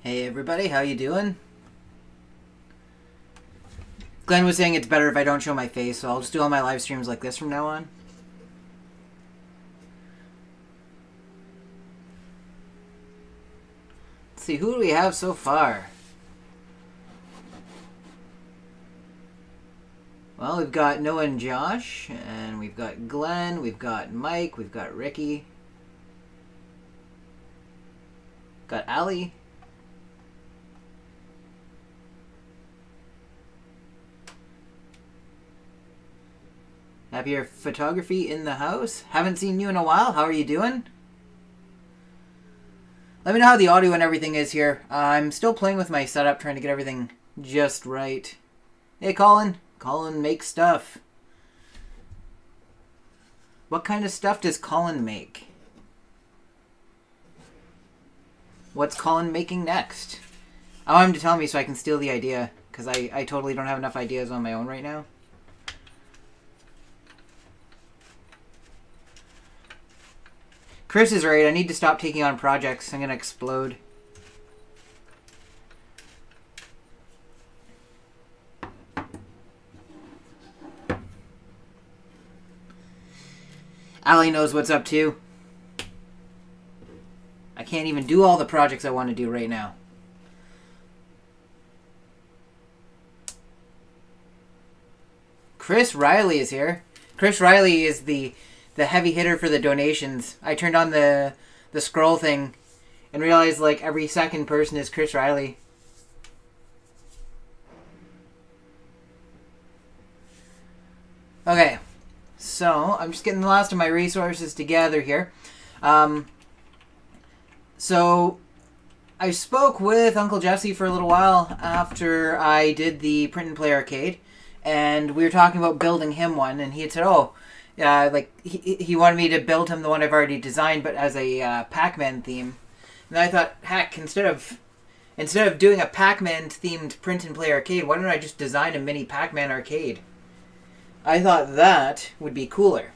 Hey everybody, how you doing? Glenn was saying it's better if I don't show my face, so I'll just do all my live streams like this from now on. Let's see, who do we have so far? Well, we've got Noah and Josh, and we've got Glenn, we've got Mike, we've got Ricky. Got Ali. Have your photography in the house. Haven't seen you in a while. How are you doing? Let me know how the audio and everything is here. I'm still playing with my setup, trying to get everything just right. Hey, Colin. Colin makes stuff. What kind of stuff does Colin make? What's Colin making next? I want him to tell me so I can steal the idea, because I totally don't have enough ideas on my own right now. Chris is right. I need to stop taking on projects. I'm going to explode. Ali knows what's up too. I can't even do all the projects I want to do right now. Chris Riley is here. Chris Riley is the heavy hitter for the donations. I turned on the scroll thing and realized like every second person is Chris Riley. Okay, so I'm just getting the last of my resources together here. So I spoke with Uncle Jesse for a little while after I did the print and play arcade, and we were talking about building him one, and he had said, oh, like he wanted me to build him the one I've already designed, but as a Pac-Man theme. And I thought, heck, instead of doing a Pac-Man themed print and play arcade, why don't I just design a mini Pac-Man arcade? I thought that would be cooler.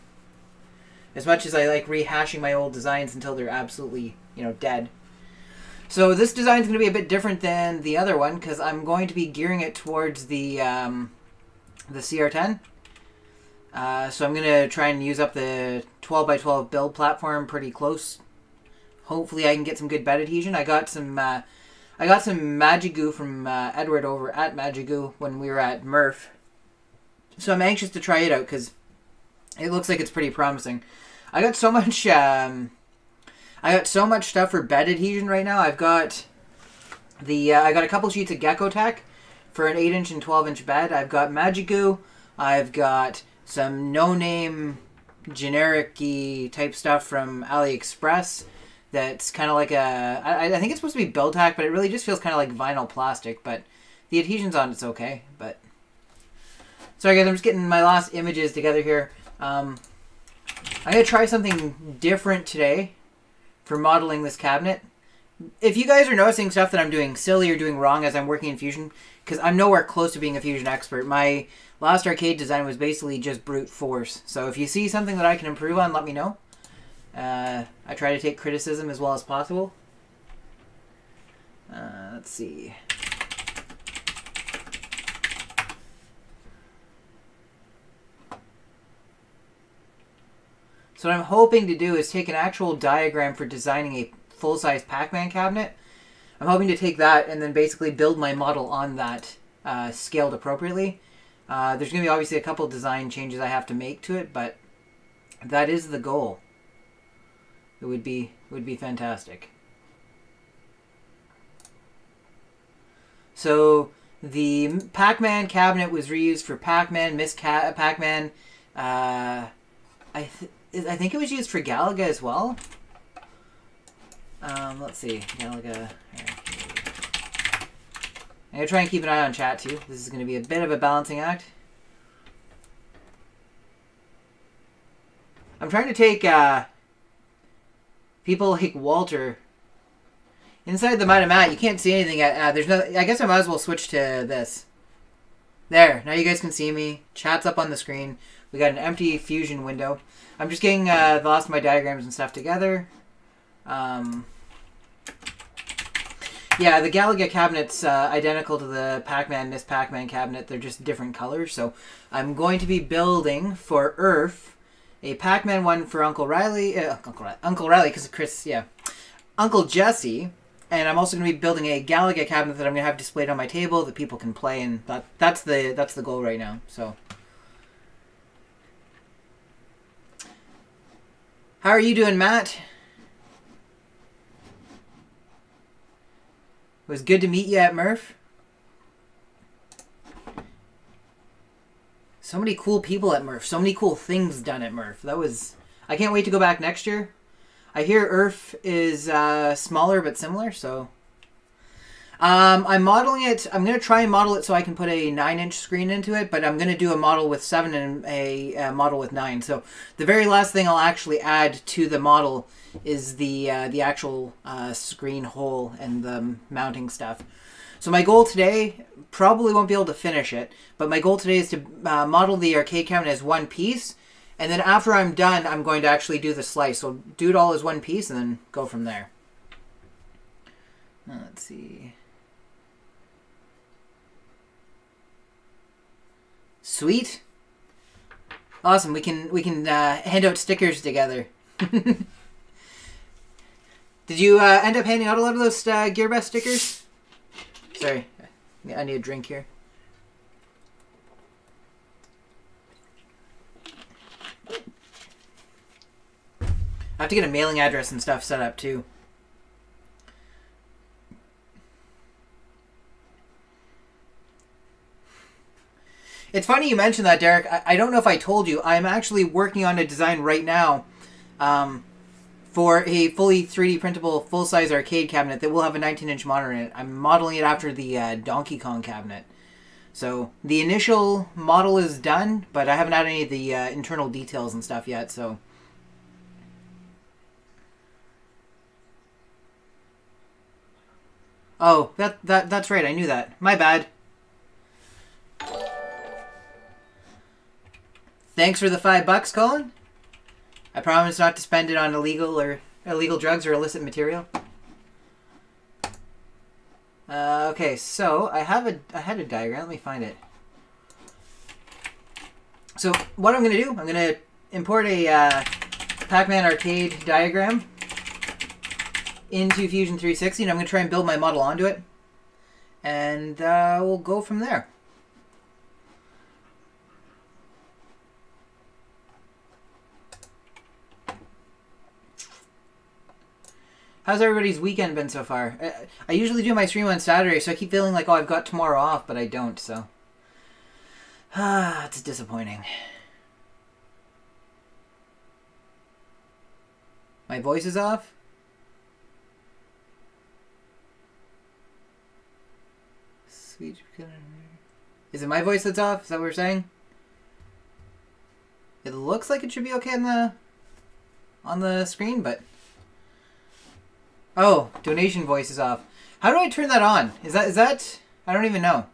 As much as I like rehashing my old designs until they're absolutely, dead. So this design is going to be a bit different than the other one because I'm going to be gearing it towards the CR10. So I'm going to try and use up the 12x12 build platform pretty close. Hopefully I can get some good bed adhesion. I got some Magic Goo from Edward over at Magic Goo when we were at Murph. So I'm anxious to try it out because it looks like it's pretty promising. I got so much stuff for bed adhesion right now. I've got I got a couple sheets of Gecko Tech for an 8-inch and 12-inch bed. I've got Magic Goo. I've got some no-name generic-y type stuff from AliExpress that's kind of like I think it's supposed to be Build Tack, but it really just feels kind of like vinyl plastic, but the adhesion's on it's okay. But sorry guys, I'm just getting my last images together here. I'm going to try something different today for modeling this cabinet. If you guys are noticing stuff that I'm doing silly or doing wrong as I'm working in Fusion, because I'm nowhere close to being a Fusion expert, my last arcade design was basically just brute force. So if you see something that I can improve on, let me know. I try to take criticism as well as possible. Let's see. So what I'm hoping to do is take an actual diagram for designing a full-size Pac-Man cabinet. I'm hoping to take that and then basically build my model on that scaled appropriately. There's going to be obviously a couple design changes I have to make to it, but that is the goal. It would be fantastic. So the Pac-Man cabinet was reused for Pac-Man, Miss Pac-Man. I think it was used for Galaga as well. Let's see. Galaga. I'm going to try and keep an eye on chat too. This is going to be a bit of a balancing act. I'm trying to take people like Walter. Inside the Mitamat, you can't see anything. There's no. I guess I might as well switch to this. There. Now you guys can see me. Chat's up on the screen. We got an empty Fusion window. I'm just getting the last of my diagrams and stuff together. Yeah, the Galaga cabinet's identical to the Pac-Man, Miss Pac-Man cabinet. They're just different colors. So I'm going to be building for Earth a Pac-Man one for Uncle Riley, because Chris, yeah, Uncle Jessy, and I'm also going to be building a Galaga cabinet that I'm going to have displayed on my table that people can play, and that's the goal right now. So, how are you doing, Matt? It was good to meet you at Murph. So many cool people at Murph. So many cool things done at Murph. I can't wait to go back next year. I hear Earth is smaller but similar, so... I'm modeling it. I'm going to try and model it so I can put a 9-inch screen into it, but I'm going to do a model with 7 and a model with 9. So the very last thing I'll actually add to the model is the actual screen hole and the mounting stuff. So my goal today, probably won't be able to finish it, but my goal today is to model the arcade cabinet as one piece, and then after I'm done, I'm going to actually do the slice. So do it all as one piece and then go from there. Let's see. Sweet. Awesome. We can hand out stickers together. Did you end up handing out a lot of those Gearbest stickers? Sorry, I need a drink here. I have to get a mailing address and stuff set up too. It's funny you mentioned that, Derek. I don't know if I told you. I'm actually working on a design right now for a fully 3D printable full-size arcade cabinet that will have a 19-inch monitor in it. I'm modeling it after the Donkey Kong cabinet. So the initial model is done, but I haven't had any of the internal details and stuff yet, so... Oh, that's right. I knew that. My bad. Thanks for the $5, Colin. I promise not to spend it on illegal drugs or illicit material. Okay, so I had a diagram. Let me find it. So what I'm going to do, I'm going to import a Pac-Man arcade diagram into Fusion 360, and I'm going to try and build my model onto it. And we'll go from there. How's everybody's weekend been so far? I usually do my stream on Saturday, so I keep feeling like, oh, I've got tomorrow off, but I don't, so... it's disappointing. My voice is off? Sweet... Is it my voice that's off? Is that what we're saying? It looks like it should be okay on the screen, but... Oh, donation voice is off. How do I turn that on? Is that... I don't even know.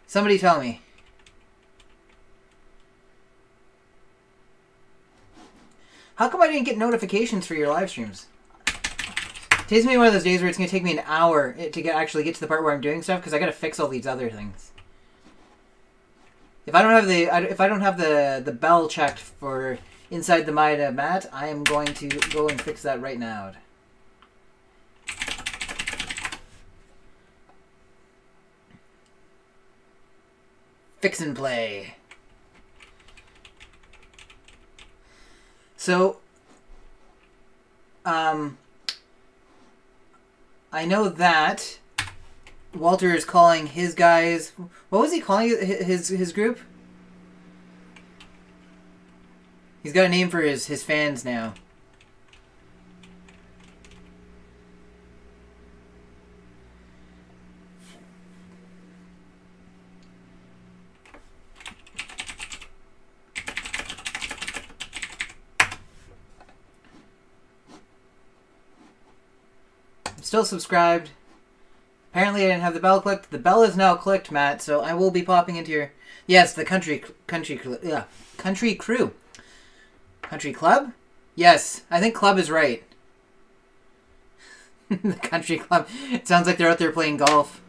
Somebody tell me. How come I didn't get notifications for your live streams? Today's gonna be one of those days where it's gonna take me an hour to actually get to the part where I'm doing stuff because I gotta fix all these other things. If I don't have the bell checked for inside the Maida mat, I am going to go and fix that right now. Fix and play. So, I know that Walter is calling his guys... What was he calling his group? He's got a name for his fans now. I'm still subscribed. Apparently I didn't have the bell clicked. The bell is now clicked, Matt, so I will be popping into your... Yes, the country crew. Country club? Yes, I think club is right. The country club. It sounds like they're out there playing golf.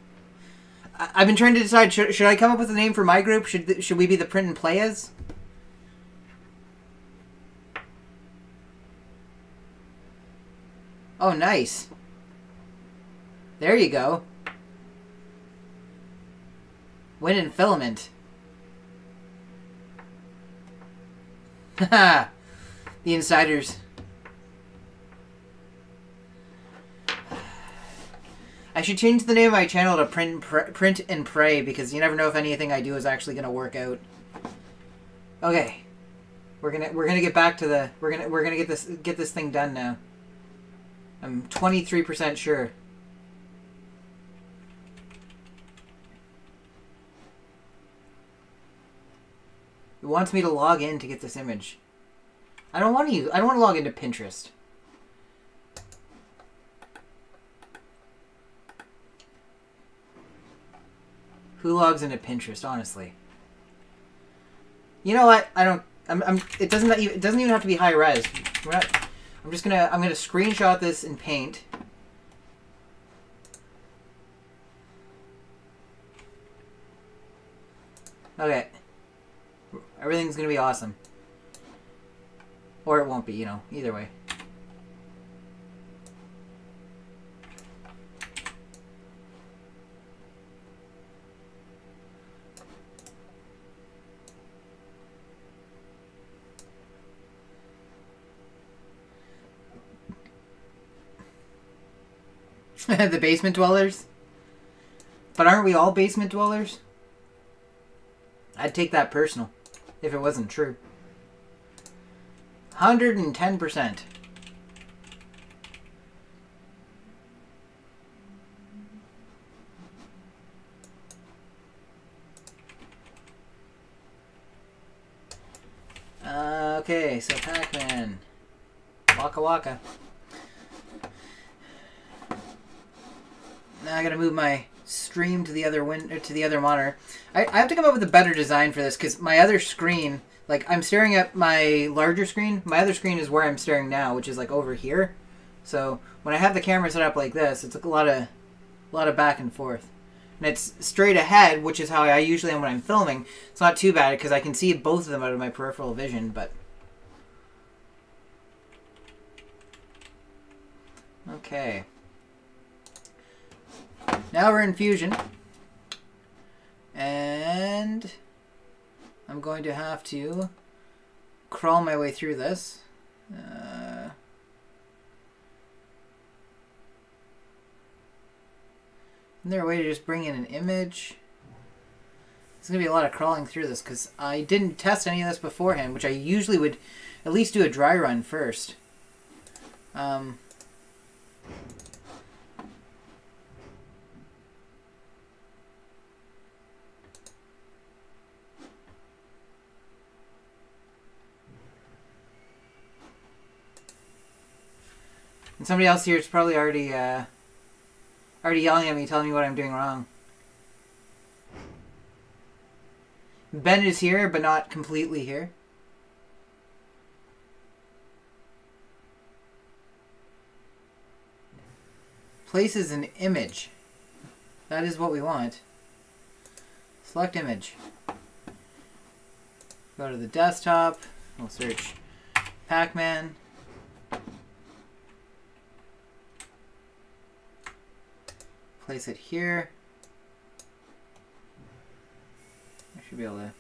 I've been trying to decide, should I come up with a name for my group? Should we be the Print and Playas? Oh, nice. There you go. Win and Filament. Haha. The insiders. I should change the name of my channel to Print and Pray, because you never know if anything I do is actually going to work out. Okay, we're gonna get back to the we're gonna get this thing done now. I'm 23% sure. It wants me to log in to get this image. I don't want to log into Pinterest. Who logs into Pinterest, honestly? You know what? It doesn't even have to be high res. I'm gonna screenshot this in Paint. Okay. Everything's gonna be awesome. Or it won't be, you know, either way. The basement dwellers? But aren't we all basement dwellers? I'd take that personal, if it wasn't true. 110%. Okay, so Pac-Man. Waka Waka. Now I gotta move my stream to the other monitor. I have to come up with a better design for this, because my other screen, like, I'm staring at my larger screen. My other screen is where I'm staring now, which is like over here. So when I have the camera set up like this, it's a lot of back and forth. And it's straight ahead, which is how I usually am when I'm filming. It's not too bad because I can see both of them out of my peripheral vision, but okay. Now we're in Fusion. And I'm going to have to crawl my way through this. Isn't there a way to just bring in an image? There's going to be a lot of crawling through this because I didn't test any of this beforehand, which I usually would at least do a dry run first. And somebody else here is probably already yelling at me, telling me what I'm doing wrong. Ben is here, but not completely here. Places an image. That is what we want. Select image. Go to the desktop. We'll search Pac-Man. Place it here. I should be able to...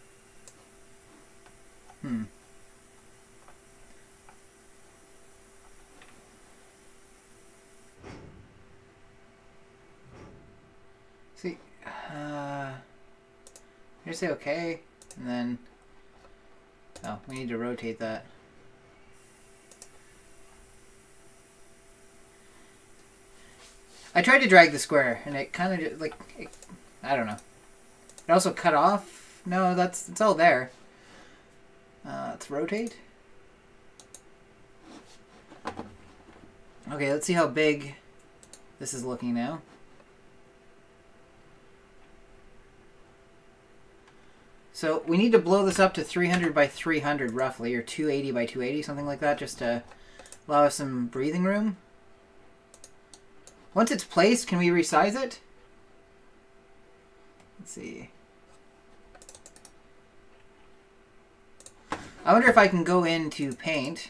See, just say okay, and then, oh, we need to rotate that. I tried to drag the square, and it kind of like, I don't know. It also cut off. No, it's all there. Let's rotate. Okay, let's see how big this is looking now. So we need to blow this up to 300 by 300 roughly, or 280 by 280, something like that, just to allow us some breathing room. Once it's placed, can we resize it? Let's see. I wonder if I can go into Paint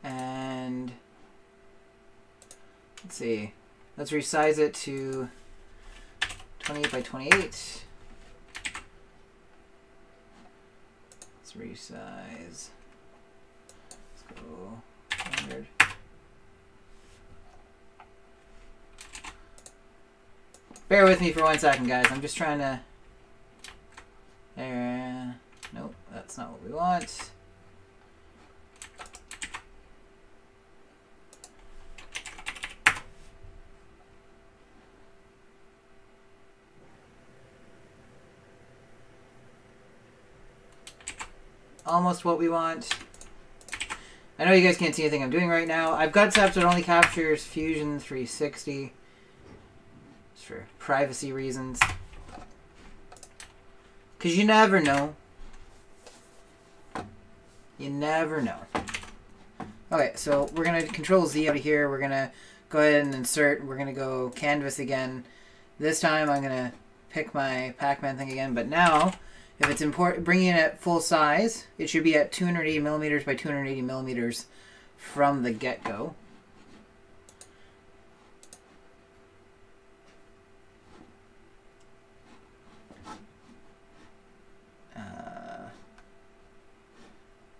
and let's see. Let's resize it to 28 by 28. Let's resize. Let's go 100. Bear with me for 1 second, guys. I'm just trying to... There. Nope, that's not what we want. Almost what we want. I know you guys can't see anything I'm doing right now. I've got setups that only captures Fusion 360. Just for privacy reasons. Because you never know. You never know. Okay, so we're going to Control Z out of here. We're going to go ahead and insert. We're going to go Canvas again. This time I'm going to pick my Pac-Man thing again. But now, if it's important, bringing it at full size, it should be at 280 millimeters by 280 millimeters from the get-go.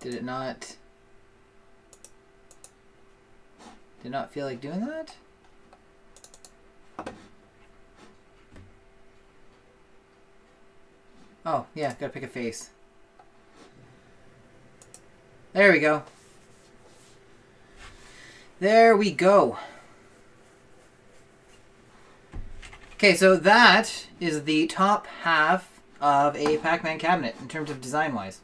Did it not... Did not feel like doing that? Oh, yeah, gotta pick a face. There we go. There we go. Okay, so that is the top half of a Pac-Man cabinet in terms of design-wise.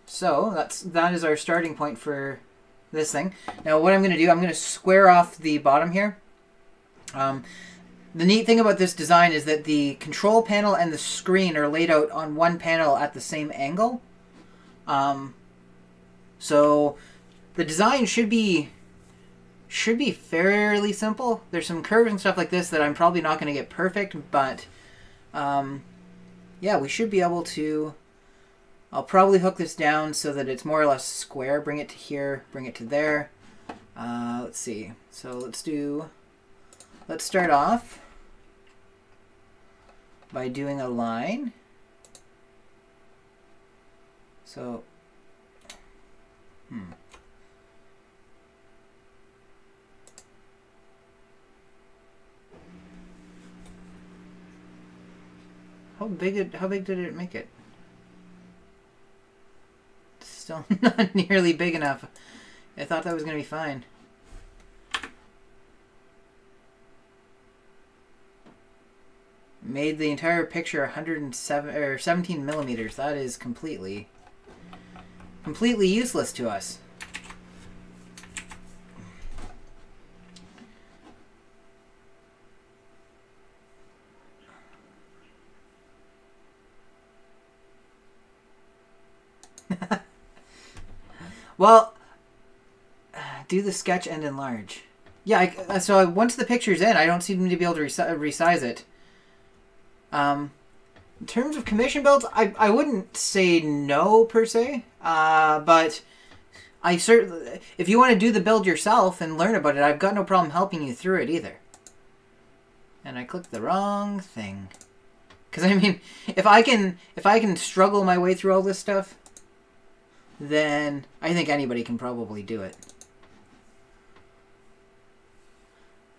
So that is our starting point for this thing. Now what I'm going to do, I'm going to square off the bottom here. The neat thing about this design is that the control panel and the screen are laid out on one panel at the same angle. So the design should be fairly simple. There's some curves and stuff like this that I'm probably not going to get perfect, but yeah, we should be able to... I'll probably hook this down so that it's more or less square. Bring it to here, bring it to there. Let's see. So let's start off by doing a line. So, How big did it make it? Still not nearly big enough. I thought that was going to be fine. Made the entire picture 107 or 17 millimeters. That is completely useless to us. Well, do the sketch and enlarge. Yeah, so once the picture's in, I don't seem to be able to resize it. In terms of commission builds, I wouldn't say no per se, but I certainly, if you want to do the build yourself and learn about it, I've got no problem helping you through it either. And I clicked the wrong thing. Because I mean, if I can struggle my way through all this stuff, then I think anybody can probably do it.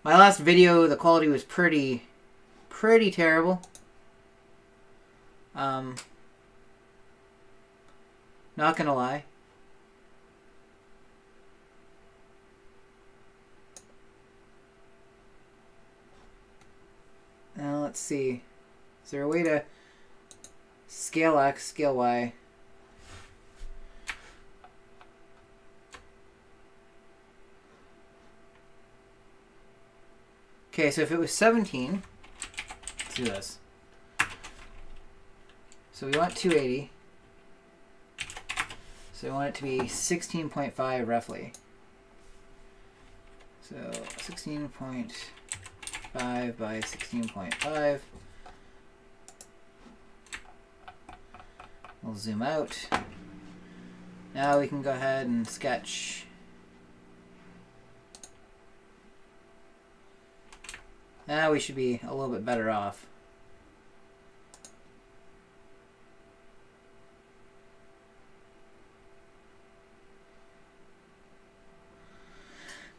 My last video, the quality was pretty terrible. Not gonna lie. Now let's see. Is there a way to scale X, scale Y? Okay, so if it was 17, let's do this. So we want 280. So we want it to be 16.5 roughly. So 16.5 by 16.5. We'll zoom out. Now we can go ahead and sketch. Now we should be a little bit better off.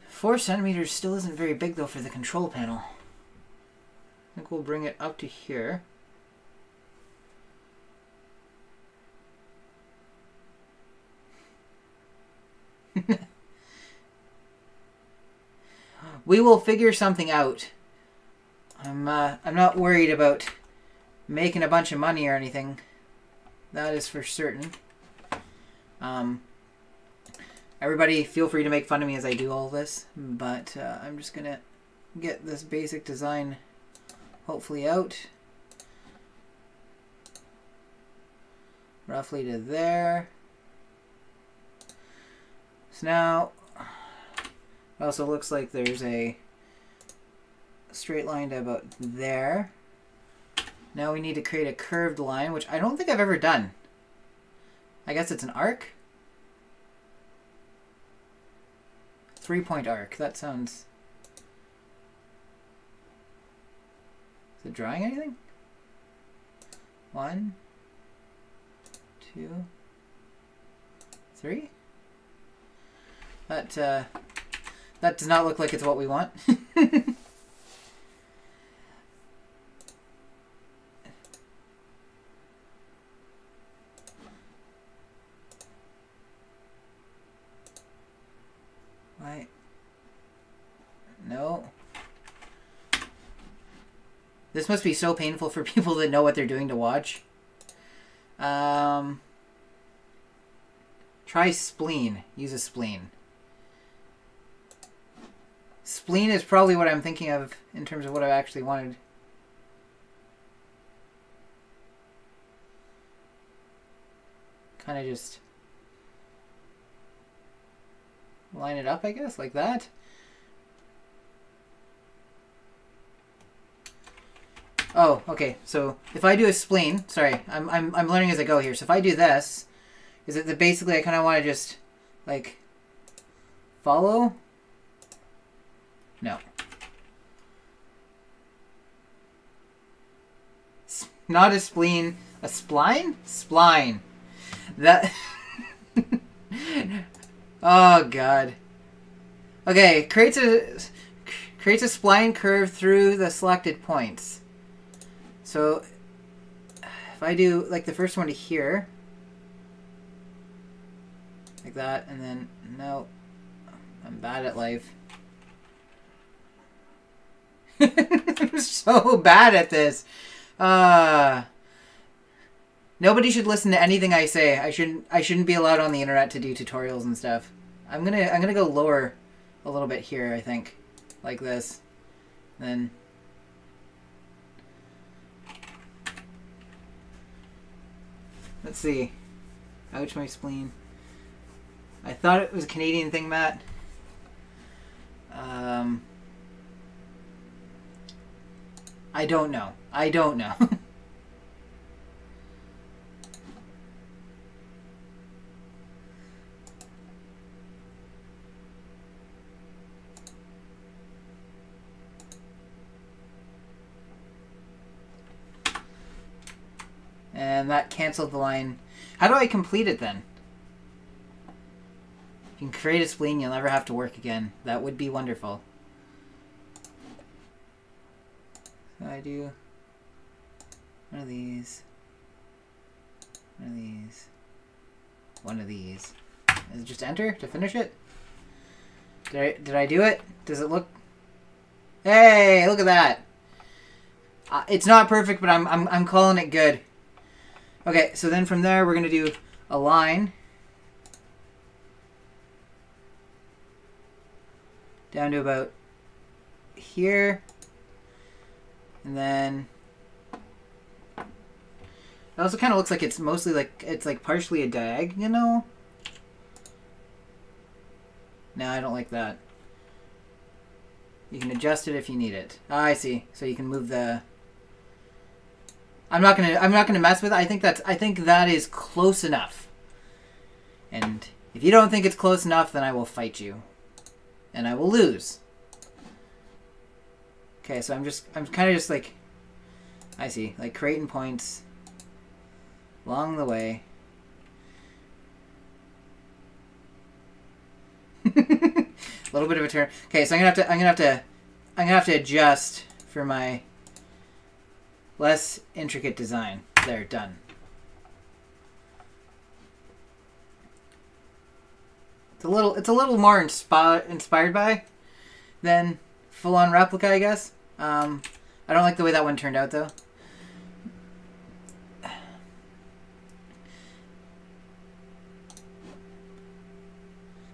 Four centimeters still isn't very big though for the control panel. I think we'll bring it up to here. We will figure something out. I'm not worried about making a bunch of money or anything. That is for certain. Everybody feel free to make fun of me as I do all this, but I'm just gonna get this basic design hopefully out. Roughly to there. So now it also looks like there's a straight line to about there. Now we need to create a curved line, which I don't think I've ever done. I guess it's an arc. 3-point arc. That sounds... Is it drawing anything? 1, 2, 3. That does not look like it's what we want. Why? No. This must be so painful for people that know what they're doing to watch. Try spleen. Use a spleen. Spleen is probably what I'm thinking of in terms of what I actually wanted. Kind of just line it up, I guess, like that. Oh, okay. So if I do a spleen, sorry, I'm learning as I go here. So if I do this, is it that basically I kind of want to just like follow? No. Not a spleen, a spline? Spline. That. Oh god. Okay, creates a spline curve through the selected points. So if I do like the first one to here, like that, and then no, I'm bad at life. I'm so bad at this. Nobody should listen to anything I say. I shouldn't be allowed on the internet to do tutorials and stuff. I'm gonna go lower a little bit here, I think. Like this. Then let's see. Ouch, my spleen. I thought it was a Canadian thing, Matt. I don't know. I don't know. And that canceled the line. How do I complete it then? You can create a spleen, you'll never have to work again. That would be wonderful. So I do one of these, one of these, one of these. Is it just enter to finish it? Did I do it? Does it look? Hey, look at that! It's not perfect, but I'm calling it good. Okay, so then from there we're gonna do a line down to about here, and then It also kind of looks like it's mostly like it's like partially a diagonal. No, I don't like that. You can adjust it if you need it. Ah, I see. So you can move the. I'm not gonna mess with it. I think that is close enough. And if you don't think it's close enough, then I will fight you, and I will lose. Okay, so I'm kind of just like, I see, like creating points along the way. A little bit of a turn. Okay, so I'm gonna have to adjust for my less intricate design. There, done. It's a little more inspired by than full-on replica, I guess. I don't like the way that one turned out, though.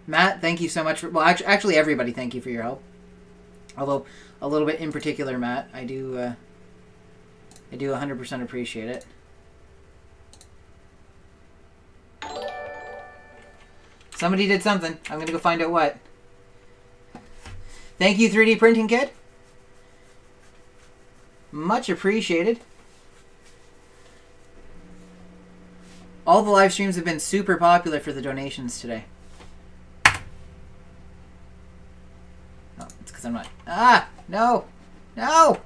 Matt, thank you so much for... Well, actually everybody, thank you for your help. Although, a little bit in particular, Matt, I do 100% appreciate it. Somebody did something. I'm going to go find out what. Thank you, 3D Printing Kit. Much appreciated. All the live streams have been super popular for the donations today. Oh, it's because I'm not... Ah! No! No!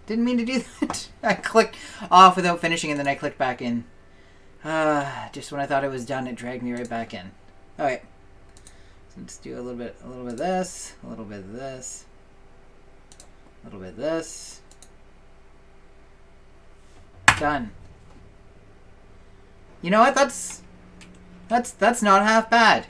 Didn't mean to do that. I clicked off without finishing and then I clicked back in. Just when I thought it was done, it dragged me right back in. Alright. So let's do a little bit of this, a little bit of this, a little bit of this. Done. You know what? That's not half bad.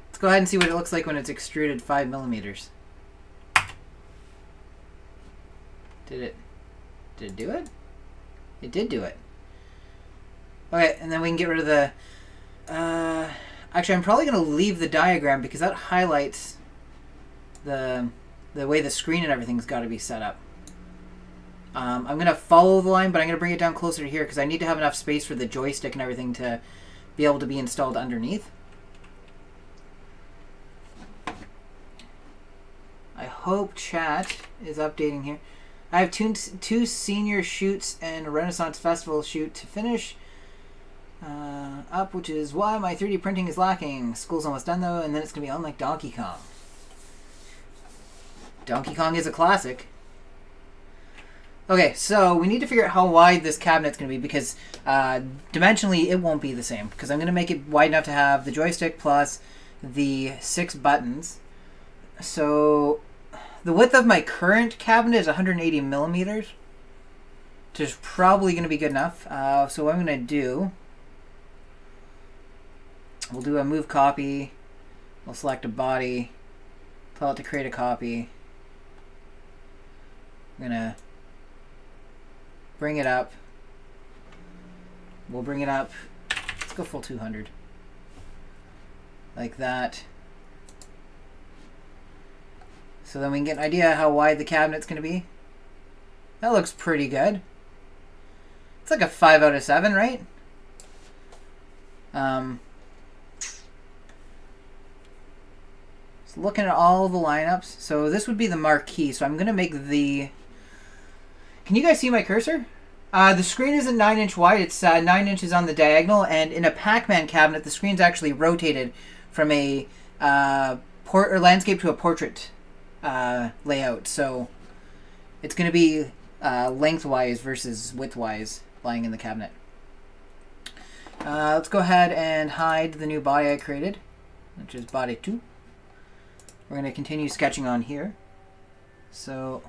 Let's go ahead and see what it looks like when it's extruded 5mm. Did it do it? It did do it. Okay, and then we can get rid of the... actually, I'm probably going to leave the diagram because that highlights the way the screen and everything's got to be set up. I'm going to follow the line, but I'm going to bring it down closer to here because I need to have enough space for the joystick and everything to be able to be installed underneath. I hope chat is updating here. I have two senior shoots and a Renaissance Festival shoot to finish up, which is why my 3D printing is lacking. School's almost done, though, and then it's going to be on like Donkey Kong. Donkey Kong is a classic. Okay, so we need to figure out how wide this cabinet's going to be because dimensionally it won't be the same because I'm going to make it wide enough to have the joystick plus the 6 buttons. So... the width of my current cabinet is 180mm, which is probably going to be good enough. So what I'm going to do, we'll do a move copy. We'll select a body, tell it to create a copy. I'm going to bring it up. We'll bring it up. Let's go full 200. Like that. So then we can get an idea how wide the cabinet's going to be. That looks pretty good. It's like a 5 out of 7, right? So looking at all the lineups. So this would be the marquee. So I'm going to make the... Can you guys see my cursor? The screen isn't 9-inch wide. It's 9 inches on the diagonal. And in a Pac-Man cabinet, the screen's actually rotated from a landscape to a portrait layout, so it's going to be lengthwise versus widthwise lying in the cabinet. Let's go ahead and hide the new body I created, which is body 2. We're going to continue sketching on here. So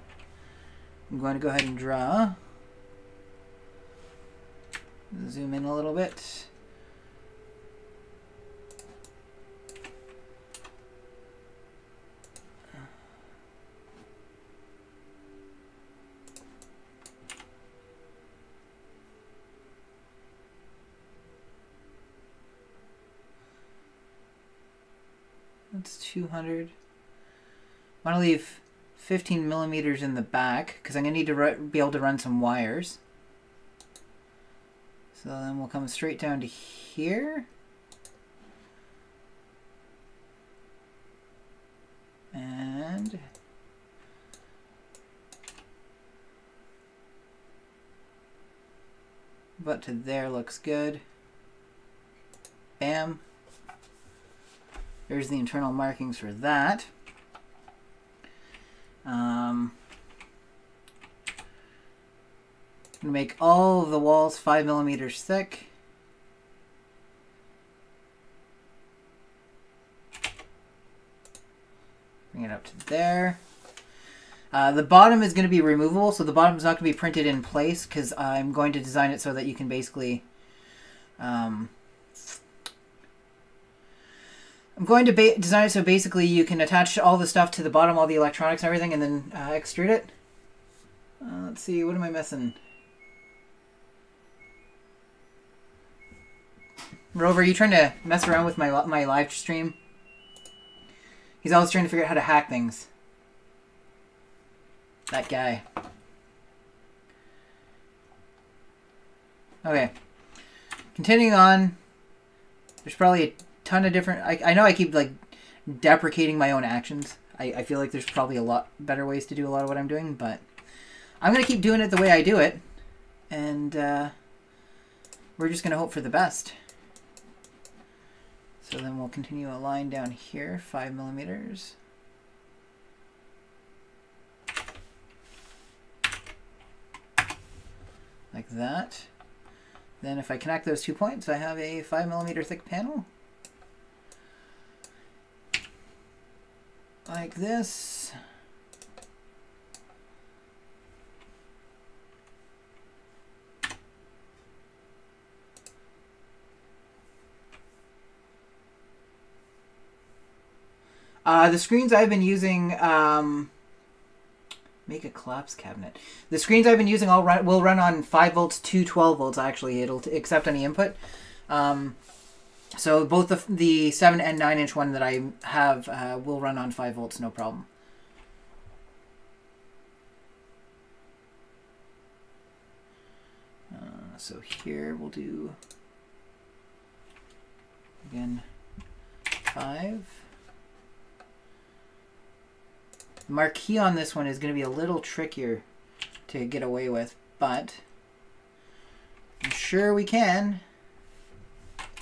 I'm going to go ahead and draw. Zoom in a little bit. That's 200. want to leave 15 millimeters in the back because I'm going to need to be able to run some wires. So then we'll come straight down to here. And about to there looks good. Bam. There's the internal markings for that. I'm gonna make all of the walls 5 millimeters thick. Bring it up to there. The bottom is going to be removable, so the bottom is not going to be printed in place because I'm going to design it so that you can basically... I'm going to design it so basically you can attach all the stuff to the bottom, all the electronics and everything, and then extrude it. Let's see, what am I missing? Rover, are you trying to mess around with my live stream? He's always trying to figure out how to hack things. That guy. Okay. Continuing on. There's probably a ton of different... I know I keep, like, deprecating my own actions. I feel like there's probably a lot better ways to do a lot of what I'm doing, but I'm going to keep doing it the way I do it. And we're just going to hope for the best. So then we'll continue a line down here, 5 millimeters. Like that. Then if I connect those 2 points, I have a 5 millimeter thick panel. Like this. The screens I've been using, make a collapse cabinet. The screens I've been using will run on 5 volts to 12 volts, actually. It'll accept any input. So both the 7 and 9-inch one that I have will run on 5 volts, no problem. So here we'll do, again, 5. The marquee on this one is going to be a little trickier to get away with, but I'm sure we can.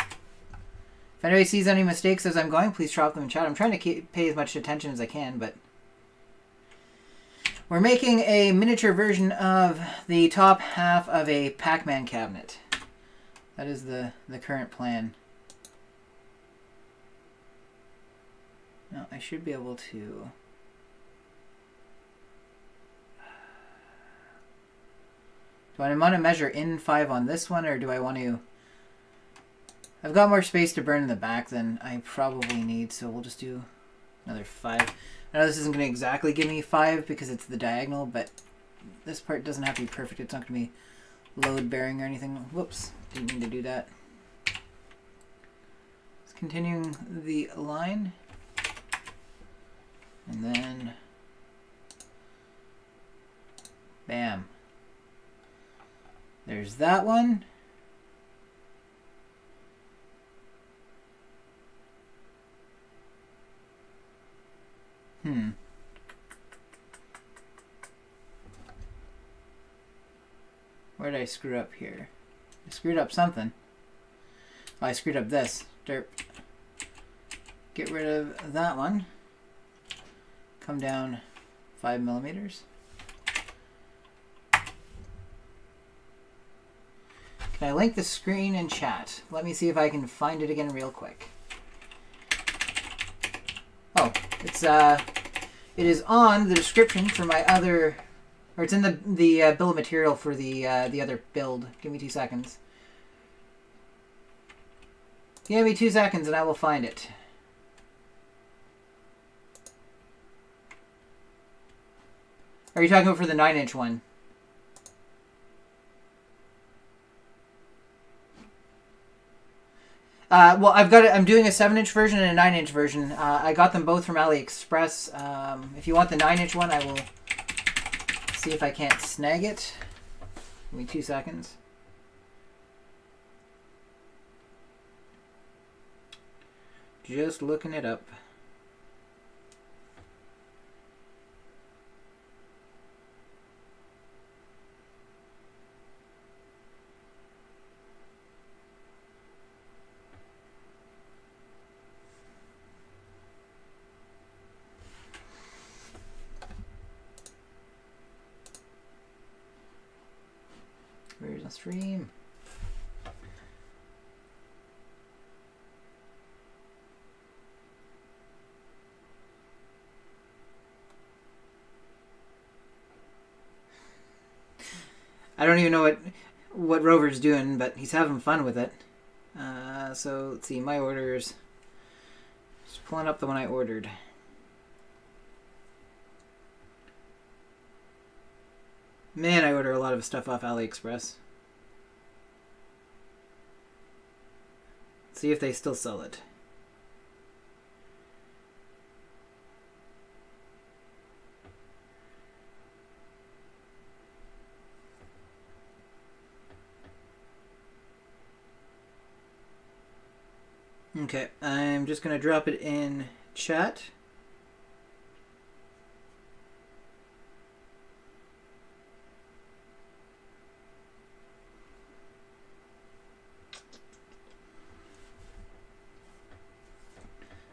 If anybody sees any mistakes as I'm going, please drop them in chat. I'm trying to pay as much attention as I can, but we're making a miniature version of the top half of a Pac-Man cabinet. That is the current plan. Now, I should be able to... Do I want to measure in 5 on this one, or do I want to... I've got more space to burn in the back than I probably need, so we'll just do another 5. I know this isn't going to exactly give me 5 because it's the diagonal, but this part doesn't have to be perfect. It's not going to be load-bearing or anything. Whoops, didn't mean to do that. Just continuing the line. And then... Bam. There's that one. Where did I screw up here? I screwed up something. Oh, I screwed up this. Derp. Get rid of that one. Come down 5 millimeters. Can I link the screen in chat? Let me see if I can find it again real quick. Oh, it is on the description for my other, or it's in the bill of material for the other build. Give me 2 seconds. Give me 2 seconds and I will find it. Are you talking about for the 9-inch one? Well, I've got it. I'm doing a 7-inch version and a 9-inch version. I got them both from AliExpress. If you want the 9-inch one, I will see if I can't snag it. Give me 2 seconds. Just looking it up. Where's the stream? I don't even know what Rover's doing, but he's having fun with it. So let's see, my orders. Just pulling up the one I ordered. Man, I order a lot of stuff off AliExpress. See if they still sell it. Okay, I'm just going to drop it in chat.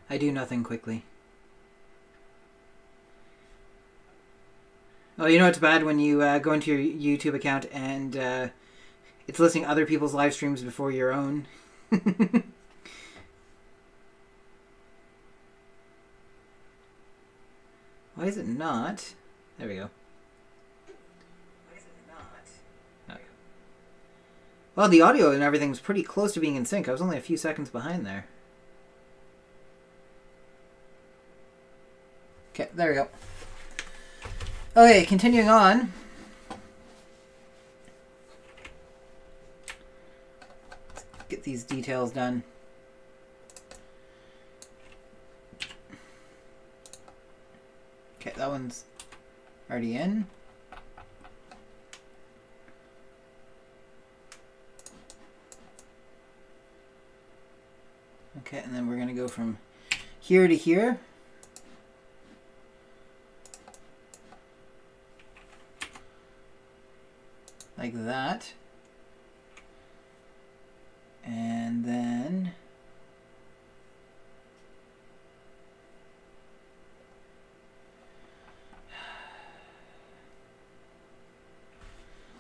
I do nothing quickly. Oh, you know it's bad when you go into your YouTube account and it's listing other people's live streams before your own. Why is it not? There we go. Why is it not? Okay. Well, the audio and everything's pretty close to being in sync. I was only a few seconds behind there. Okay, there we go. Okay, continuing on. Let's get these details done. Okay, that one's already in. Okay, and then we're going to go from here to here. Like that. And then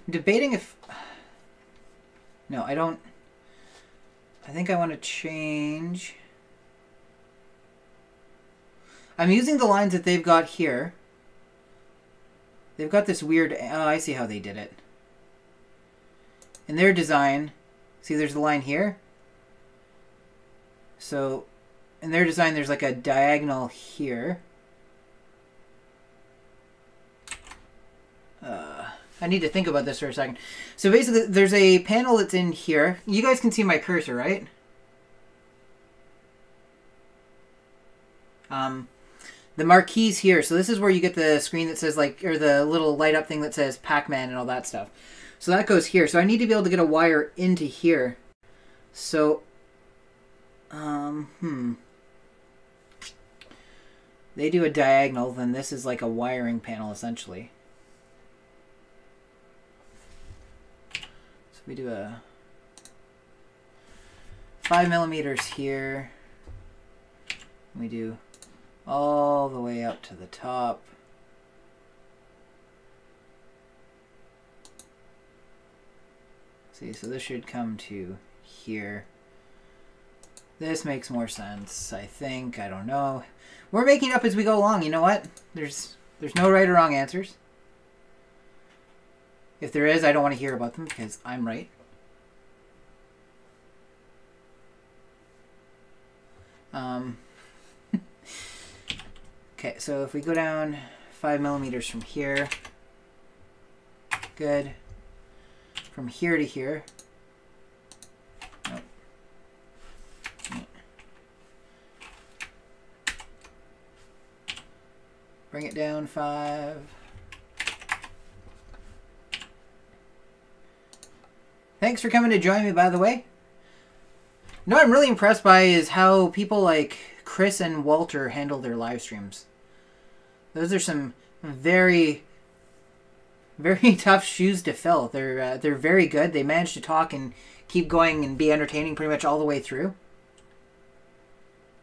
debating if no, I don't. I think I want to change. I'm using the lines that they've got here. They've got this weird, oh, I see how they did it. In their design, see there's a line here. So in their design there's like a diagonal here. I need to think about this for a second. So basically there's a panel that's in here. You guys can see my cursor, right? The marquee's here. So this is where you get the screen that says like, or the little light up thing that says Pac-Man and all that stuff. So that goes here. So I need to be able to get a wire into here. So, they do a diagonal, then this is like a wiring panel essentially. So we do a 5mm here. We do all the way up to the top. See, so this should come to here. This makes more sense, I think. I don't know. We're making up as we go along. You know what? There's no right or wrong answers. If there is, I don't want to hear about them because I'm right. Okay, so if we go down 5mm from here, good. From here to here. Nope. Bring it down 5. Thanks for coming to join me, by the way. You know what I'm really impressed by is how people like Chris and Walter handle their live streams. Those are some very, very tough shoes to fill. They're very good. They manage to talk and keep going and be entertaining pretty much all the way through.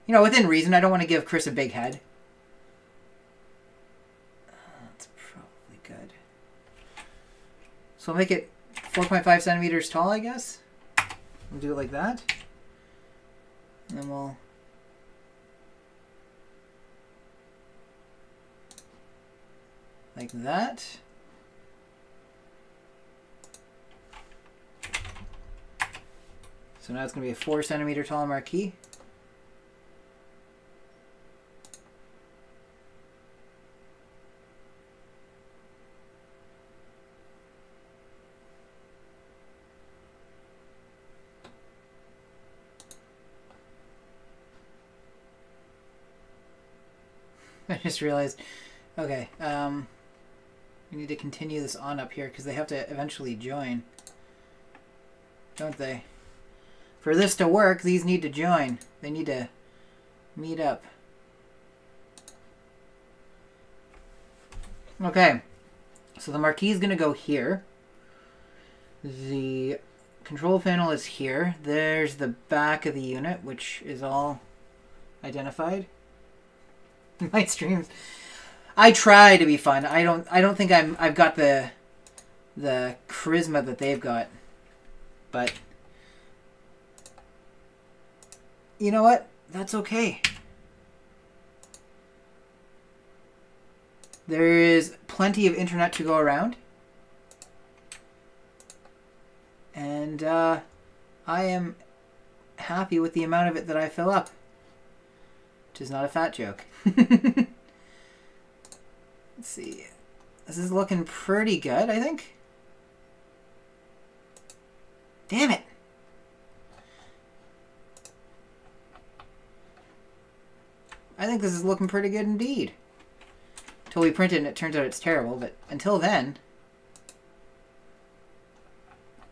You know, within reason. I don't want to give Chris a big head. That's probably good. So I'll make it 4.5 centimeters tall, I guess. We'll do it like that. And then we'll... like that. So now it's going to be a 4 centimeter tall marquee. I just realized, okay, we need to continue this on up here because they have to eventually join, don't they? For this to work, these need to join. They need to meet up. Okay, so the marquee is going to go here. The control panel is here. There's the back of the unit, which is all identified. My streams, I try to be fun. I don't think I've got the charisma that they've got, but you know what? That's okay. There is plenty of internet to go around, and I am happy with the amount of it that I fill up. Which is not a fat joke. Let's see. This is looking pretty good, I think. Damn it. I think this is looking pretty good indeed. Until we print it and it turns out it's terrible, but until then...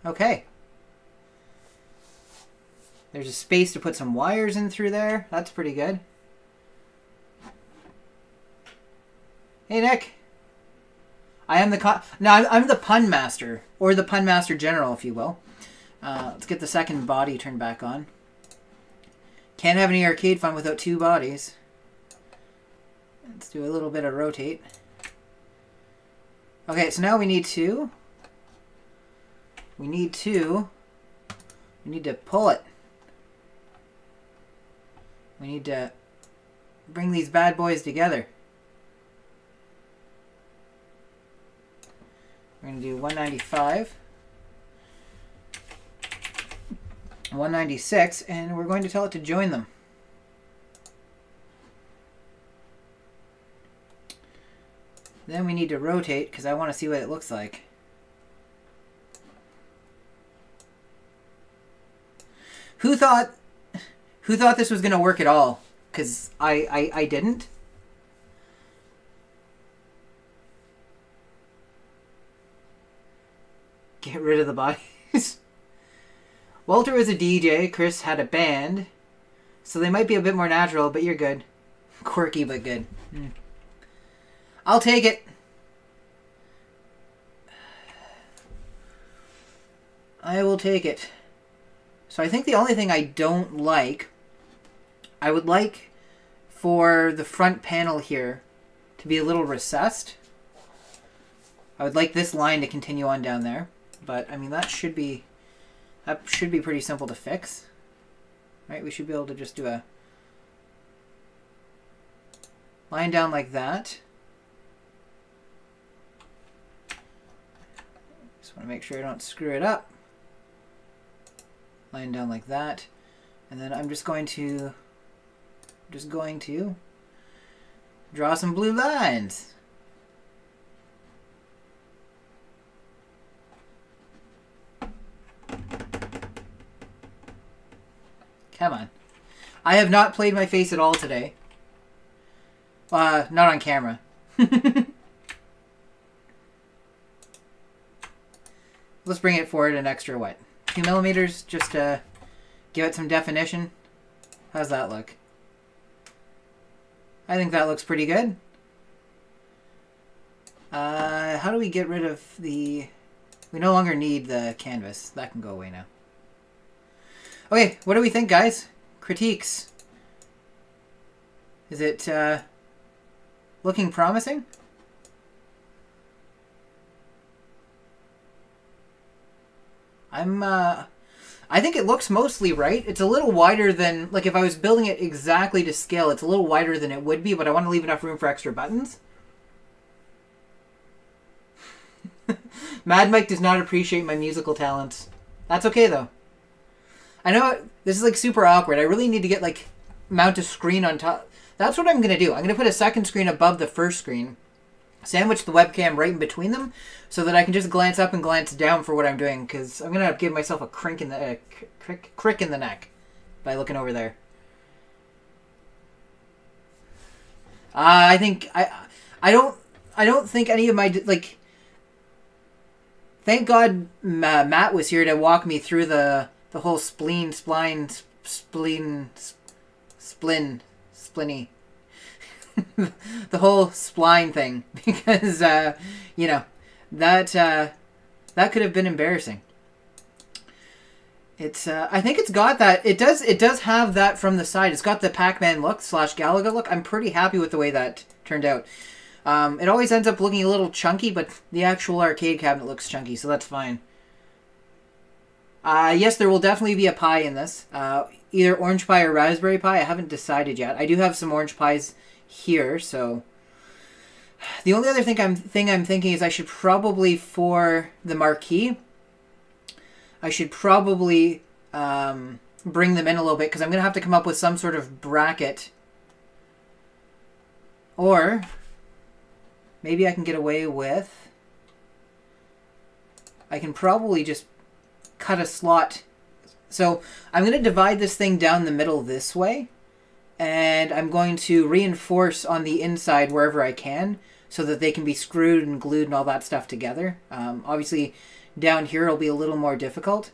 okay. There's a space to put some wires in through there. That's pretty good. Hey, Nick. I'm the pun master, or the pun master general, if you will. Let's get the second body turned back on. Can't have any arcade fun without 2 bodies. Let's do a little bit of rotate. Okay, so now we need to pull it. We need to bring these bad boys together. We're going to do 195, 196, and we're going to tell it to join them. Then we need to rotate because I want to see what it looks like. Who thought this was going to work at all? Because I didn't. Get rid of the bodies. Walter was a DJ. Chris had a band. So they might be a bit more natural, but you're good. Quirky, but good. I'll take it. I will take it. So I think the only thing I don't like... I would like for the front panel here to be a little recessed. I would like this line to continue on down there. But, I mean, that should be pretty simple to fix. Right? We should be able to just do a line down like that. Just want to make sure I don't screw it up. Line down like that. And then I'm just going to draw some blue lines. Come on. I have not played my face at all today. Not on camera. Let's bring it forward an extra, what, 2 millimeters, just to give it some definition. How's that look? I think that looks pretty good. How do we get rid of the... We no longer need the canvas. That can go away now. Okay, what do we think, guys? Critiques. Is it looking promising? I think it looks mostly right. It's a little wider than, like, if I was building it exactly to scale, it's a little wider than it would be, but I want to leave enough room for extra buttons. Mad Mike does not appreciate my musical talents. That's okay, though. I know this is, like, super awkward. I really need to get, like, mount a screen on top. That's what I'm going to do. I'm going to put a second screen above the first screen, sandwich the webcam right in between them, so that I can just glance up and glance down for what I'm doing, because I'm going to give myself a crick in the neck by looking over there. I think... I don't think any of my... Like... Thank God Matt was here to walk me through the whole splinny. The whole spline thing, because you know, that could have been embarrassing. It's I think it's got that. It does have that from the side. It's got the Pac-Man look / Galaga look. I'm pretty happy with the way that turned out. It always ends up looking a little chunky, but the actual arcade cabinet looks chunky, so that's fine. Yes, there will definitely be a pie in this. Either orange pie or raspberry pie. I haven't decided yet. I do have some orange pies here, so... The only other thing I'm thinking is I should probably, for the marquee, I should probably bring them in a little bit, because I'm going to have to come up with some sort of bracket. Or... maybe I can get away with... I can probably just cut a slot. So I'm going to divide this thing down the middle this way. And I'm going to reinforce on the inside wherever I can, so that they can be screwed and glued and all that stuff together. Obviously, down here it'll be a little more difficult.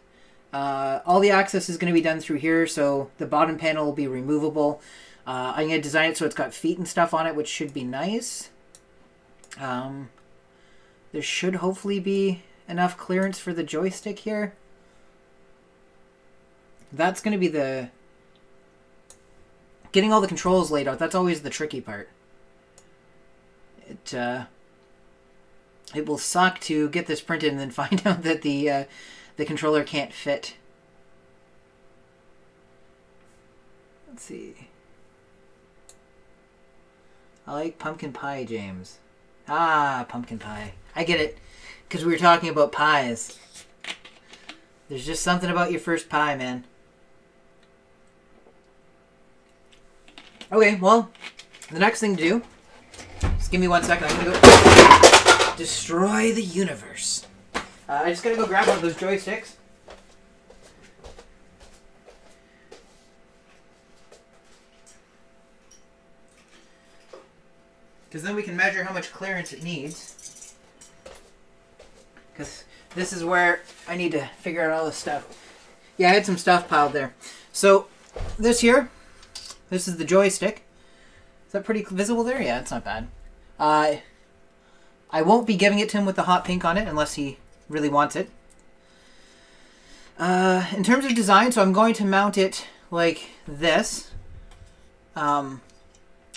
All the access is going to be done through here, so the bottom panel will be removable. I'm going to design it so it's got feet and stuff on it, which should be nice. There should hopefully be enough clearance for the joystick here. That's going to be the... Getting all the controls laid out, that's always the tricky part. It will suck to get this printed and then find out that the controller can't fit. Let's see. I like pumpkin pie, James. Ah, pumpkin pie. I get it. Because we were talking about pies. There's just something about your first pie, man. Okay, well, the next thing to do... Just give me 1 second. I'm going to go destroy the universe. I just got to go grab one of those joysticks. Because then we can measure how much clearance it needs. Because this is where I need to figure out all this stuff. Yeah, I had some stuff piled there. So, this here, this is the joystick. Is that pretty visible there? Yeah, it's not bad. I won't be giving it to him with the hot pink on it unless he really wants it. In terms of design, so I'm going to mount it like this.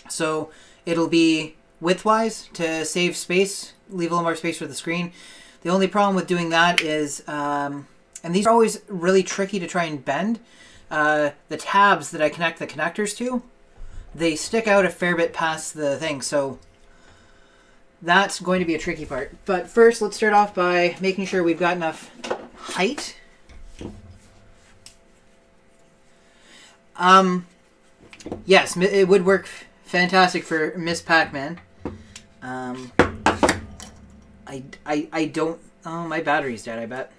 So it'll be widthwise to save space, leave a little more space for the screen. The only problem with doing that is, and these are always really tricky to try and bend, the tabs that I connect the connectors to, they stick out a fair bit past the thing, so that's going to be a tricky part. But first, let's start off by making sure we've got enough height. Yes, it would work fantastic for Miss Pac-Man. I don't... Oh, my battery's dead, I bet.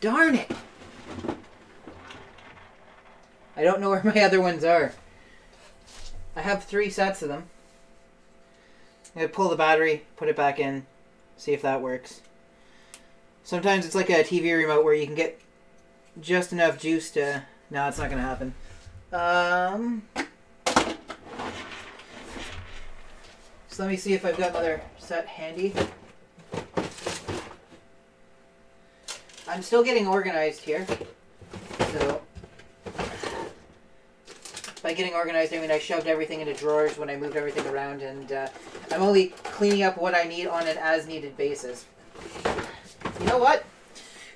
Darn it! I don't know where my other ones are. I have 3 sets of them. I'm going to pull the battery, put it back in, see if that works. Sometimes it's like a TV remote where you can get just enough juice to... No, it's not going to happen. So let me see if I've got another set handy. I'm still getting organized here. So by getting organized, I mean I shoved everything into drawers when I moved everything around, and I'm only cleaning up what I need on an as-needed basis. You know what?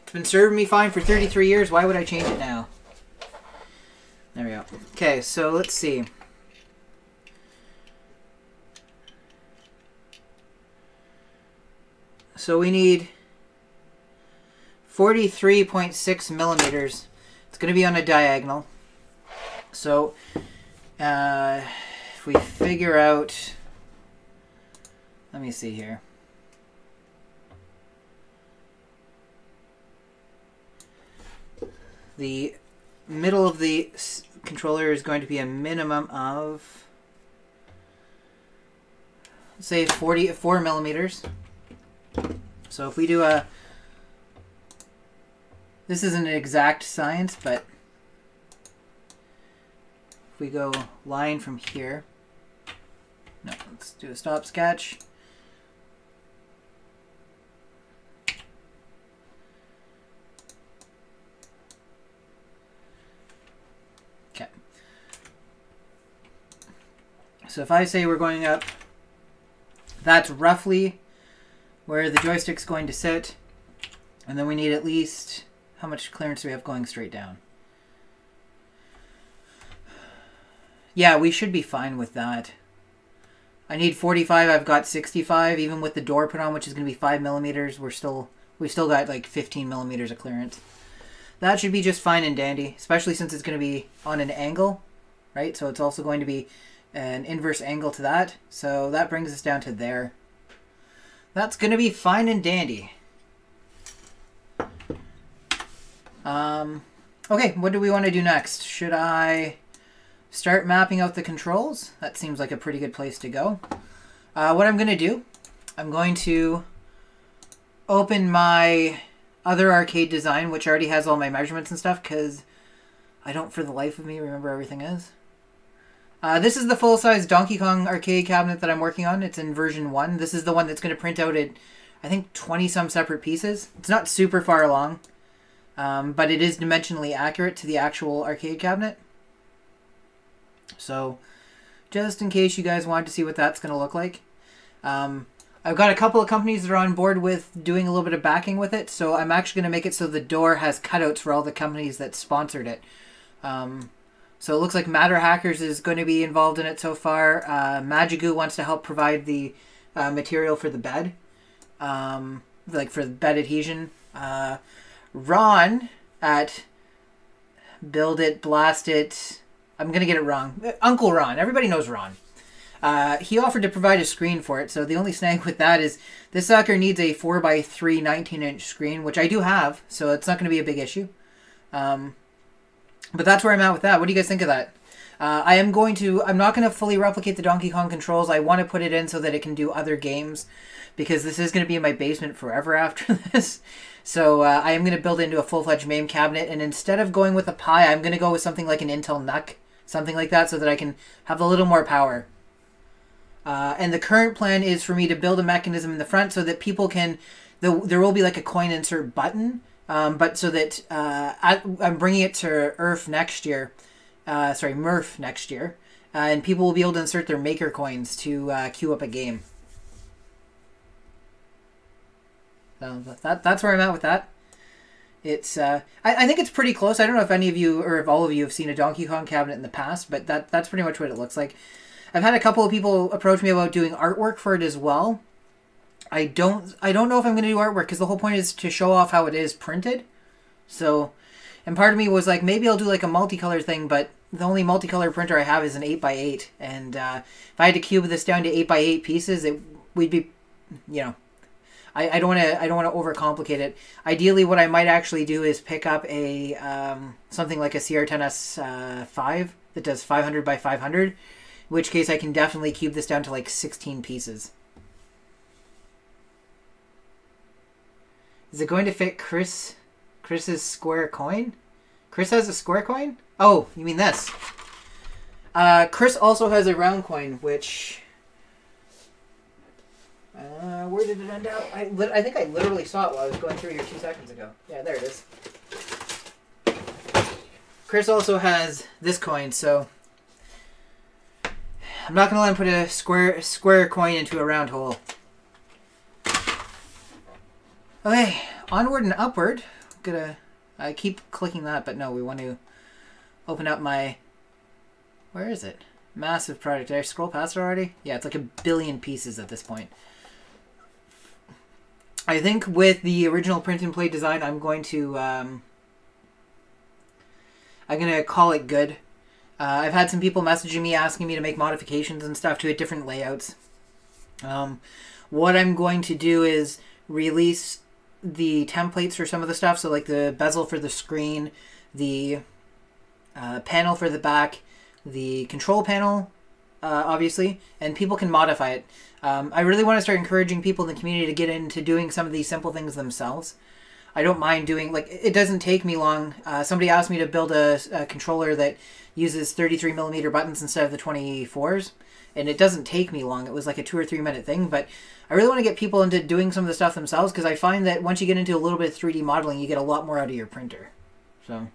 It's been serving me fine for 33 years. Why would I change it now? There we go. Okay, so let's see. So we need 43.6 millimeters. It's going to be on a diagonal. So if we figure out, let me see here. The middle of the controller is going to be a minimum of, let's say 44 millimeters. So if we do a, this isn't an exact science, but if we go line from here, no, let's do a stop sketch. Okay. So if I say we're going up, that's roughly where the joystick's going to sit. And then we need at least, how much clearance do we have going straight down? Yeah, we should be fine with that. I need 45, I've got 65. Even with the door put on, which is going to be 5 millimeters, we've still got like 15 millimeters of clearance. That should be just fine and dandy, especially since it's going to be on an angle, right? So it's also going to be an inverse angle to that. So that brings us down to there. That's going to be fine and dandy. Okay, what do we want to do next? Should I start mapping out the controls? That seems like a pretty good place to go. What I'm going to do, I'm going to open my other arcade design, which already has all my measurements and stuff, because I don't for the life of me remember everything is. This is the full-size Donkey Kong arcade cabinet that I'm working on. It's in version 1. This is the one that's going to print out at, I think, 20-some separate pieces. It's not super far along, but it is dimensionally accurate to the actual arcade cabinet. So, just in case you guys wanted to see what that's going to look like. I've got a couple of companies that are on board with doing a little bit of backing with it, so I'm actually going to make it so the door has cutouts for all the companies that sponsored it. So it looks like Matter Hackers is going to be involved in it so far. Magigoo wants to help provide the material for the bed, like for the bed adhesion. Ron at Build It, Blast It, I'm going to get it wrong. Uncle Ron, everybody knows Ron. He offered to provide a screen for it, so the only snag with that is this sucker needs a 4x3 19-inch screen, which I do have, so it's not going to be a big issue. But that's where I'm at with that. What do you guys think of that? I'm not going to fully replicate the Donkey Kong controls. I want to put it in so that it can do other games, because this is going to be in my basement forever after this. So I am going to build into a full-fledged MAME cabinet, and instead of going with a Pi, I'm going to go with something like an Intel NUC, something like that, so that I can have a little more power. And the current plan is for me to build a mechanism in the front so that people can... There will be like a coin insert button, but so that I'm bringing it to Murph next year, and people will be able to insert their maker coins to queue up a game. So that's where I'm at with that. It's I think it's pretty close. I don't know if any of you or if all of you have seen a Donkey Kong cabinet in the past, but that's pretty much what it looks like. I've had a couple of people approach me about doing artwork for it as well. I don't know if I'm going to do artwork, because the whole point is to show off how it is printed. So, and part of me was like, maybe I'll do like a multicolor thing, but the only multicolor printer I have is an 8x8, and if I had to cube this down to 8x8 pieces, we'd be, you know, I don't want to overcomplicate it. Ideally, what I might actually do is pick up a something like a CR10S5 that does 500 by 500, in which case I can definitely cube this down to like 16 pieces. Is it going to fit Chris's square coin? Chris has a square coin? Oh, you mean this. Chris also has a round coin, which... where did it end up? I think I literally saw it while I was going through here 2 seconds ago. Yeah, there it is. Chris also has this coin, so... I'm not going to let him put a square coin into a round hole. Okay, onward and upward. I keep clicking that, but no, we want to open up my... Where is it? Massive project. Did I scroll past it already? Yeah, it's like 1 billion pieces at this point. I think with the original print and play design, I'm going to call it good. I've had some people messaging me asking me to make modifications and stuff to it, different layouts. What I'm going to do is release the templates for some of the stuff, so like the bezel for the screen, the panel for the back, the control panel, obviously, and people can modify it. I really want to start encouraging people in the community to get into doing some of these simple things themselves. I don't mind doing, like, it doesn't take me long. Somebody asked me to build a controller that uses 33mm buttons instead of the 24s, and it doesn't take me long. It was like a 2 or 3 minute thing, but I really want to get people into doing some of the stuff themselves, because I find that once you get into a little bit of 3D modeling, you get a lot more out of your printer. So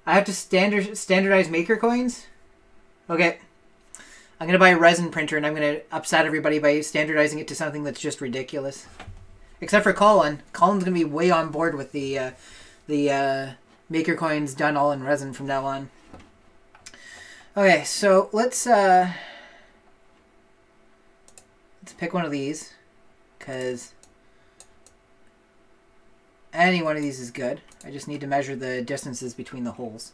I have to standardize maker coins? Okay. I'm going to buy a resin printer, and I'm going to upset everybody by standardizing it to something that's just ridiculous. Except for Colin. Colin's going to be way on board with the maker coins done all in resin from now on. Okay, so let's pick one of these, because any one of these is good. I just need to measure the distances between the holes.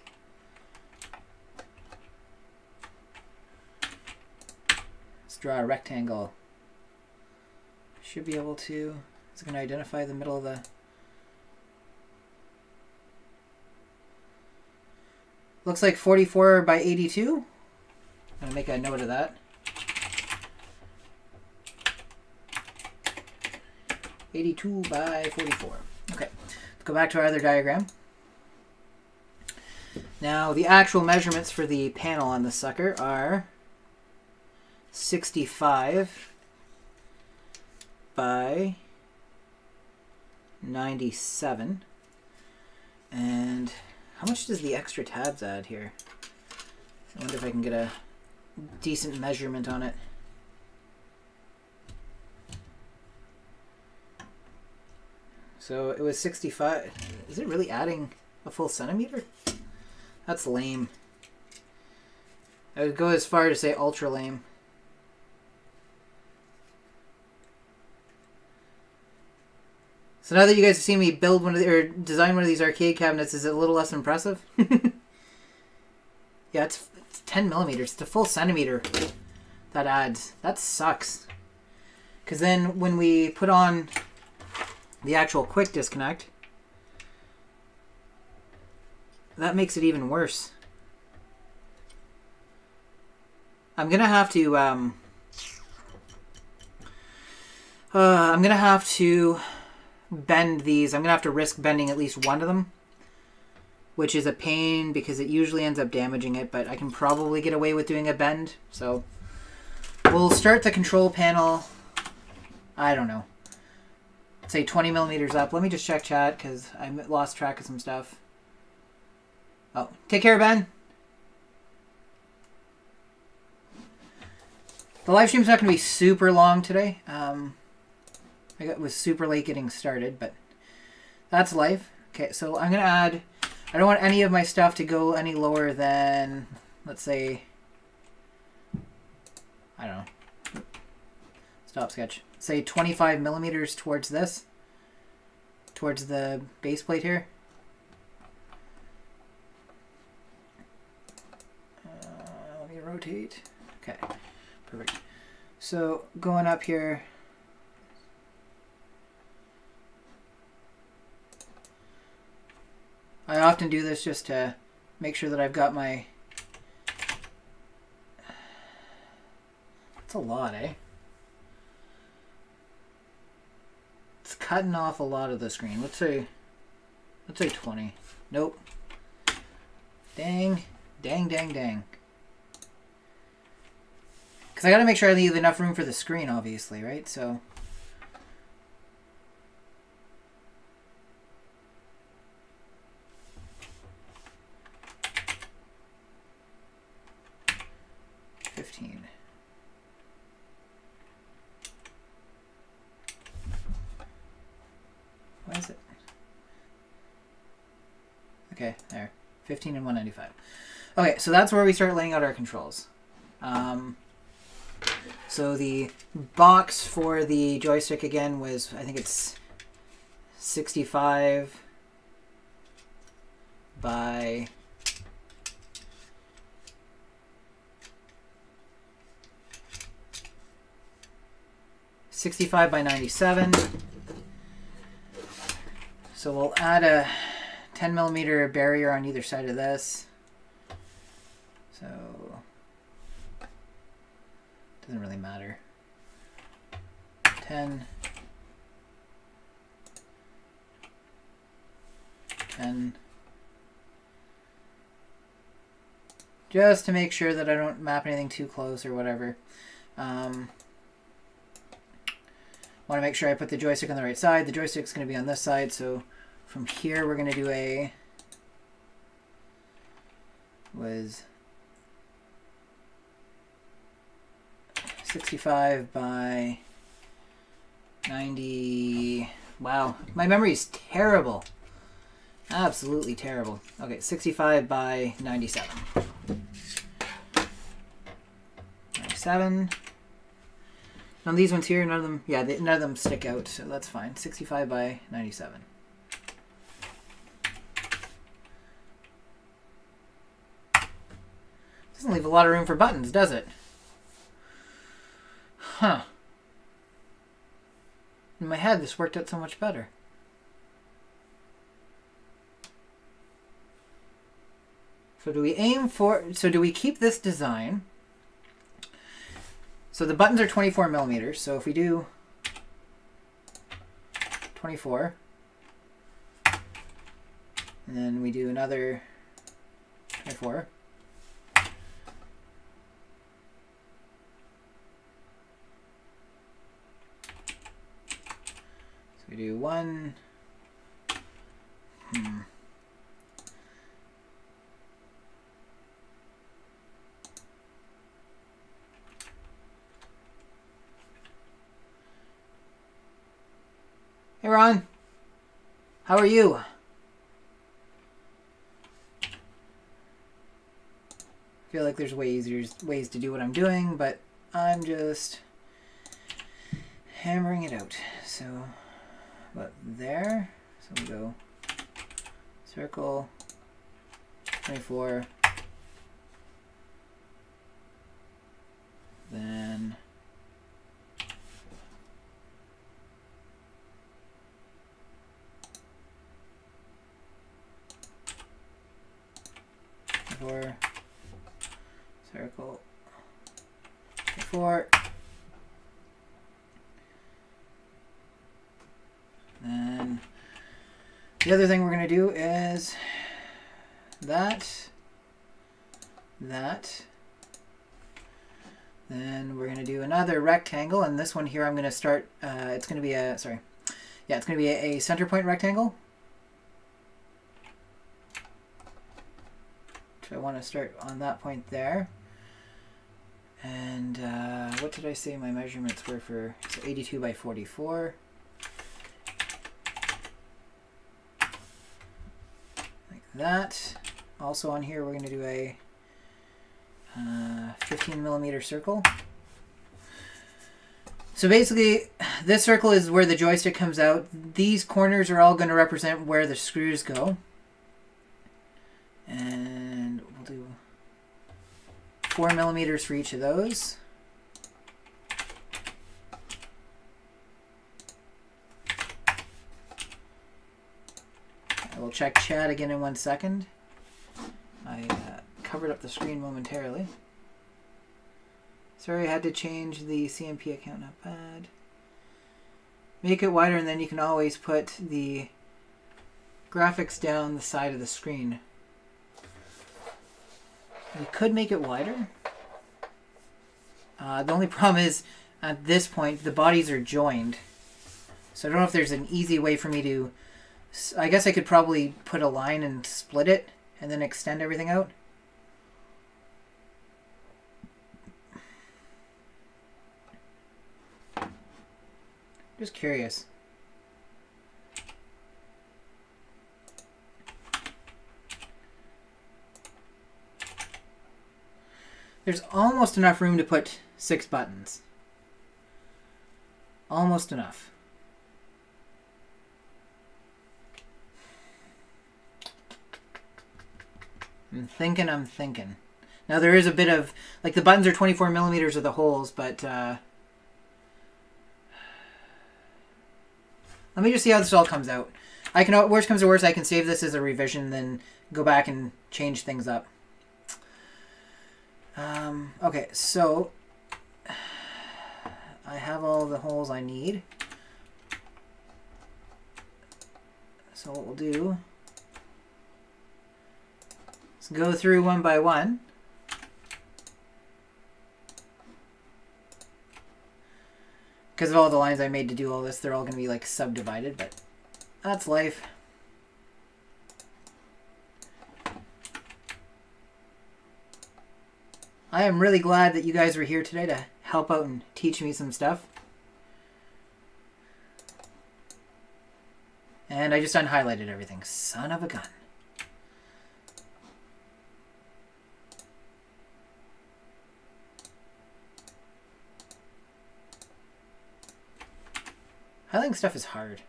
Let's draw a rectangle. Should be able to... It's going to identify the middle of the... Looks like 44 by 82. I'm going to make a note of that. 82 by 44. Okay, let's go back to our other diagram. Now, the actual measurements for the panel on this sucker are 65 by 97. And how much does the extra tabs add here? I wonder if I can get a decent measurement on it. So it was 65. Is it really adding a full centimeter? That's lame. I would go as far to say ultra lame. So now that you guys have seen me build one of the, or design one of these arcade cabinets, is it a little less impressive? Yeah, it's 10 millimeters. It's a full centimeter that adds. That sucks. Because then when we put on the actual quick disconnect, that makes it even worse. I'm gonna have to bend these. I'm gonna have to risk bending at least one of them, which is a pain because it usually ends up damaging it, but I can probably get away with doing a bend. So we'll start the control panel, I don't know, say 20 millimeters up. Let me just check chat because I lost track of some stuff. Oh, take care, Ben. The live stream's not going to be super long today. It was super late getting started, but that's life. Okay, so I'm going to add... I don't want any of my stuff to go any lower than, let's say... I don't know. Stop sketch. Say 25 millimeters towards this. Towards the base plate here. Let me rotate. Okay, perfect. So going up here... I often do this just to make sure that I've got my... That's a lot, eh? It's cutting off a lot of the screen. Let's say 20. Nope. Dang. Dang, dang, dang. Because I got to make sure I leave enough room for the screen, obviously, right? So... Why is it? Okay, there. 15 and 195. Okay, so that's where we start laying out our controls. So the box for the joystick again was, I think it's 65 by 97. So we'll add a 10mm barrier on either side of this. So doesn't really matter. 10, 10. Just to make sure that I don't map anything too close or whatever. Want to make sure I put the joystick on the right side. The joystick's going to be on this side, so from here we're going to do a 65 by 90. Wow, my memory is terrible. Absolutely terrible. Okay, 65 by 97. 97. Now these ones here, none of them, yeah, none of them stick out, so that's fine. 65 by 97. Doesn't leave a lot of room for buttons, does it? Huh. In my head, this worked out so much better. So do we aim for, so do we keep this design? So the buttons are 24mm, so if we do 24, and then we do another 24, so we do one, Hey Ron, how are you? I feel like there's way easier ways to do what I'm doing, but I'm just hammering it out. So, about there. So we go circle, 24, then 4, circle, 4, then the other thing we're going to do is that, then we're going to do another rectangle, and this one here I'm going to start, it's going to be a, it's going to be a center point rectangle. So I want to start on that point there. And what did I say my measurements were for? So 82 by 44. Like that. Also on here we're going to do a 15mm circle. So basically this circle is where the joystick comes out. These corners are all going to represent where the screws go. And we'll do 4mm for each of those. I will check chat again in 1 second. I covered up the screen momentarily. Sorry, I had to change the CMP account, not bad. Make it wider, and then you can always put the graphics down the side of the screen. You could make it wider. The only problem is, at this point, the bodies are joined. So I don't know if there's an easy way for me to... I guess I could probably put a line and split it, and then extend everything out. Just curious. There's almost enough room to put 6 buttons. Almost enough. I'm thinking. Now there is a bit of, like, the buttons are 24 millimeters of the holes, but let me just see how this all comes out. I can, worst comes to worst, I can save this as a revision, then go back and change things up. Okay, so I have all the holes I need. So what we'll do is go through one by one. Because of all the lines I made to do all this, they're all going to be like subdivided, but that's life. I am really glad that you guys were here today to help out and teach me some stuff. And I just unhighlighted everything. Son of a gun. Highlighting stuff is hard.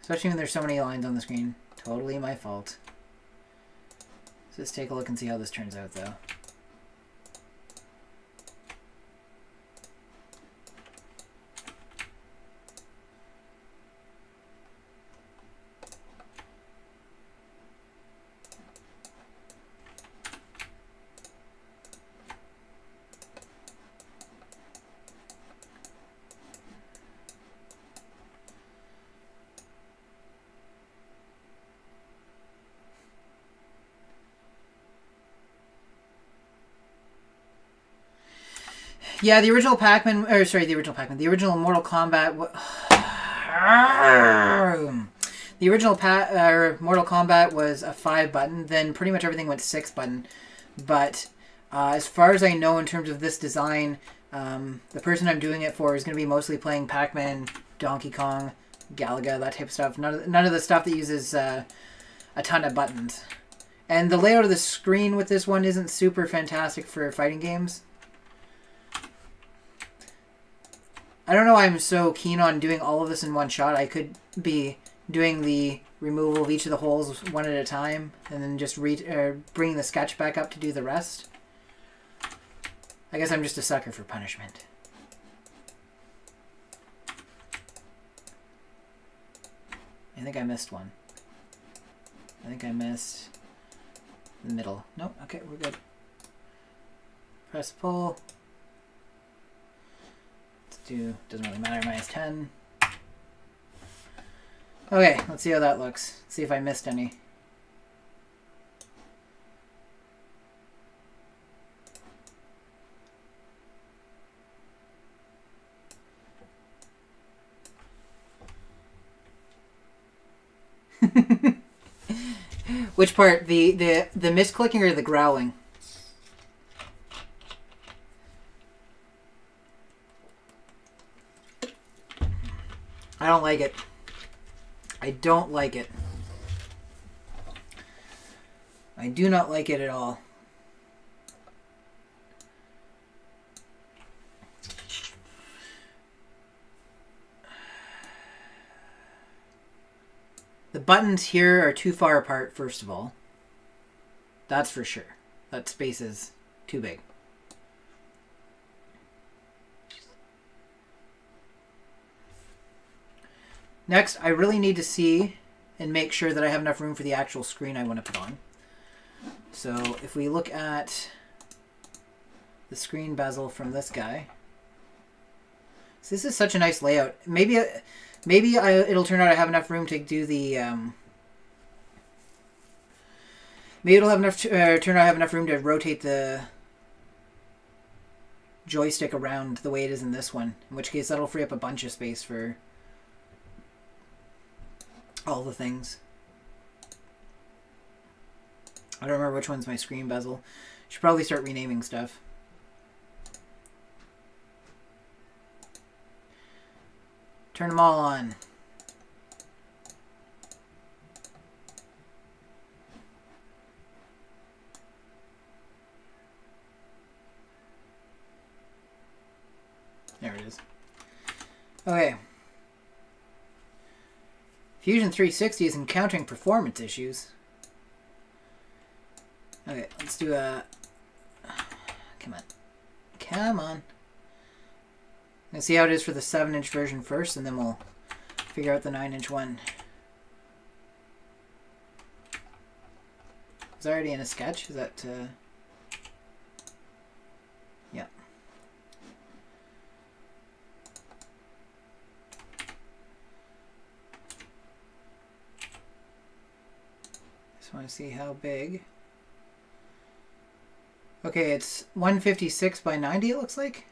Especially when there's so many lines on the screen. Totally my fault. Let's take a look and see how this turns out, though. Yeah, the original Pac-Man, or sorry, the original Mortal Kombat. The original Mortal Kombat was a 5-button. Then pretty much everything went 6-button. But as far as I know, in terms of this design, the person I'm doing it for is going to be mostly playing Pac-Man, Donkey Kong, Galaga, that type of stuff. None of the stuff that uses a ton of buttons. And the layout of the screen with this one isn't super fantastic for fighting games. I don't know why I'm so keen on doing all of this in one shot. I could be doing the removal of each of the holes one at a time and then just bringing the sketch back up to do the rest. I guess I'm just a sucker for punishment. I think I missed one. I think I missed the middle. Nope, okay, we're good. Press pull. Doesn't really matter, minus 10. Okay, let's see how that looks. See if I missed any. Which part? The misclicking or the growling? I don't like it. I don't like it. I do not like it at all. The buttons here are too far apart, first of all. That's for sure. That space is too big. Next, I really need to see and make sure that I have enough room for the actual screen I want to put on. So if we look at the screen bezel from this guy, So this is such a nice layout. Maybe it'll turn out I have enough room to do the... maybe it'll have enough turn out I have enough room to rotate the joystick around the way it is in this one. In which case that'll free up a bunch of space for all the things. I don't remember which one's my screen bezel. Should probably start renaming stuff. Turn them all on. There it is. Okay. Fusion 360 is encountering performance issues. Okay, let's do a... Come on. Come on. Let's see how it is for the 7-inch version first, and then we'll figure out the 9-inch one. Is it already in a sketch? Is that... Yeah. Just want to see how big. Okay, it's 156 by 90, it looks like.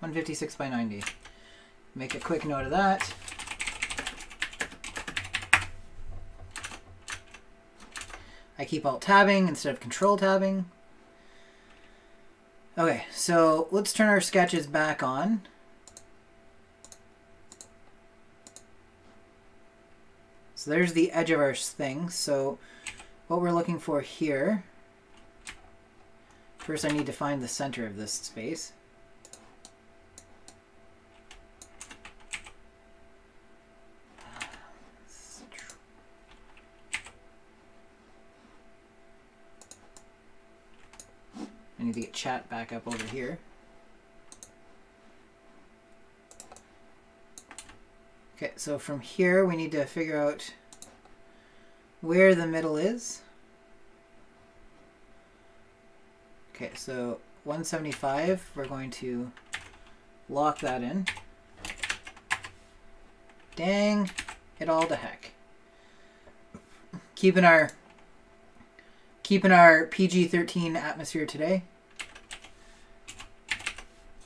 156 by 90. Make a quick note of that. I keep alt tabbing instead of control tabbing. Okay, so let's turn our sketches back on. So there's the edge of our thing. So what we're looking for here, first I need to find the center of this space. I need to get chat back up over here. Okay, so from here we need to figure out where the middle is. Okay, so 175, we're going to lock that in. Dang it all to heck. Keeping our PG-13 atmosphere today.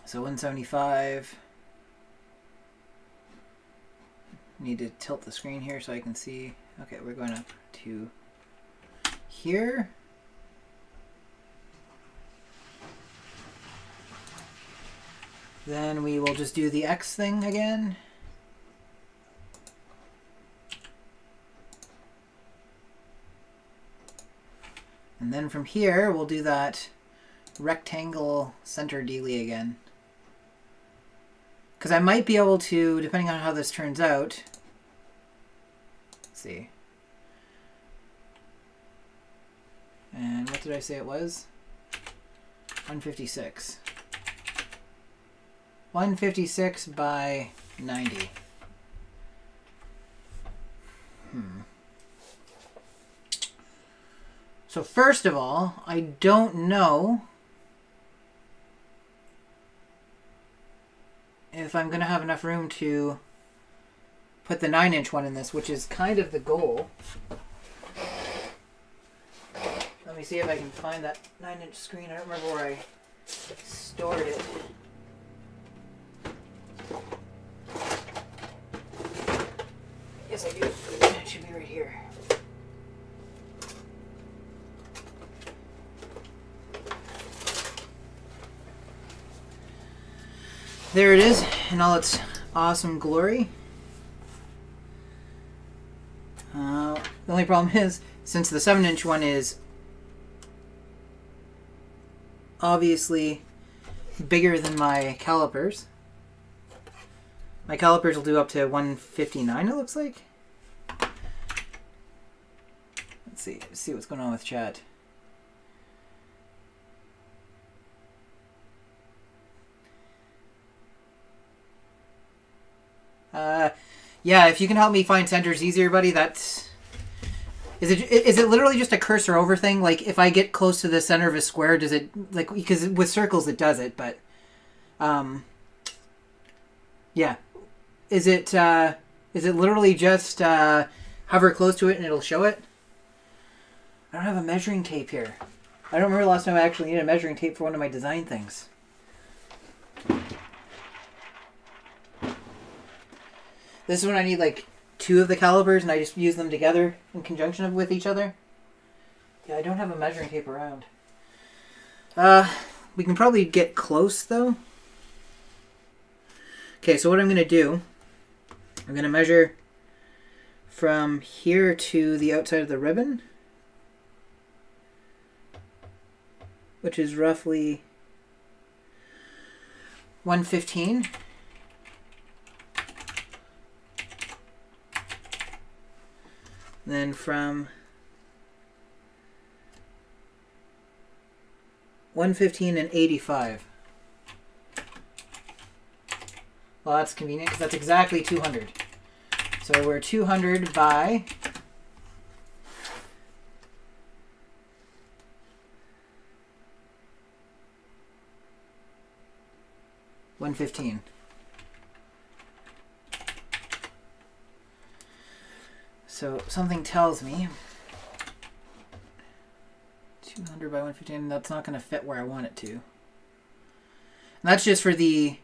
So 175. Need to tilt the screen here so I can see. Okay, we're going up to here. Then we will just do the X thing again. And then from here, we'll do that rectangle center dealy again. Because I might be able to, depending on how this turns out, let's see. And what did I say it was? 156. 156 by 90. So first of all, I don't know if I'm going to have enough room to put the 9-inch one in this, which is kind of the goal. Let me see if I can find that 9-inch screen. I don't remember where I stored it. Yes, I do. It should be right here. There it is in all its awesome glory. The only problem is, since the 7-inch one is obviously bigger than my calipers, my calipers will do up to 159, it looks like. Let's see what's going on with chat. Yeah, if you can help me find centers easier, buddy, that's... Is it literally just a cursor over thing? Like, if I get close to the center of a square, does it... Like, because with circles it does it, but... Yeah. Is it literally just hover close to it and it'll show it? I don't have a measuring tape here. I don't remember the last time I actually needed a measuring tape for one of my design things. This is when I need like 2 of the calipers and I just use them together in conjunction with each other. Yeah, I don't have a measuring tape around. We can probably get close though. Okay, so what I'm going to do, I'm going to measure from here to the outside of the ribbon, which is roughly 115. Then from 115 and 85. Well, that's convenient because that's exactly 200. So we're 200 by 115. So something tells me 200 by 115, that's not going to fit where I want it to. And that's just for the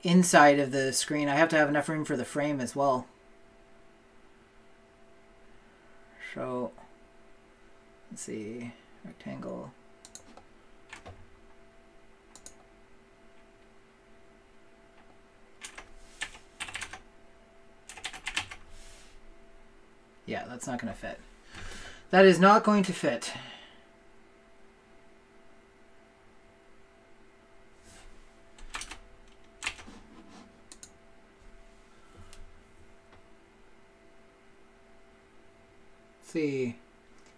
inside of the screen. I have to have enough room for the frame as well. So, let's see, rectangle. Yeah, that's not going to fit. That is not going to fit. See,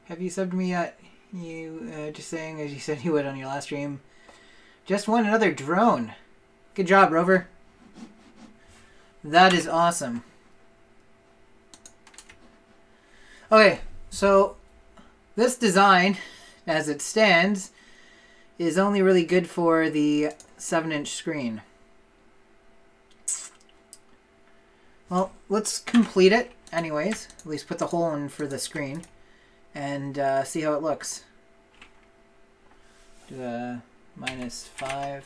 have you subbed me yet? You just saying as you said you would on your last stream. Just won another drone. Good job, Rover. That is awesome. Okay, so this design, as it stands, is only really good for the 7-inch screen. Well, let's complete it anyways. At least put the hole in for the screen and see how it looks. Do a -5.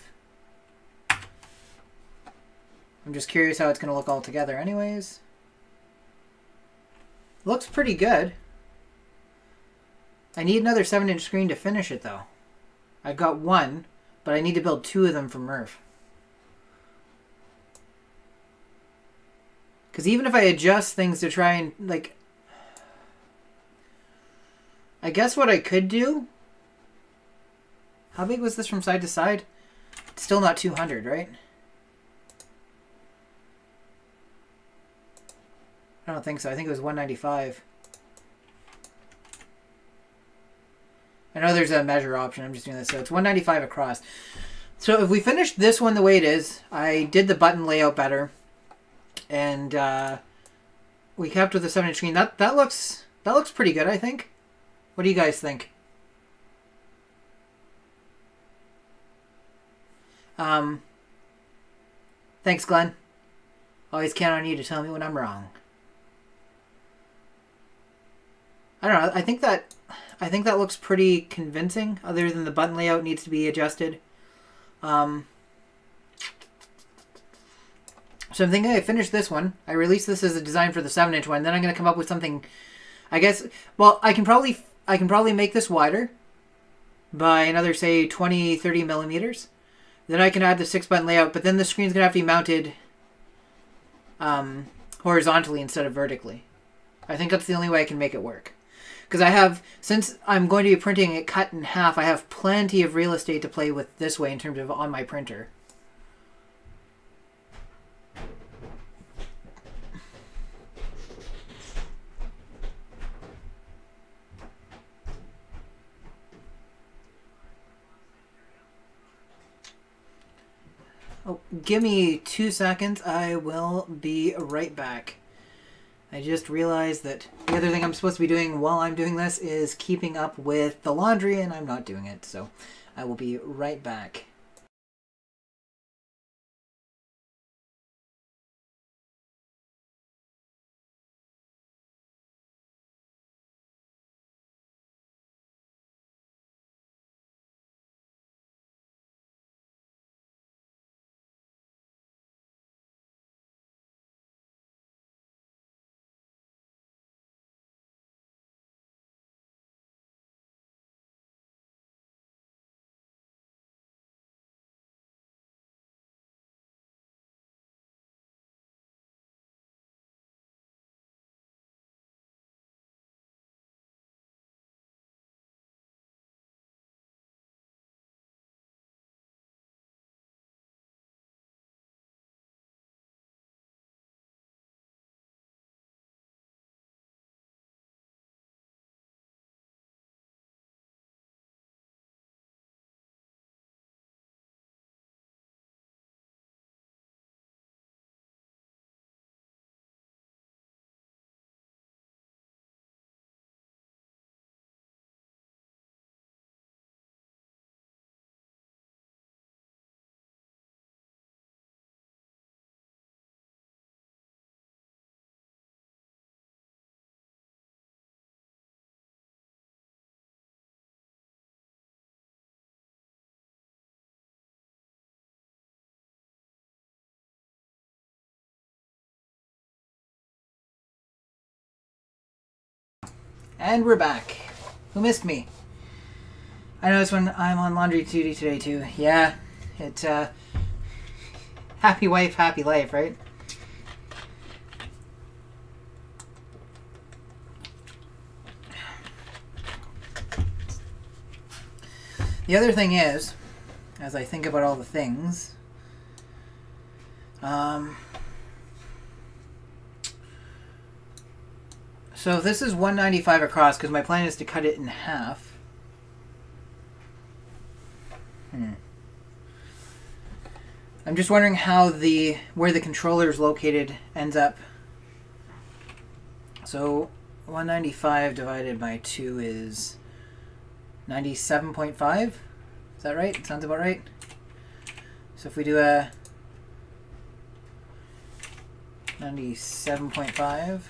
I'm just curious how it's going to look all together anyways. Looks pretty good. I need another 7-inch screen to finish it though. I've got 1, but I need to build 2 of them for Murph. Because even if I adjust things to try and, like... I guess what I could do... How big was this from side to side? It's still not 200, right? I don't think so. I think it was 195. I know there's a measure option. I'm just doing this. So it's 195 across. So if we finish this one the way it is, I did the button layout better. And we kept with the 7-inch screen. That looks pretty good, I think. What do you guys think? Thanks, Glenn. Always count on you to tell me when I'm wrong. I don't know. I think that looks pretty convincing. Other than the button layout needs to be adjusted. So I'm thinking I finish this one. I release this as a design for the 7-inch one. Then I'm going to come up with something. I guess. Well, I can probably make this wider by another, say, 20-30 millimeters. Then I can add the 6-button layout. But then the screen's going to have to be mounted horizontally instead of vertically. I think that's the only way I can make it work. Because I have, since I'm going to be printing it cut in half, I have plenty of real estate to play with this way in terms of on my printer. Oh, give me 2 seconds. I will be right back. I just realized that the other thing I'm supposed to be doing while I'm doing this is keeping up with the laundry, and I'm not doing it. So I will be right back. And we're back. Who missed me? I noticed when I'm on laundry duty today too. Yeah, it's happy wife, happy life, right? The other thing is, as I think about all the things, so this is 195 across because my plan is to cut it in half. I'm just wondering how where the controller is located ends up. So 195 divided by 2 is 97.5. Is that right? Sounds about right. So if we do a 97.5.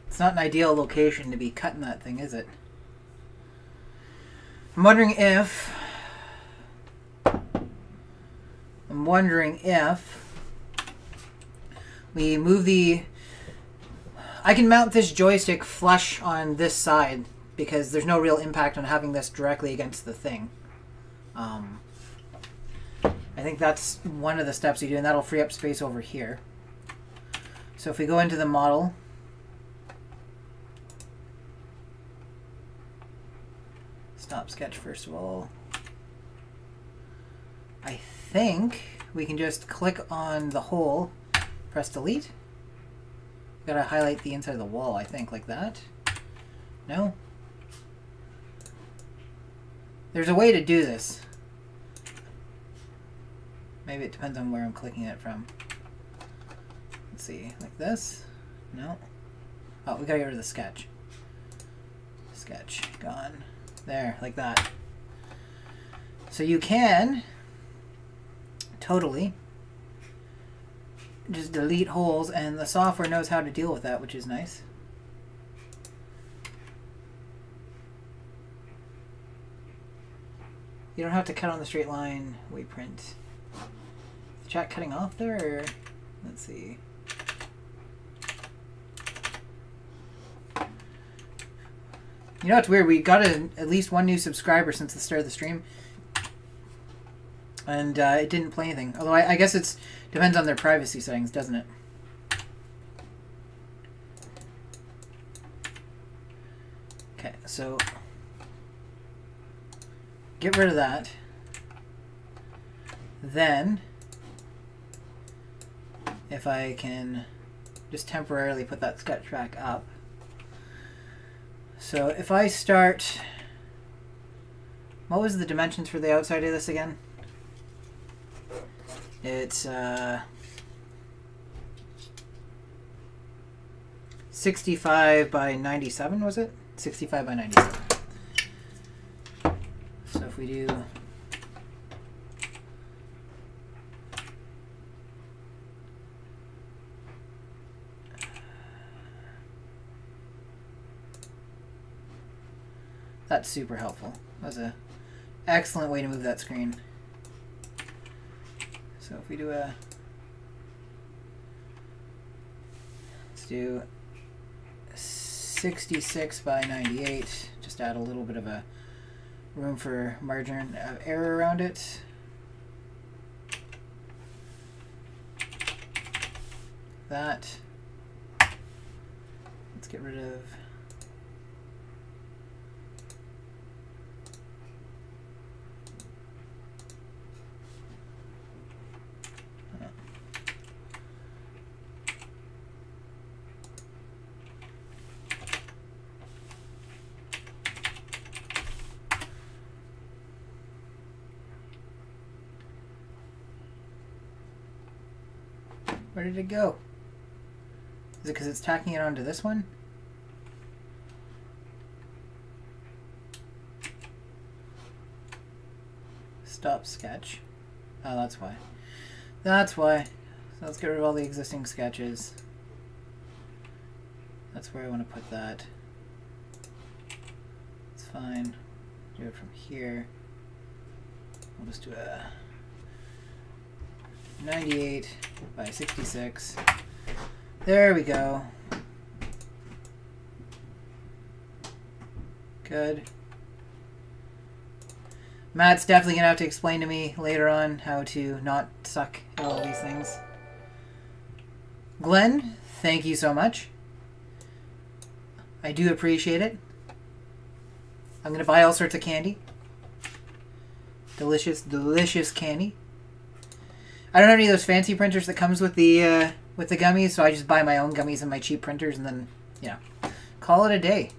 It's not an ideal location to be cutting that thing, is it? I'm wondering if we move the... I can mount this joystick flush on this side because there's no real impact on having this directly against the thing. I think that's one of the steps you do, and that'll free up space over here. So if we go into the model, stop sketch first of all, I think we can just click on the hole, press delete. Gotta highlight the inside of the wall, I think, like that. No? There's a way to do this. Maybe it depends on where I'm clicking it from. Let's see, like this? No? Oh, we gotta get rid of the sketch. Sketch, gone. There, like that. So you can totally just delete holes, and the software knows how to deal with that, which is nice. You don't have to cut on the straight line. We print. Is the chat cutting off there? Or? Let's see. You know, it's weird. We got at least one new subscriber since the start of the stream. And it didn't play anything. Although I guess it depends on their privacy settings, doesn't it? Okay, so get rid of that. Then, if I can just temporarily put that sketch back up. So if I start, what was the dimensions for the outside of this again? It's 65 by 97, was it? 65 by 97. So if we do that's super helpful. That was an excellent way to move that screen. So if we do let's do 66 by 98, just add a little bit of a room for margin of error around it. That. Let's get rid of where did it go? Is it because it's tacking it onto this one? Stop sketch. Oh, that's why. That's why. So let's get rid of all the existing sketches. That's where I want to put that. fine. Do it from here. We'll just do a 98 by 66. There we go. Good. Matt's definitely going to have to explain to me later on how to not suck at all these things. Glenn, thank you so much. I do appreciate it. I'm going to buy all sorts of candy. Delicious, delicious candy. I don't have any of those fancy printers that comes with the gummies, so I just buy my own gummies and my cheap printers and then, you know, call it a day.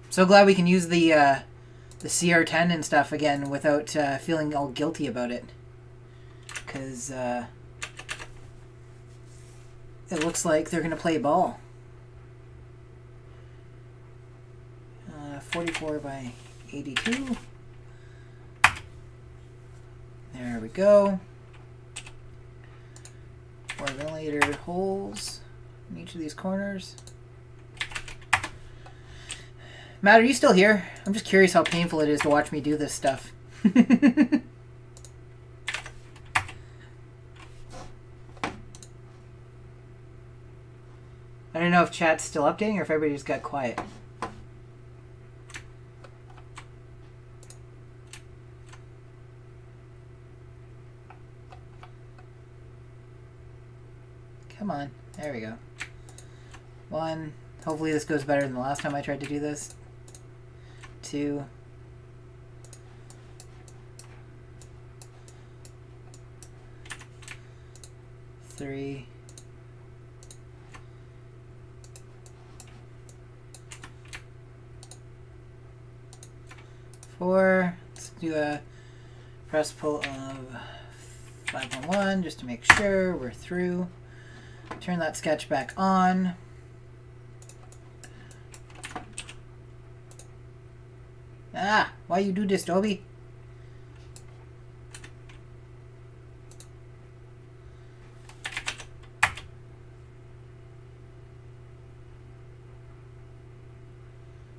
So glad we can use the CR10 and stuff again without feeling all guilty about it. Because it looks like they're going to play ball. 44 by 82. There we go. 4mm holes in each of these corners. Matt, are you still here? I'm just curious how painful it is to watch me do this stuff. I don't know if chat's still updating or if everybody just got quiet. Come on. There we go. 1. Hopefully this goes better than the last time I tried to do this. 2. 3. 4. Let's do a press pull of 5.1 just to make sure we're through. Turn that sketch back on. Ah, why you do this, Toby?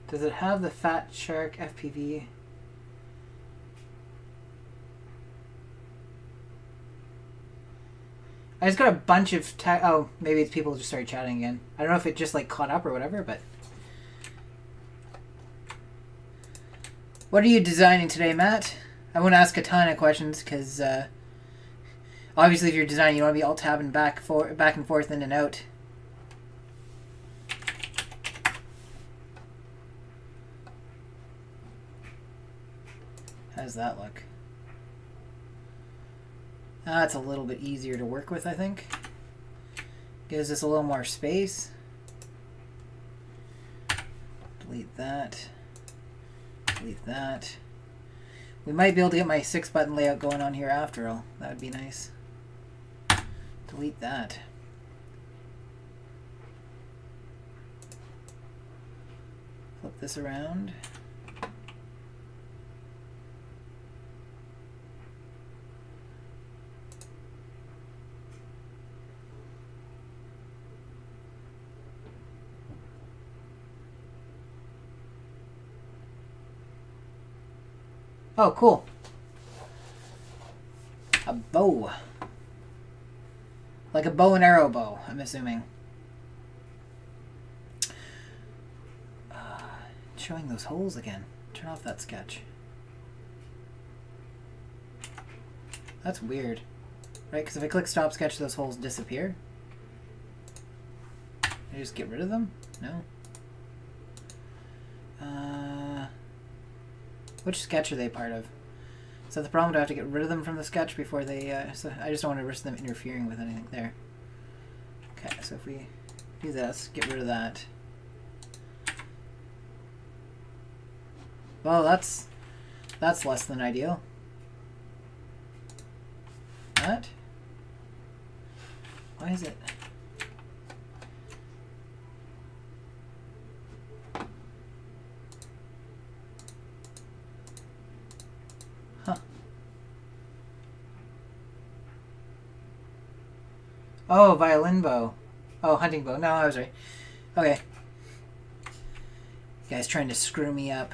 Does it have the Fat Shark FPV? I just got a bunch of oh, maybe it's people just started chatting again. I don't know if it just like caught up or whatever, but what are you designing today, Matt? I won't ask a ton of questions because obviously if you're designing, you want to be alt-tabbing back and forth, in and out. How does that look? That's a little bit easier to work with, I think. Gives us a little more space. Delete that. Delete that. We might be able to get my 6-button layout going on here after all. That would be nice. Delete that. Flip this around. Oh, cool. A bow. Like a bow and arrow bow, I'm assuming. Showing those holes again. Turn off that sketch. That's weird. Right, because if I click stop sketch, those holes disappear. Can I just get rid of them? No. Which sketch are they part of? Is that the problem? Do I have to get rid of them from the sketch before they... so I just don't want to risk them interfering with anything there. Okay, so if we do this, get rid of that. Well, that's less than ideal. That? Why is it... Oh, violin bow. Oh, hunting bow. No, I was right. Okay. guy's trying to screw me up.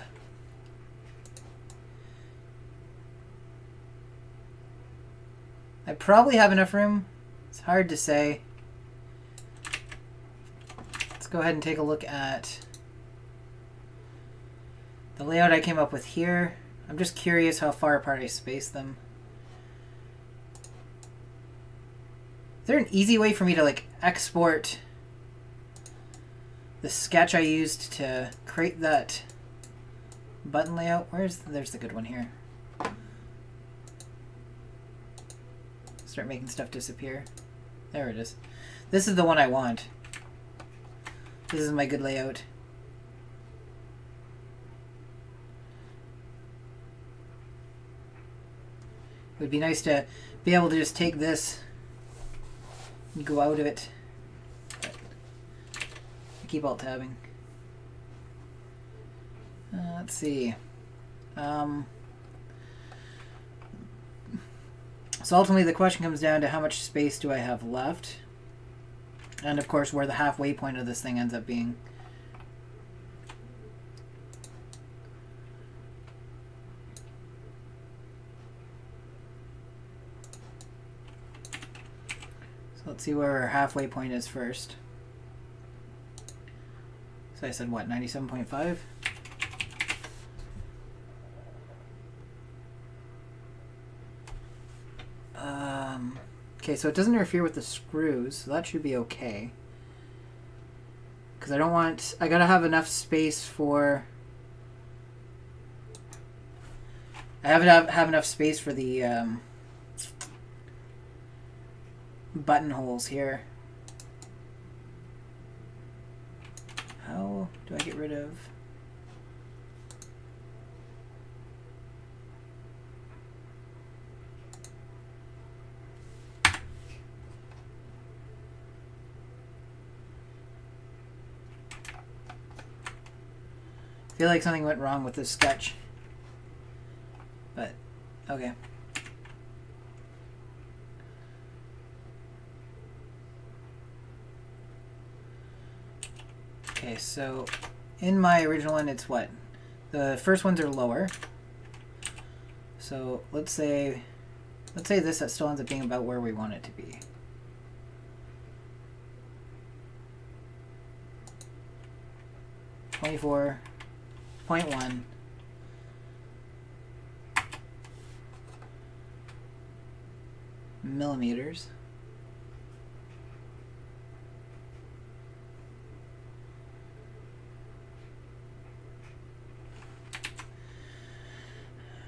I probably have enough room. It's hard to say. Let's go ahead and take a look at the layout I came up with here. I'm just curious how far apart I spaced them. Is there an easy way for me to like export the sketch I used to create that button layout? There's the good one here. Start making stuff disappear. There it is. This is the one I want. This is my good layout. It would be nice to be able to just take this and go out of it. But I keep alt-tabbing. Let's see. So ultimately the question comes down to how much space do I have left? And of course where the halfway point of this thing ends up being. So let's see where our halfway point is first. So I said what, 97.5? Okay, so it doesn't interfere with the screws, so that should be okay. Because I don't want... I gotta have enough space for... I have to have enough space for the buttonholes here. How do I get rid of... I feel like something went wrong with this sketch, but okay. Okay, so in my original one, it's what? The first ones are lower. So let's say this still ends up being about where we want it to be. .1 millimeters.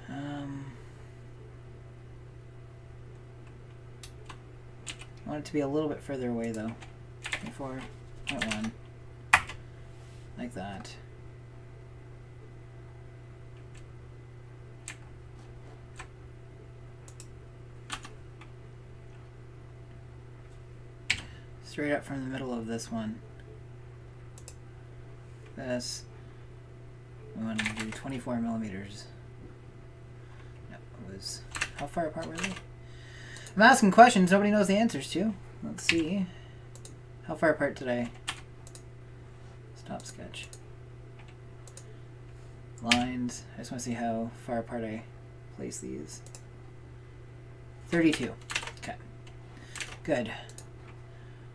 I want it to be a little bit further away though. 24.1, like that. Straight up from the middle of this one. This, we want to do 24 millimeters. No, it was, how far apart were they? I'm asking questions nobody knows the answers to. Let's see. How far apart did I stop sketch? Lines. I just want to see how far apart I place these. 32. Okay. Good.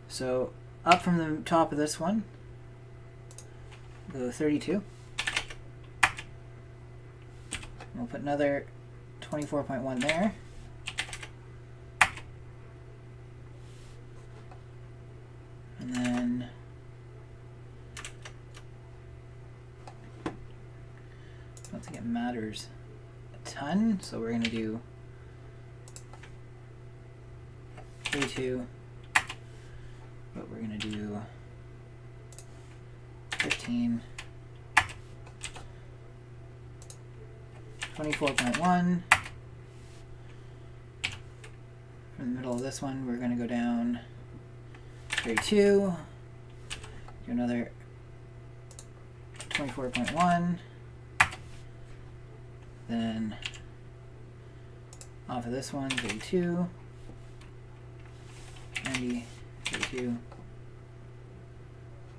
So up from the top of this one, go 32. We'll put another 24.1 there. And then I don't think it matters a ton, so we're going to do 32. But we're going to do 15, 24.1. From the middle of this one, we're going to go down 32, do another 24.1, then off of this one, 32, 90, 32.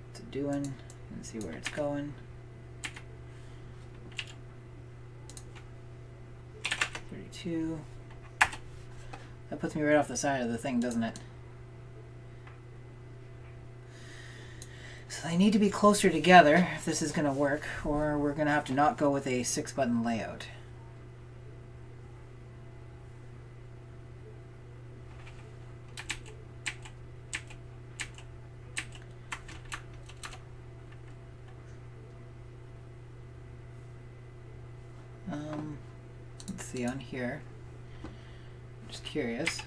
What's it doing? Let's see where it's going. 2. That puts me right off the side of the thing, doesn't it? So they need to be closer together if this is going to work, or we're going to have to not go with a 6-button layout. Let's see on here. Just curious.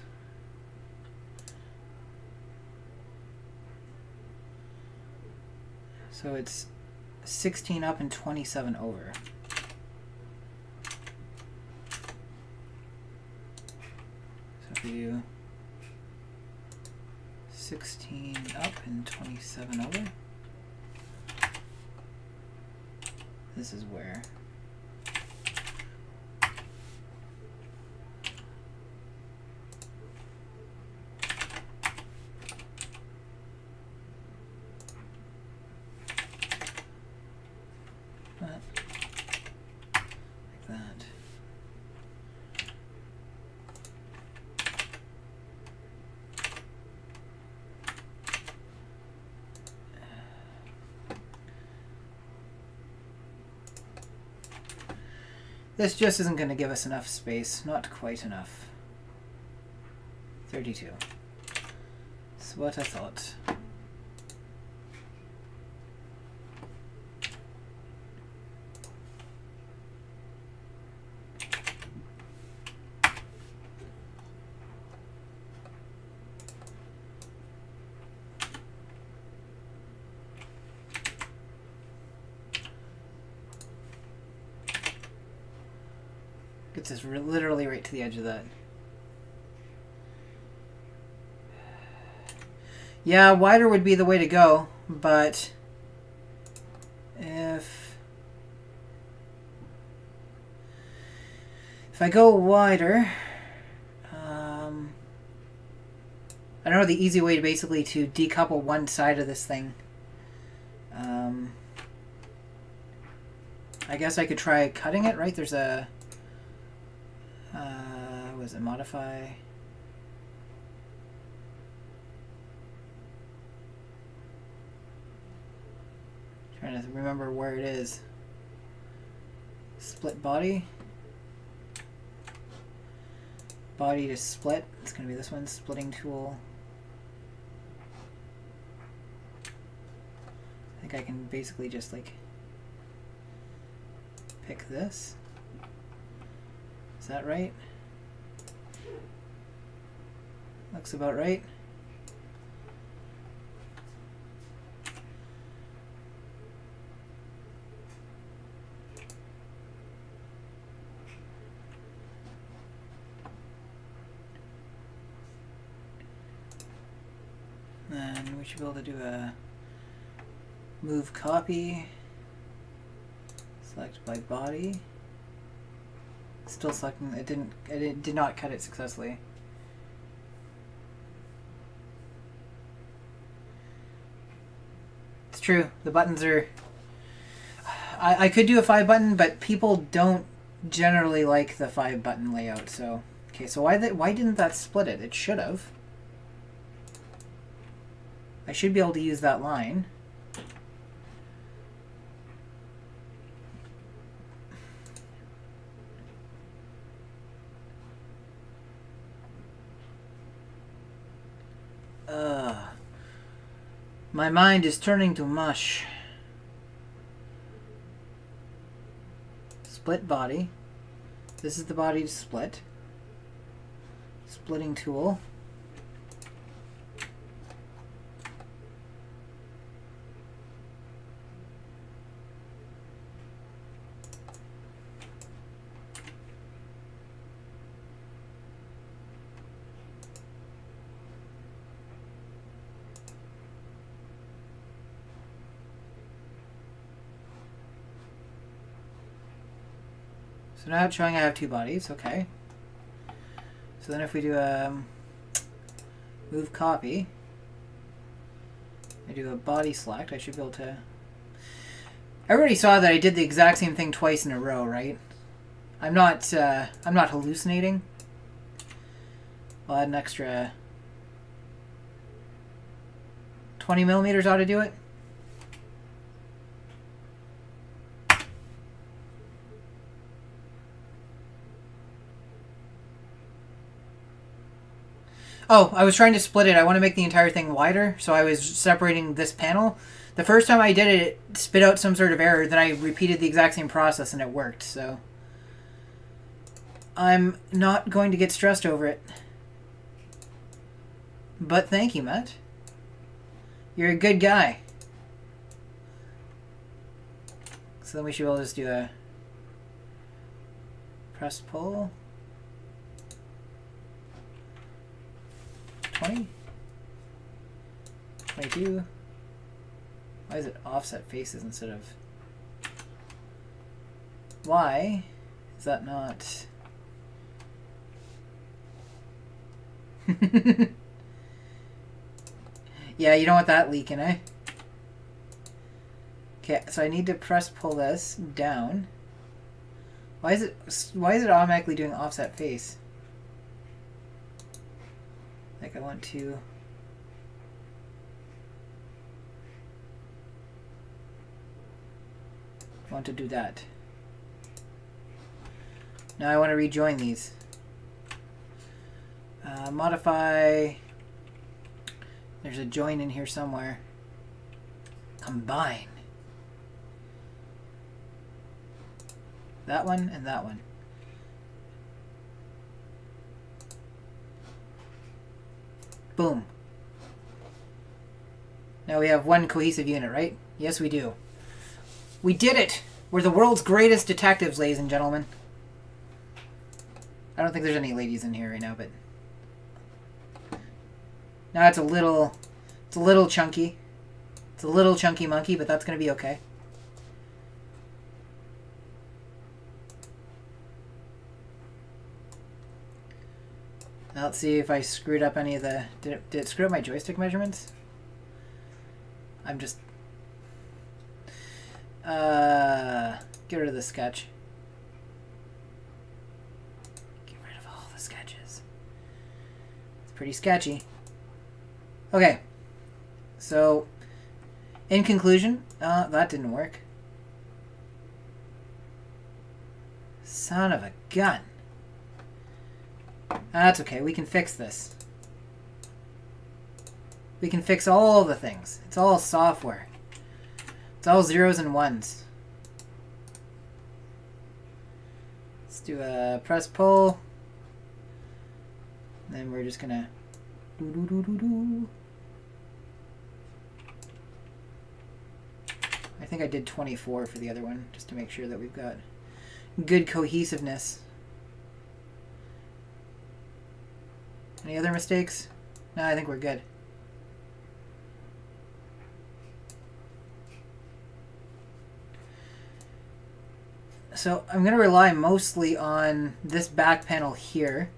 So it's 16 up and 27 over. So if we do 16 up and 27 over, this is where. This just isn't going to give us enough space. Not quite enough. 32. That's what I thought. Gets us literally right to the edge of that. Yeah, wider would be the way to go, but if I go wider, I don't know the easy way to basically to decouple one side of this thing. I guess I could try cutting it, right? There's a was it modify? Trying to remember where it is. Split body. Body to split. It's going to be this one, splitting tool. I think I can basically just like pick this. Is that right? Looks about right. Then we should be able to do a move copy. Select by body. Still selecting. It did not cut it successfully. It's true. The buttons are. I could do a 5-button, but people don't generally like the 5-button layout. So okay. So why didn't that split it? It should have. I should be able to use that line. My mind is turning to mush. Split body. This is the body to split. Splitting tool. So now it's showing I have 2 bodies, okay. So then if we do a move copy, I do a body select, I should be able to... Everybody saw that I did the exact same thing twice in a row, right? I'm not hallucinating. I'll add an extra 20 millimeters ought to do it. Oh, I was trying to split it. I want to make the entire thing wider, so I was separating this panel. The first time I did it, it spit out some sort of error. Then I repeated the exact same process, and it worked. So I'm not going to get stressed over it. But thank you, Matt. You're a good guy. So then we should be able to just do a press pull. 20? 22? Why is it offset faces instead of... Why is that not... Yeah, you don't want that leaking, eh? Okay, so I need to press pull this down. Why is it automatically doing offset face? Like I want to do that. Now I want to rejoin these. Modify. There's a join in here somewhere. Combine. That one and that one. Boom. Now we have one cohesive unit, right? Yes, we do. We did it! We're the world's greatest detectives, ladies and gentlemen. I don't think there's any ladies in here right now, but... Now it's a little chunky. It's a little chunky monkey, but that's going to be okay. Now let's see if I screwed up any of the... Did it screw up my joystick measurements? I'm just... get rid of the sketch. Get rid of all the sketches. It's pretty sketchy. Okay. So, in conclusion, that didn't work. Son of a gun. That's okay, we can fix this. We can fix all the things. It's all software. It's all zeros and ones. Let's do a press pull. Then we're just gonna I think I did 24 for the other one, just to make sure that we've got good cohesiveness. Any other mistakes? No, I think we're good. So I'm going to rely mostly on this back panel here,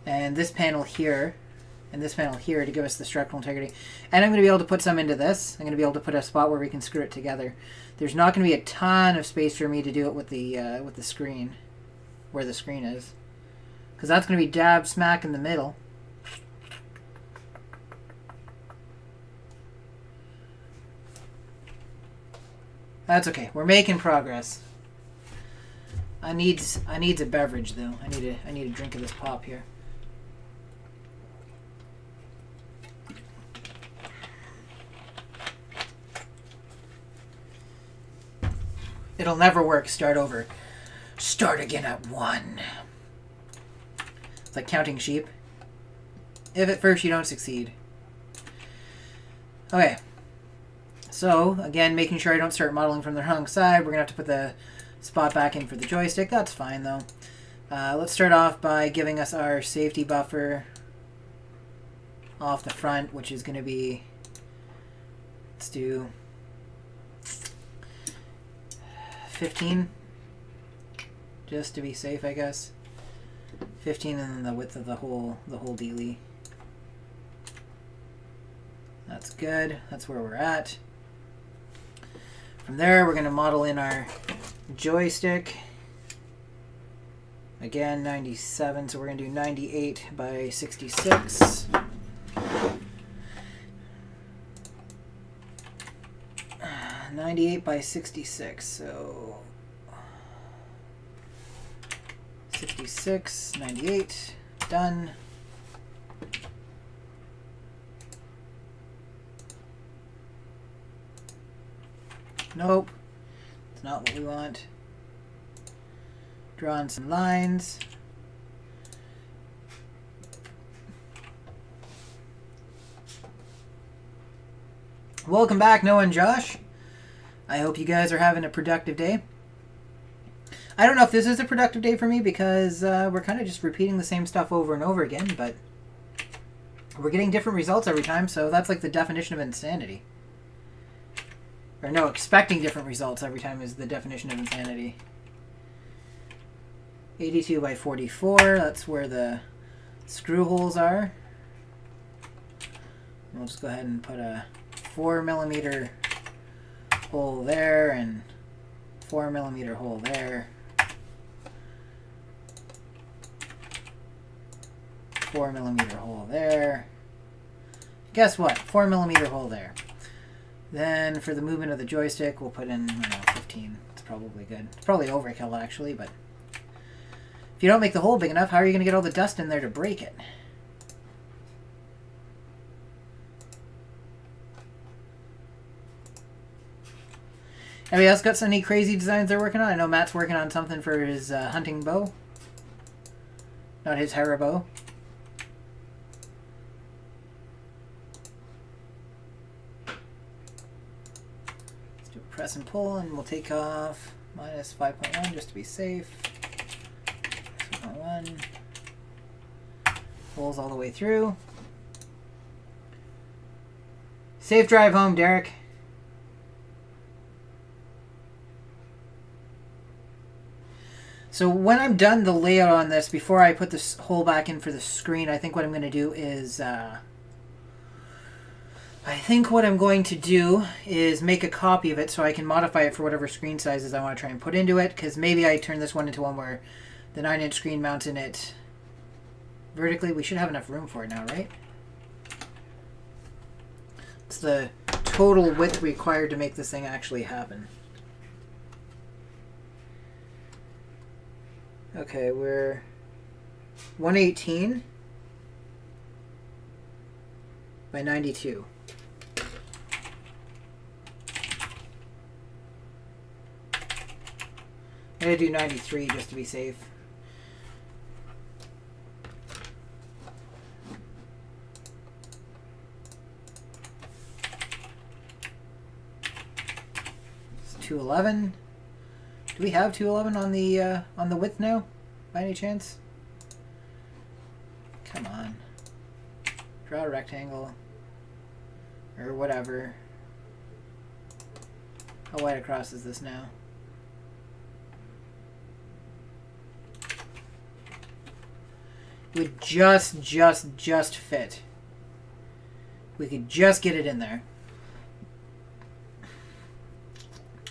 and this panel here, and this panel here to give us the structural integrity. And I'm going to be able to put some into this. I'm going to be able to put a spot where we can screw it together. There's not going to be a ton of space for me to do it with the screen, where the screen is, because that's going to be dab smack in the middle. That's okay. We're making progress. I need a beverage though. I need a drink of this pop here. It'll never work. Start over. Start again at 1. It's like counting sheep. If at first you don't succeed. Okay. So, again, making sure I don't start modeling from the wrong side. We're going to have to put the spot back in for the joystick. That's fine, though. Let's start off by giving us our safety buffer off the front, which is going to be... Let's do 15, just to be safe, I guess. 15, and then the width of the whole dealie. That's good. That's where we're at. From there, we're going to model in our joystick. Again, 97, so we're going to do 98 by 66. Uh, 98 by 66, so 66, 98, done. Nope, it's not what we want. Draw in some lines. Welcome back, Noah and Josh. I hope you guys are having a productive day. I don't know if this is a productive day for me because we're kind of just repeating the same stuff over and over again, but we're getting different results every time, so that's like the definition of insanity. Or no, expecting different results every time is the definition of insanity. 82 by 44, that's where the screw holes are. We'll just go ahead and put a 4mm hole there and 4mm hole there. 4mm hole there. Guess what? 4mm hole there. Then for the movement of the joystick, we'll put in, I don't know, 15. It's probably good. It's probably overkill actually, but if you don't make the hole big enough, how are you going to get all the dust in there to break it? Anybody else got any crazy designs they're working on? I know Matt's working on something for his hunting bow. Not his Haribo. Let's do a press and pull, and we'll take off minus 5.1 just to be safe. 1. Pulls all the way through. Safe drive home, Derek. So when I'm done the layout on this, before I put this hole back in for the screen, I think what I'm going to do is make a copy of it so I can modify it for whatever screen sizes I want to try and put into it, because maybe I turn this one into one where the 9-inch screen mounts in it vertically. We should have enough room for it now, right? It's the total width required to make this thing actually happen. Okay, we're 118 by 92. I'm going to do 93 just to be safe. It's 211. Do we have 211 on the width now, by any chance? Come on. Draw a rectangle. Or whatever. How wide across is this now? It would just fit. We could just get it in there.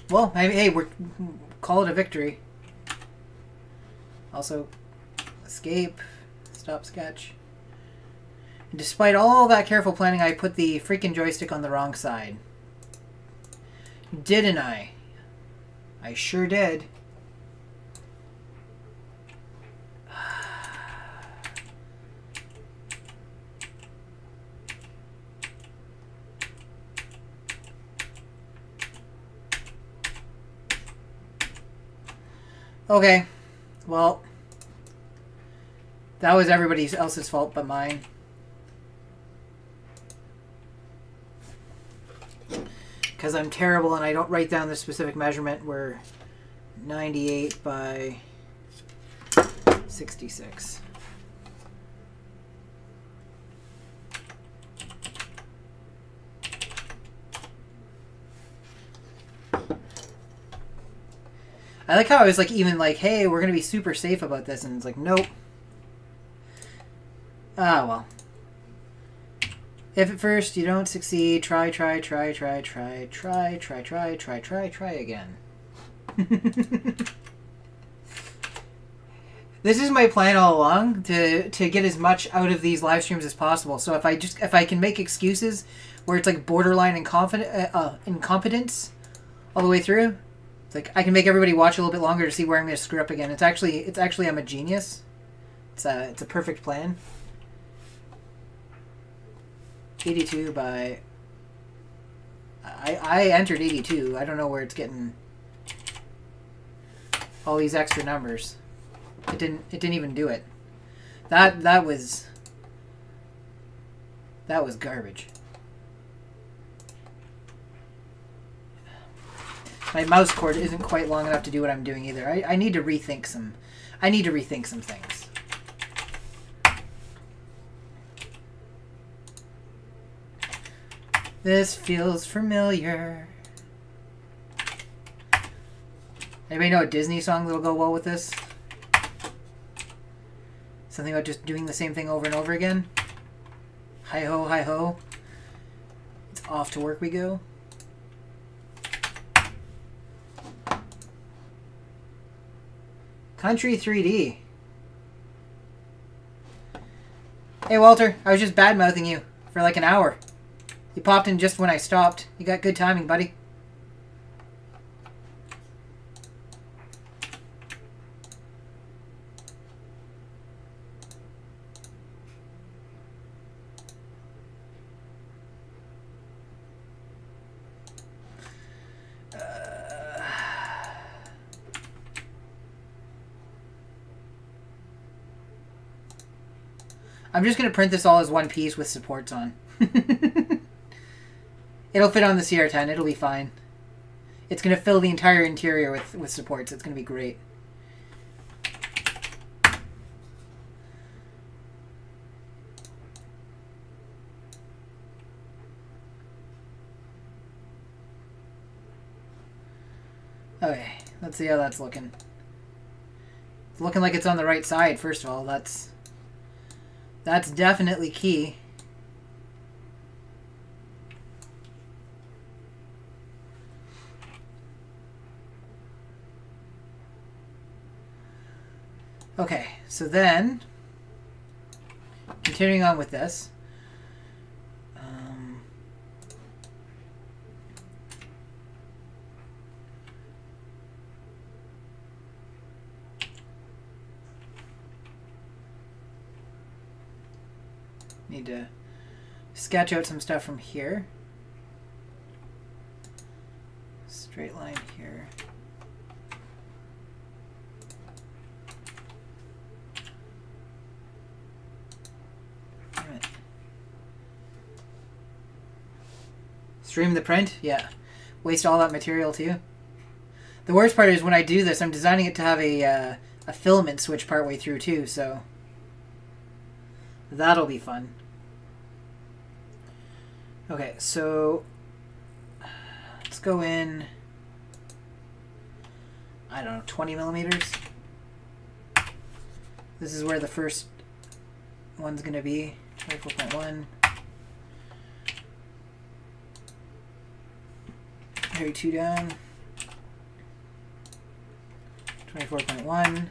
Well, hey, we're call it a victory. Also, escape, stop sketch. And despite all that careful planning, I put the freaking joystick on the wrong side. Didn't I? I sure did. Okay, well, that was everybody else's fault but mine. Because I'm terrible and I don't write down the specific measurement. We're 98 by 66. I like how I was like, even like, hey, we're going to be super safe about this. And it's like, nope. Ah, well. If at first you don't succeed, try again. This is my plan all along to get as much out of these live streams as possible. So if I can make excuses where it's like borderline incompetence all the way through, it's like I can make everybody watch a little bit longer to see where I'm going to screw up again. It's actually I'm a genius. It's a perfect plan. 82 by. I entered 82. I don't know where it's getting all these extra numbers. It didn't even do it. That was garbage. My mouse cord isn't quite long enough to do what I'm doing either. I need to rethink some things. This feels familiar. Anybody know a Disney song that'll go well with this? Something about just doing the same thing over and over again? Hi ho, hi ho. It's off to work we go. Country 3D. Hey Walter, I was just bad-mouthing you for like an hour. You popped in just when I stopped. You got good timing, buddy. I'm just going to print this all as one piece with supports on. It'll fit on the CR10. It'll be fine. It's going to fill the entire interior with supports. It's going to be great. Okay, let's see how that's looking. It's looking like it's on the right side, first of all. That's definitely key. Okay, so then, continuing on with this. Need to sketch out some stuff from here. Straight line here. Damn it. Stream the print? Yeah. Waste all that material too. The worst part is when I do this, I'm designing it to have a filament switch partway through too, so that'll be fun. Okay, so let's go in, I don't know, 20 millimeters. This is where the first one's going to be, 24.1. 32 down, 24.1.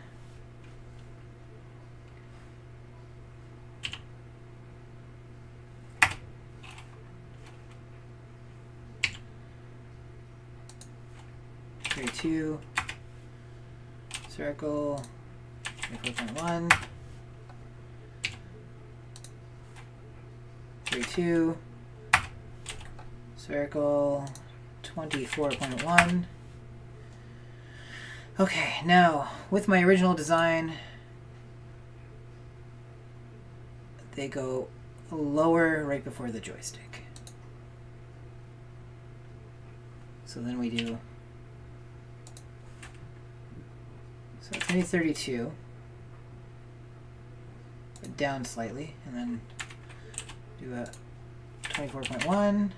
Two circle 24.1 32 circle 24.1. Okay, now with my original design, they go lower right before the joystick. So then we do. So it's going to be 32, but down slightly, and then do a 24.1.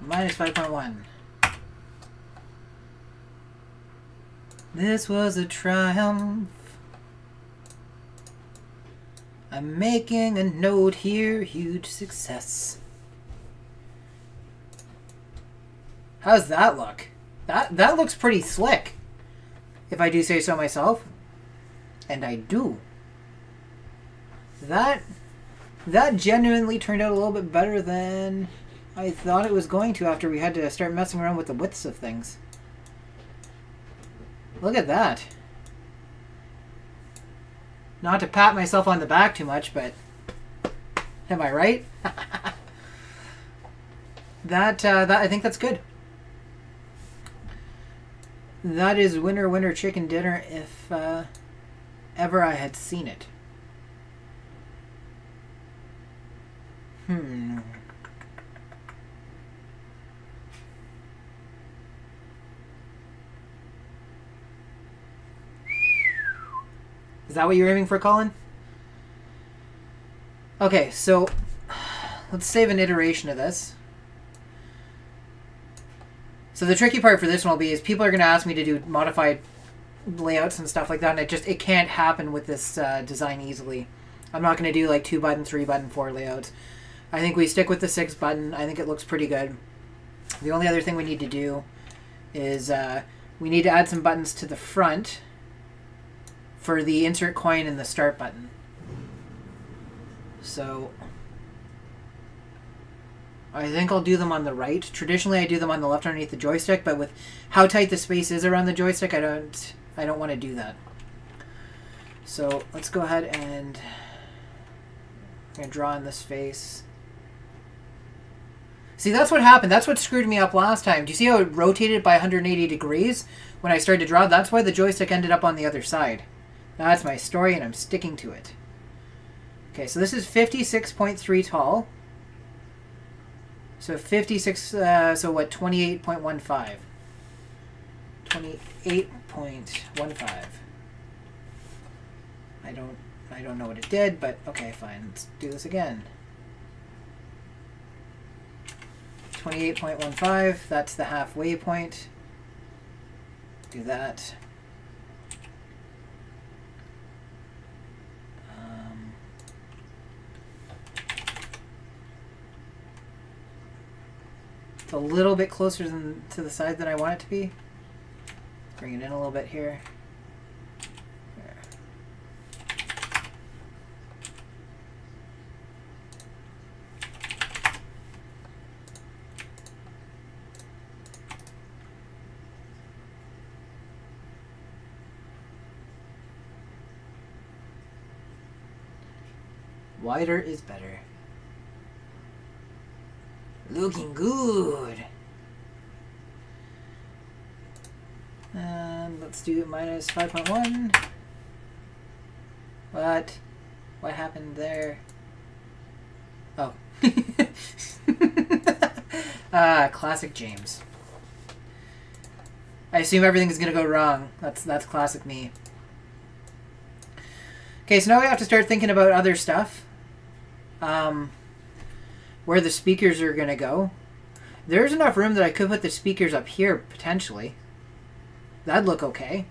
Minus 5.1. This was a triumph. I'm making a note here. Huge success. How's that look? That looks pretty slick, if I do say so myself. And I do. That genuinely turned out a little bit better than I thought it was going to after we had to start messing around with the widths of things. Look at that. Not to pat myself on the back too much, but am I right? that I think that's good. That is winner winner chicken dinner if ever I had seen it. Is that what you're aiming for, Colin? Okay, so let's save an iteration of this. So the tricky part for this one will be is people are going to ask me to do modified layouts and stuff like that, and it can't happen with this design easily. I'm not going to do like 2 button, 3 button, 4 layouts. I think we stick with the 6 button. I think it looks pretty good. The only other thing we need to do is we need to add some buttons to the front for the insert coin and the start button. So I think I'll do them on the right. Traditionally I do them on the left underneath the joystick, but with how tight the space is around the joystick, I don't want to do that. So let's go ahead and I'm going to draw in this face. See, that's what happened. That's what screwed me up last time. Do you see how it rotated by 180 degrees when I started to draw? That's why the joystick ended up on the other side. That's my story, and I'm sticking to it. Okay, so this is 56.3 tall. So 56, so what, 28.15. 28.15. I don't know what it did, but okay, fine. Let's do this again. 28.15, that's the halfway point. Do that. It's a little bit closer to the side than I want it to be. Bring it in a little bit here. Wider is better. Looking good. And let's do minus 5.1. What happened there? Oh. Classic James. I assume everything is going to go wrong. That's classic me. Okay, so now we have to start thinking about other stuff. Where the speakers are going to go. There's enough room that I could put the speakers up here, potentially. That'd look okay.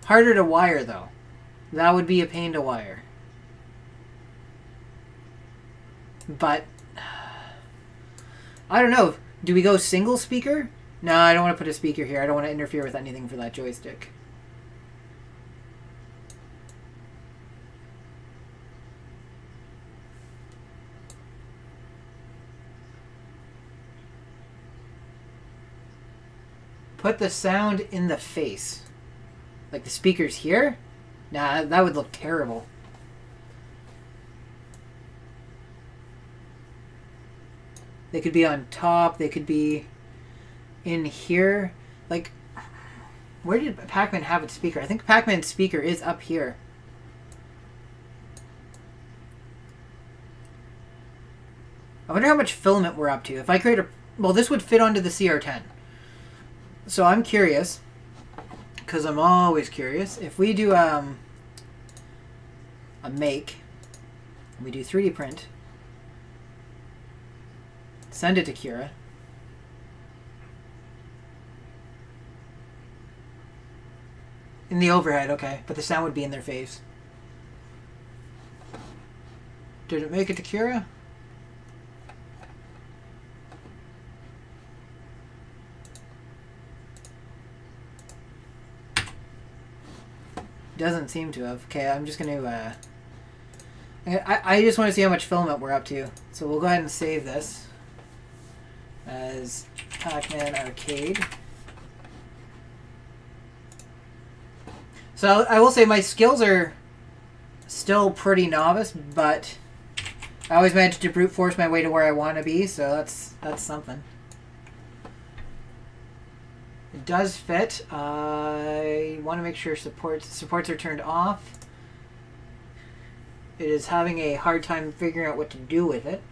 Harder to wire, though. That would be a pain to wire. But I don't know. Do we go single speaker? No, I don't want to put a speaker here. I don't want to interfere with anything for that joystick. Put the sound in the face. Like the speakers here? Nah, that would look terrible. They could be on top. They could be in here. Like, where did Pac-Man have its speaker? I think Pac-Man's speaker is up here. I wonder how much filament we're up to. If I create a... Well, this would fit onto the CR10. So I'm curious, because I'm always curious. If we do a make, we do 3D print, Send it to Kira. In the overhead, okay. But the sound would be in their face. Did it make it to Kira? Doesn't seem to have. Okay, I'm just going to... I just want to see how much filament we're up to. So we'll go ahead and save this as Pac-Man Arcade. So I will say my skills are still pretty novice, but I always manage to brute force my way to where I want to be, so that's something. It does fit. I want to make sure supports are turned off. It is having a hard time figuring out what to do with it.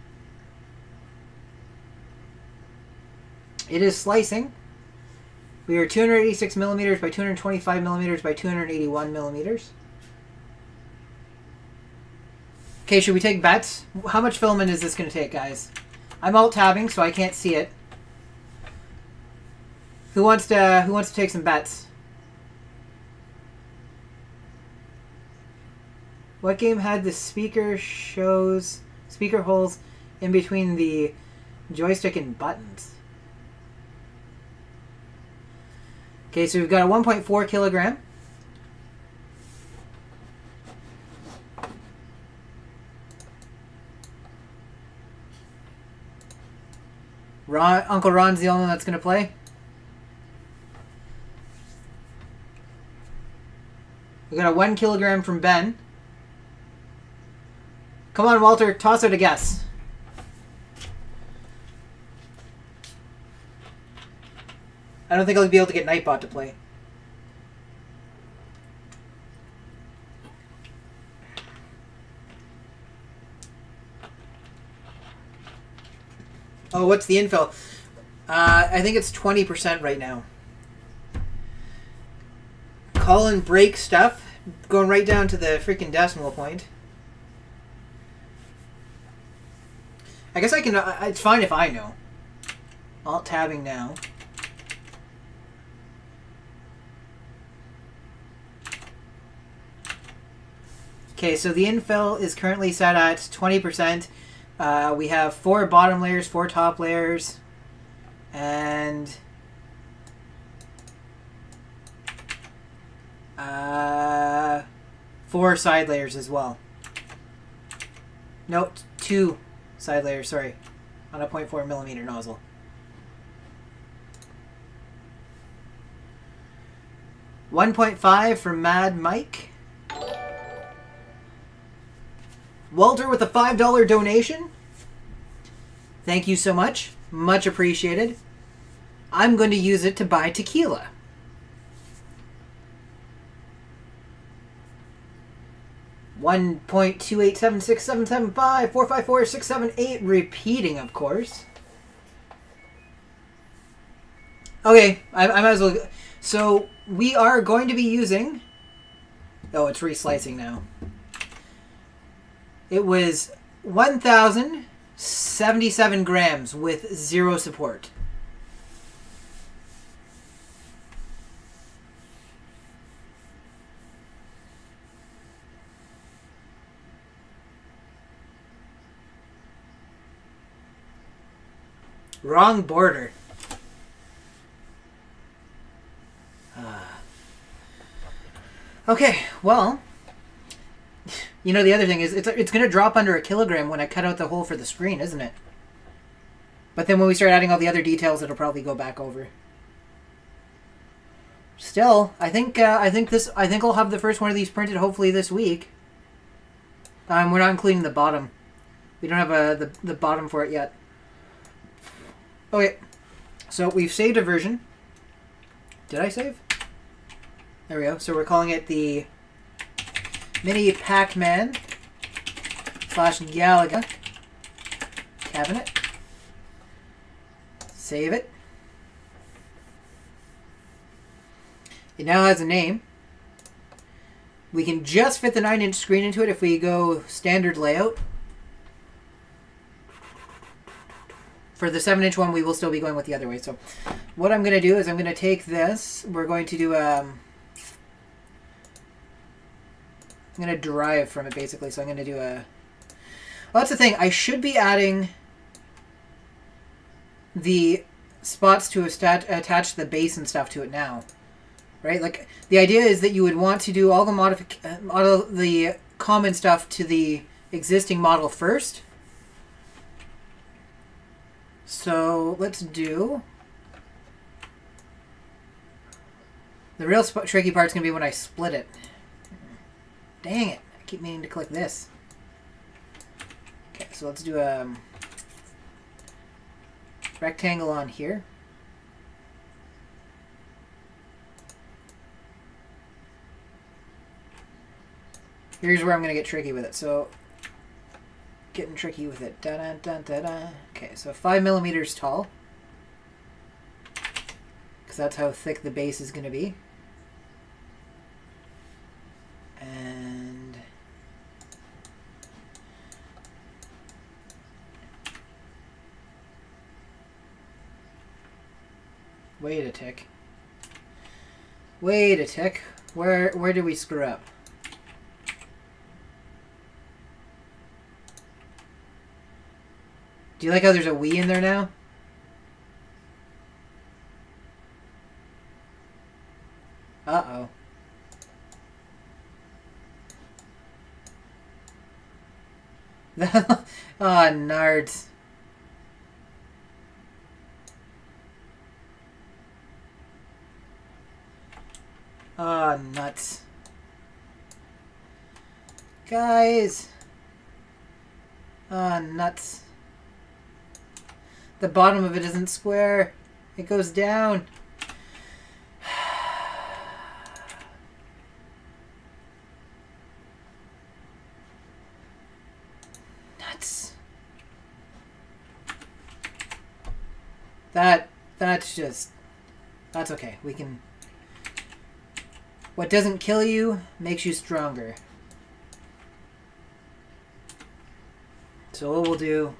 It is slicing. We are 286 millimeters by 225 millimeters by 281 millimeters. Okay, should we take bets? How much filament is this going to take, guys? I'm alt-tabbing, so I can't see it. Who wants to take some bets? What game had the speaker holes in between the joystick and buttons? Okay, so we've got a 1.4 kilogram. Uncle Ron's the only one that's going to play. We got a 1 kilogram from Ben. Come on, Walter, toss out a guess. I don't think I'll be able to get Nightbot to play. Oh, what's the infill? I think it's 20% right now. Call and break stuff. Going right down to the freaking decimal point. I guess I can... it's fine if I know. Alt-tabbing now. Okay, so the infill is currently set at 20%. We have 4 bottom layers, 4 top layers, and 4 side layers as well. No, 2 side layers, sorry, on a 0.4 millimeter nozzle. $1.5 from Mad Mike. Walter with a $5 donation. Thank you so much. Much appreciated. I'm going to use it to buy tequila. $1.2876775454678. Repeating, of course. Okay, I might as well. So we are going to be using. Oh, it's reslicing now. It was 1,077 grams with 0 support. Wrong border. Okay, well... You know, the other thing is, it's going to drop under a kilogram when I cut out the hole for the screen, isn't it? But then when we start adding all the other details, it'll probably go back over. Still, I think I'll have the first one of these printed hopefully this week. We're not including the bottom. We don't have the bottom for it yet. Okay, so we've saved a version. Did I save? There we go. So we're calling it the Mini Pac-Man / Galaga cabinet. Save it. It now has a name. We can just fit the 9-inch screen into it if we go standard layout. For the 7-inch one, we will still be going with the other way. So what I'm going to do is I'm going to take this. We're going to do I'm going to derive from it, basically. So I'm going to do a... Well, that's the thing. I should be adding the spots to attach the base and stuff to it now. Right? Like, the idea is that you would want to do all the common stuff to the existing model first. So let's do... The real tricky part's going to be when I split it. Dang it. I keep meaning to click this. Okay, so let's do a rectangle on here. Here's where I'm going to get tricky with it. So, getting tricky with it. Da -da -da -da -da. Okay, so 5 millimeters tall. Because that's how thick the base is going to be. And... Wait a tick. Wait a tick. Where did we screw up? Do you like how there's a we in there now? Uh-oh. Oh, nards. Oh, nuts. Guys. Oh, nuts. The bottom of it isn't square. It goes down. Nuts. That's just... That's okay. We can... What doesn't kill you makes you stronger. So what we'll do...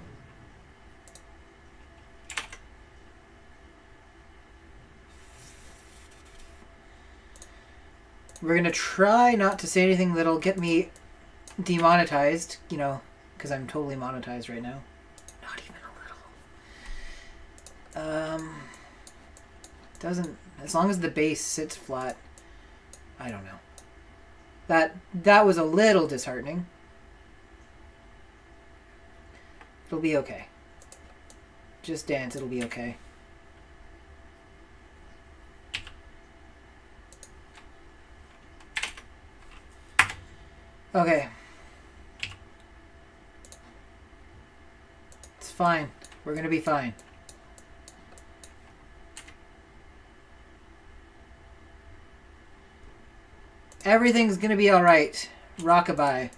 We're going to try not to say anything that'll get me demonetized, you know, because I'm totally monetized right now. Not even a little. Doesn't... As long as the base sits flat, I don't know. That was a little disheartening. It'll be okay. Just dance, it'll be okay. Okay. It's fine. We're gonna be fine. Everything's gonna be alright. Rockabye.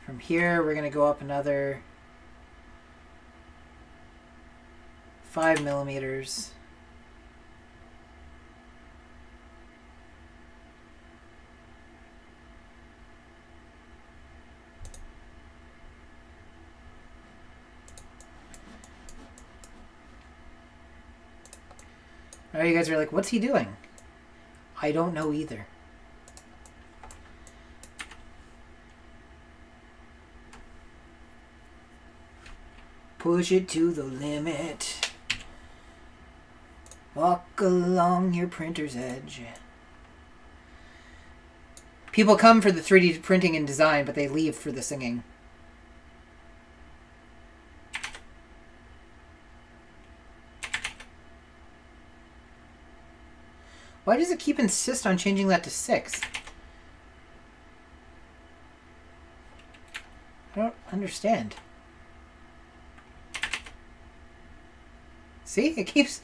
From here, we're gonna go up another 5 millimeters. Now you guys are like, what's he doing? I don't know either. Push it to the limit. Walk along your printer's edge. People come for the 3D printing and design, but they leave for the singing. Why does it keep insist on changing that to 6? I don't understand. See? It keeps...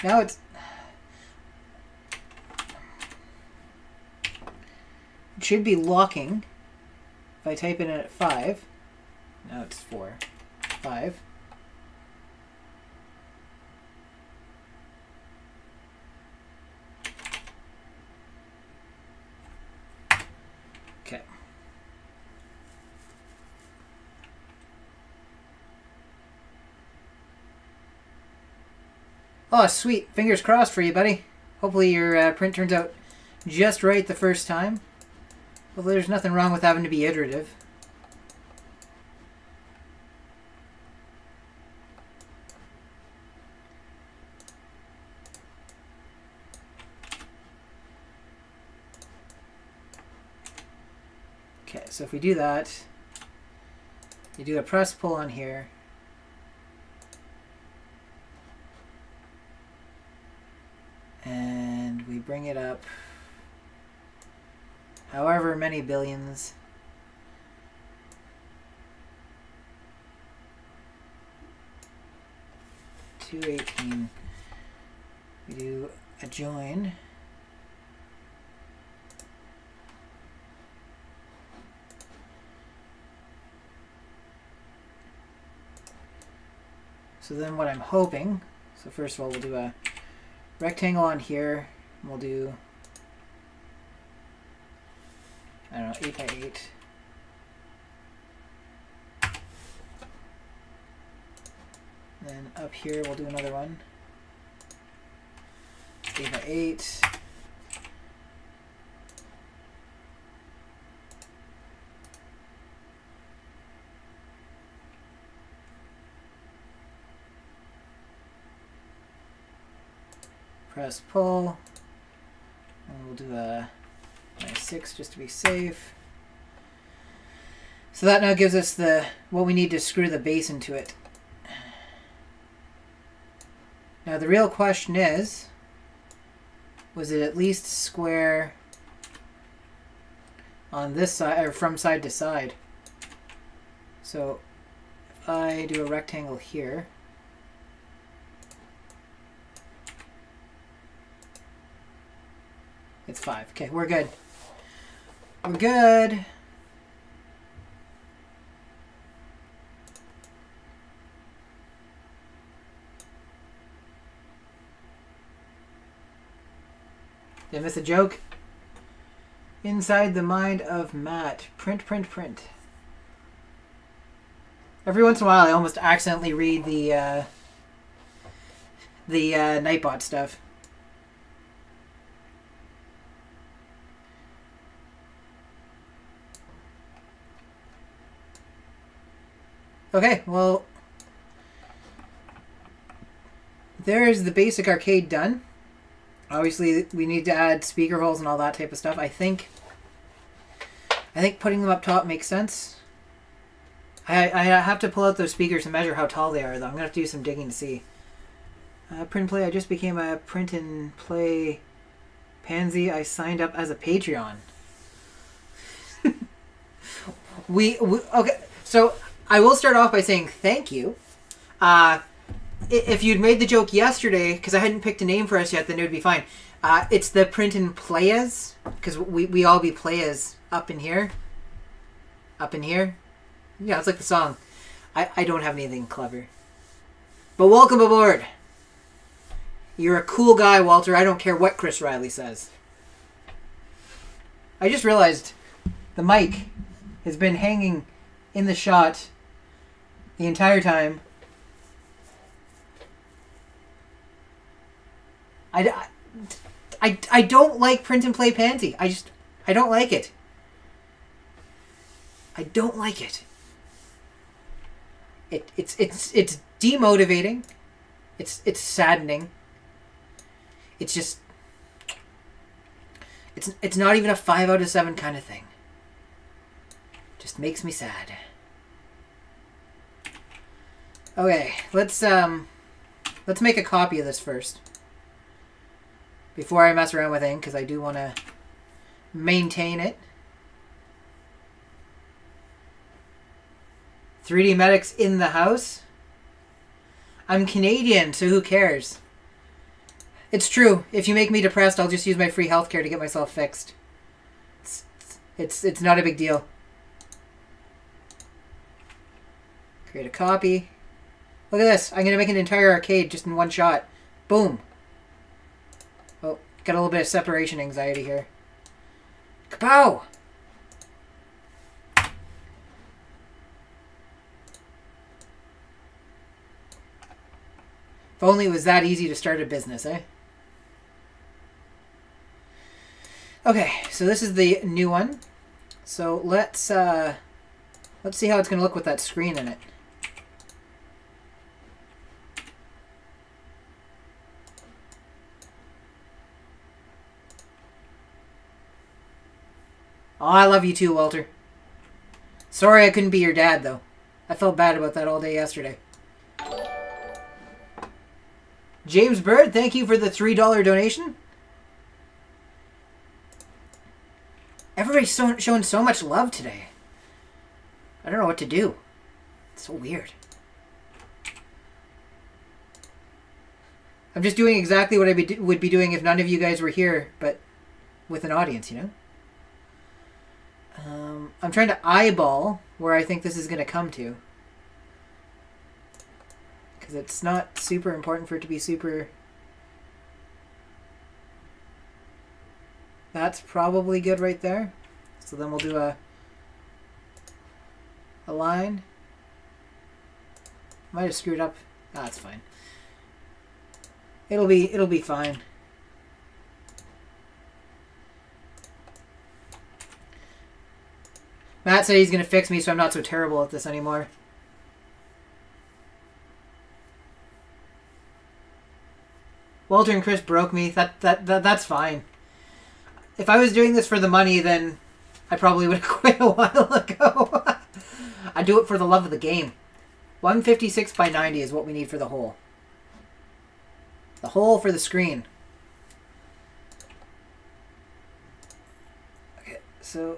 Now it's... It should be locking. If I type in it at 5. Now it's 4. 5. Oh, sweet. Fingers crossed for you, buddy. Hopefully your print turns out just right the first time. Well, there's nothing wrong with having to be iterative. Okay, so if we do that, you do a press pull on here. And we bring it up however many billions. $218. We do a join. So then what I'm hoping, so first of all we'll do a rectangle on here, and we'll do, I don't know, 8 by 8. Then up here we'll do another one, 8 by 8. Press pull, and we'll do a minus 6 just to be safe. So that now gives us the what we need to screw the base into it. Now the real question is, was it at least square on this side, or from side to side? So if I do a rectangle here, it's 5. Okay, we're good. We're good. Did I miss a joke? Inside the mind of Matt. Print, print, print. Every once in a while I almost accidentally read the Nightbot stuff. Okay, well, there's the basic arcade done. Obviously, we need to add speaker holes and all that type of stuff. I think putting them up top makes sense. I have to pull out those speakers and measure how tall they are, though. I'm going to have to do some digging to see. Print and play. I just became a print and play pansy. I signed up as a Patreon. Okay, so I will start off by saying thank you. If you'd made the joke yesterday, because I hadn't picked a name for us yet, then it would be fine. It's the print and playas, because we all be playas up in here. Up in here. Yeah, it's like the song. I don't have anything clever. But welcome aboard. You're a cool guy, Walter. I don't care what Chris Riley says. I just realized the mic has been hanging in the shot the entire time. I don't like print and play pansy. I don't like it. I don't like it. It's demotivating. It's saddening. It's just it's not even a 5 out of 7 kind of thing. Just makes me sad. Okay, let's make a copy of this first before I mess around with ink, because I do want to maintain it. 3D Medics in the house. I'm Canadian, so who cares? It's true. If you make me depressed, I'll just use my free healthcare to get myself fixed. It's not a big deal. Create a copy. Look at this. I'm going to make an entire arcade just in one shot. Boom. Oh, got a little bit of separation anxiety here. Kapow! If only it was that easy to start a business, eh? Okay, so this is the new one. So let's see how it's going to look with that screen in it. Oh, I love you too, Walter. Sorry I couldn't be your dad, though. I felt bad about that all day yesterday. James Bird, thank you for the $3 donation. Everybody's showing so much love today. I don't know what to do. It's so weird. I'm just doing exactly what I would be doing if none of you guys were here, but with an audience, you know? I'm trying to eyeball where I think this is going to come to. Because it's not super important for it to be super... That's probably good right there. So then we'll do a line. Might have screwed up. Ah, that's fine. It'll be fine. Matt said he's gonna fix me so I'm not so terrible at this anymore. Walter and Chris broke me. That's fine. If I was doing this for the money, then I probably would have quit a while ago. I do it for the love of the game. 156 by 90 is what we need for the hole. The hole for the screen. Okay, so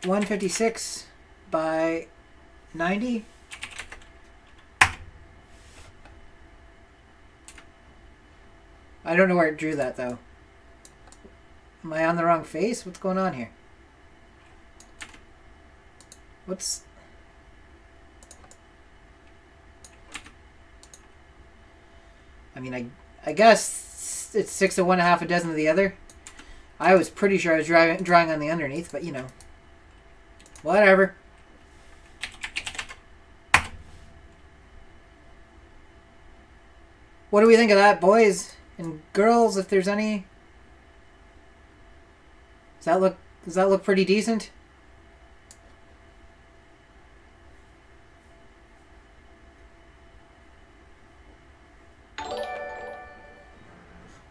156 by 90. I don't know where it drew that, though. Am I on the wrong face? What's going on here? What's... I mean, I guess it's 6 of one, half a dozen of the other. I was pretty sure I was drawing on the underneath, but you know. Whatever. What do we think of that, boys and girls, if there's any? Does that look pretty decent?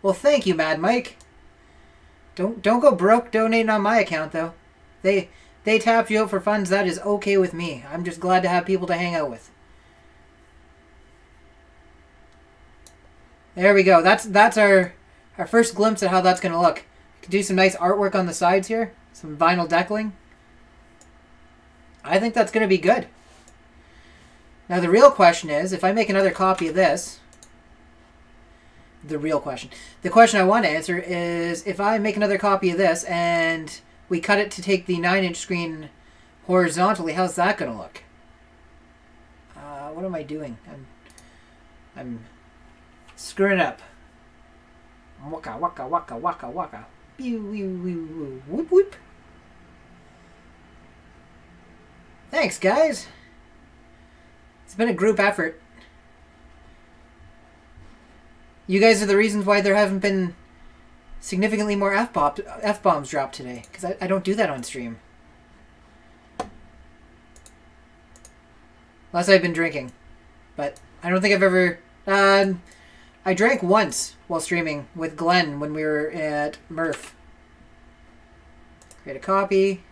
Well, thank you, Mad Mike. Don't go broke donating on my account, though. They tapped you out for funds. That is okay with me. I'm just glad to have people to hang out with. There we go. That's our first glimpse at how that's going to look. Could do some nice artwork on the sides here. Some vinyl deckling. I think that's going to be good. Now the real question is, if I make another copy of this... The real question. The question I want to answer is, if I make another copy of this and we cut it to take the 9-inch screen horizontally, how's that going to look? What am I doing? I'm screwing it up. Waka, waka, waka, waka, waka. Whoop, whoop. Thanks, guys. It's been a group effort. You guys are the reasons why there haven't been significantly more F-bombs dropped today. Because I don't do that on stream. Unless I've been drinking. But I don't think I've ever... I drank once while streaming with Glenn when we were at Murph. Create a copy.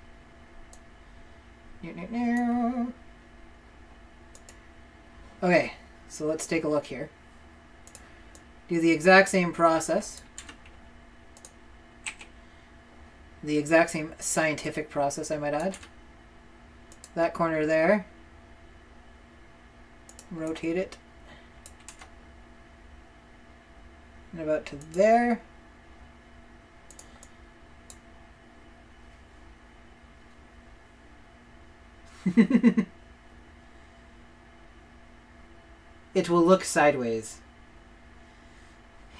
Okay, so let's take a look here. Do the exact same process. The exact same scientific process, I might add. That corner there. Rotate it. And about to there. It will look sideways.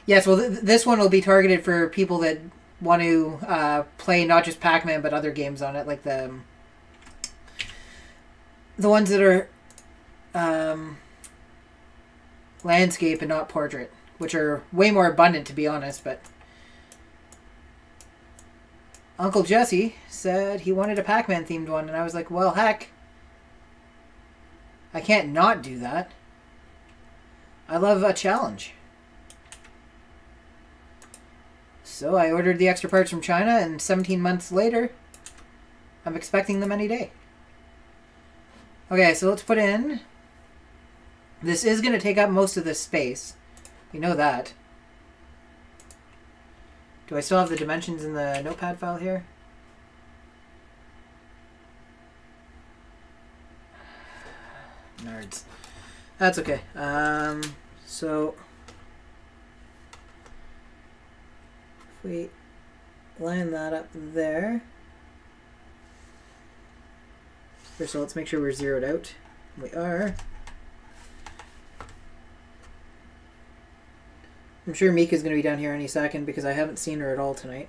Yes, well, this one will be targeted for people that want to play not just Pac-Man, but other games on it, like the ones that are landscape and not portrait, which are way more abundant, to be honest. But Uncle Jesse said he wanted a Pac-Man themed one, and I was like, well, heck, I can't not do that. I love a challenge. So I ordered the extra parts from China, and 17 months later, I'm expecting them any day. Okay, so let's put in... This is going to take up most of this space. You know that. Do I still have the dimensions in the notepad file here? Nerds. That's okay. So... if we line that up there... First of all, let's make sure we're zeroed out. We are. I'm sure Mika's going to be down here any second because I haven't seen her at all tonight.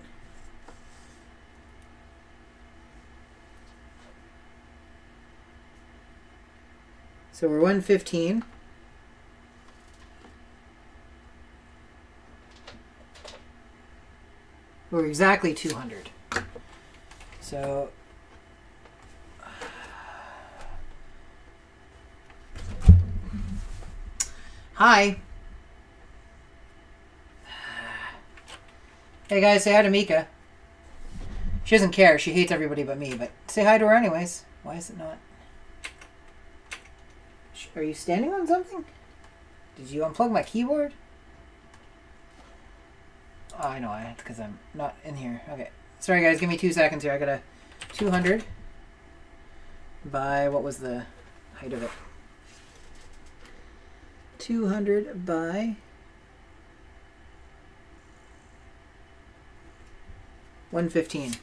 So we're 115. We're exactly 200. So... Hi. Hey guys, say hi to Mika. She doesn't care. She hates everybody but me, but say hi to her anyways. Why is it not? Are you standing on something? Did you unplug my keyboard? Oh, I know. It's because I'm not in here. Okay. Sorry guys, give me 2 seconds here. I got a 200 by, what was the height of it? 200 by 115.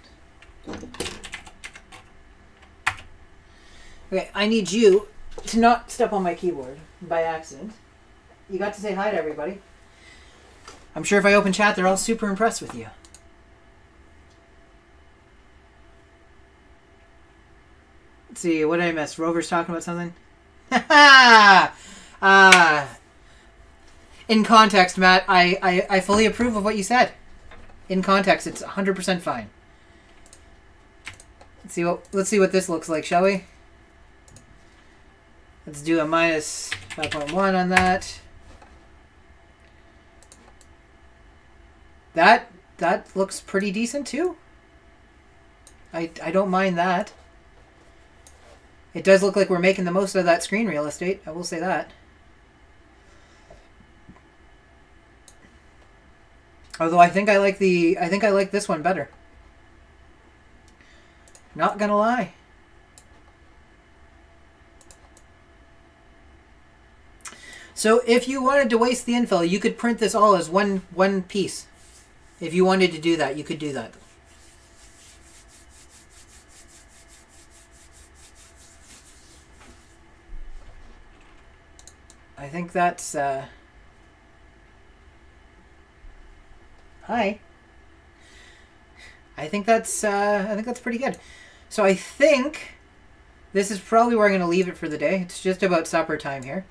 Okay, I need you to not step on my keyboard by accident. You got to say hi to everybody. I'm sure if I open chat, they're all super impressed with you. Let's see, what did I miss? Rover's talking about something? In context, Matt, I fully approve of what you said. In context, it's 100% fine. Let's see what this looks like, shall we? Let's do a minus 5.1 on that. That looks pretty decent too. I don't mind that. It does look like we're making the most of that screen real estate. I will say that. Although I think I like this one better. Not gonna lie. So if you wanted to waste the infill, you could print this all as one piece. If you wanted to do that, you could do that. I think that's hi. I think that's pretty good. So I think this is probably where I'm going to leave it for the day. It's just about supper time here.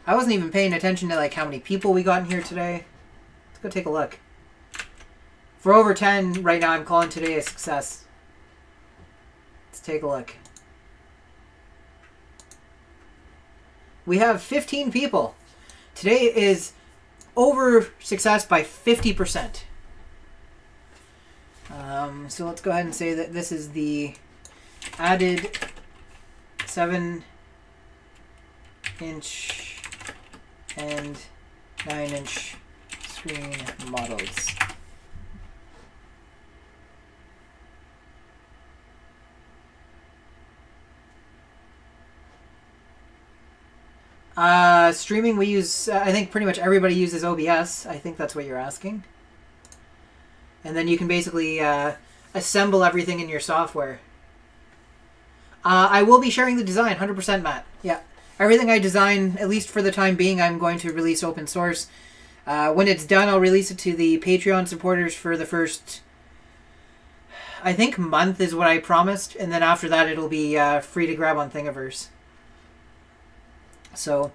I wasn't even paying attention to like how many people we got in here today. Let's go take a look. For over 10 right now, I'm calling today a success. Let's take a look. We have 15 people. Today is over success by 50%. So let's go ahead and say that this is the added 7-inch and 9-inch screen models. Streaming, we use, I think pretty much everybody uses OBS. I think that's what you're asking. And then you can basically assemble everything in your software. I will be sharing the design, 100%, Matt. Yeah. Everything I design, at least for the time being, I'm going to release open source. When it's done, I'll release it to the Patreon supporters for the first, I think, month is what I promised. And then after that, it'll be free to grab on Thingiverse. So,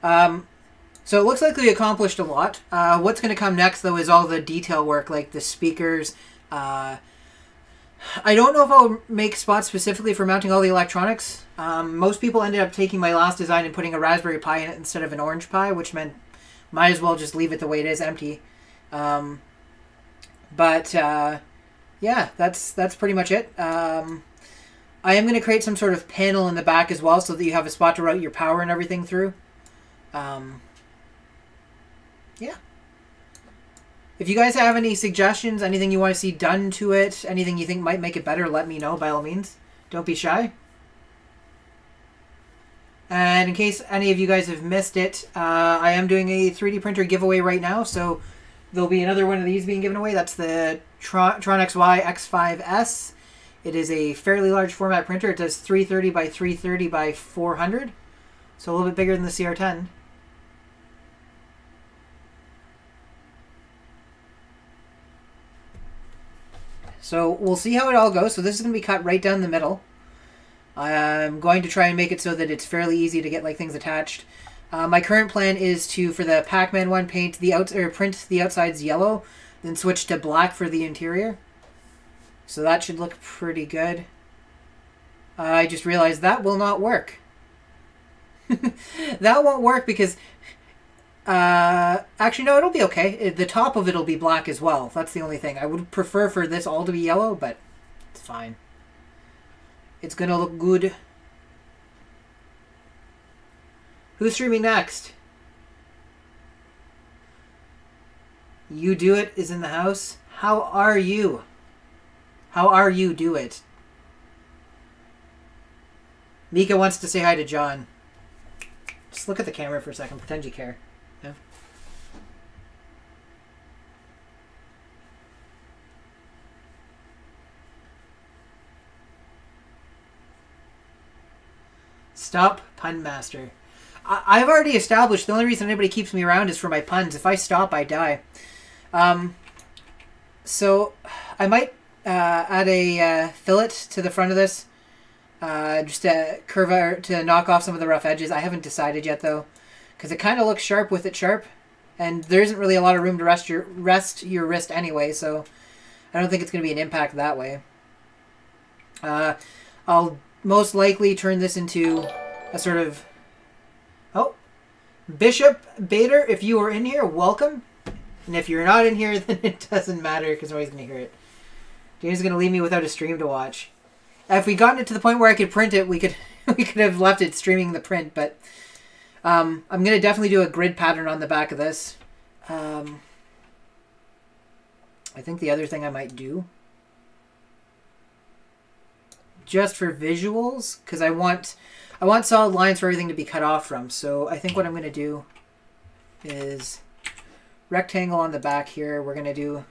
so it looks like we accomplished a lot. What's going to come next, though, is all the detail work, like the speakers. I don't know if I'll make spots specifically for mounting all the electronics. Most people ended up taking my last design and putting a Raspberry Pi in it instead of an Orange Pi, which meant might as well just leave it the way it is, empty. Yeah, that's pretty much it. I am going to create some sort of panel in the back as well so that you have a spot to route your power and everything through. Yeah. If you guys have any suggestions, anything you want to see done to it, anything you think might make it better, let me know by all means. Don't be shy. And in case any of you guys have missed it, I am doing a 3D printer giveaway right now, so there'll be another one of these being given away. That's the Tron XY X5S. It is a fairly large format printer. It does 330 by 330 by 400, so a little bit bigger than the CR10. So we'll see how it all goes. So this is going to be cut right down the middle. I'm going to try and make it so that it's fairly easy to get like things attached. My current plan is to, for the Pac-Man one, paint the print the outsides yellow, then switch to black for the interior. So that should look pretty good. I just realized that will not work. That won't work because... actually, no, it'll be okay. The top of it will be black as well. That's the only thing. I would prefer for this all to be yellow, but it's fine. It's going to look good. Who's streaming next? You Do It is in the house. How are you? How are you, Do It? Mika wants to say hi to John. Just look at the camera for a second. Pretend you care. Yeah. Stop, pun master. I've already established the only reason anybody keeps me around is for my puns. If I stop, I die. So I might add a fillet to the front of this, just to curve out, to knock off some of the rough edges. I haven't decided yet though, because it kind of looks sharp with it sharp, and there isn't really a lot of room to rest your wrist anyway. So I don't think it's going to be an impact that way. I'll most likely turn this into a sort of... Oh, Bishop Bader, if you are in here, welcome. And if you're not in here, then it doesn't matter because nobody's going to hear it. James is going to leave me without a stream to watch. If we gotten it to the point where I could print it, we could have left it streaming the print. But I'm going to definitely do a grid pattern on the back of this. I think the other thing I might do, just for visuals, because I want solid lines for everything to be cut off from. So I think what I'm going to do is rectangle on the back here. We're going to do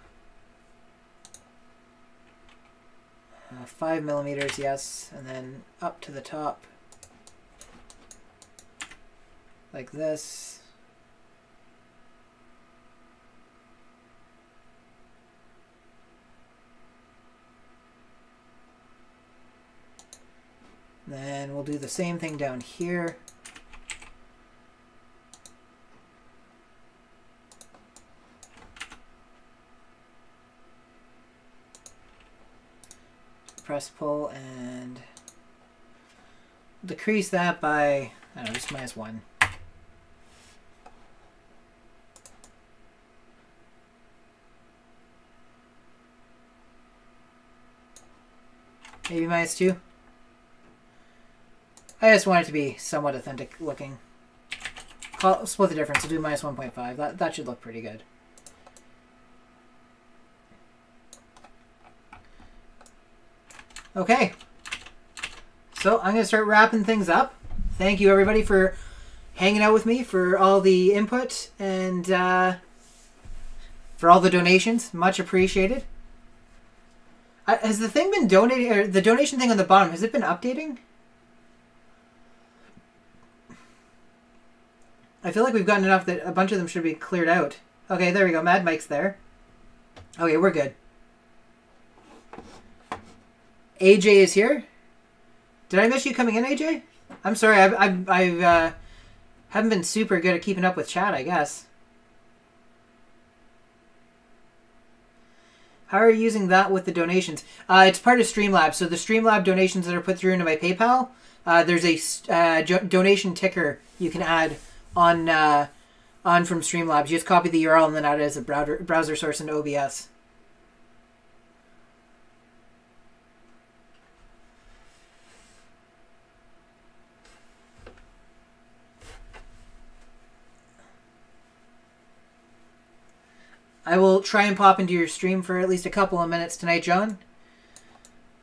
5 millimeters, yes, and then up to the top like this. Then we'll do the same thing down here. Press pull and decrease that by, I don't know, just -1. Maybe -2. I just want it to be somewhat authentic looking. Split the difference. We'll do -1.5. That should look pretty good. Okay. So I'm going to start wrapping things up. Thank you everybody for hanging out with me, for all the input, and for all the donations. Much appreciated. Has the thing been donating, or the donation thing on the bottom, has it been updating? I feel like we've gotten enough that a bunch of them should be cleared out. Okay, there we go. Mad Mike's there. Okay, we're good. AJ is here. Did I miss you coming in, AJ? I'm sorry. Haven't been super good at keeping up with chat, I guess. How are you using that with the donations? It's part of Streamlabs. So the Streamlab donations that are put through into my PayPal, there's a donation ticker you can add on from Streamlabs. You just copy the URL and then add it as a browser source into OBS. I will try and pop into your stream for at least a couple of minutes tonight, John.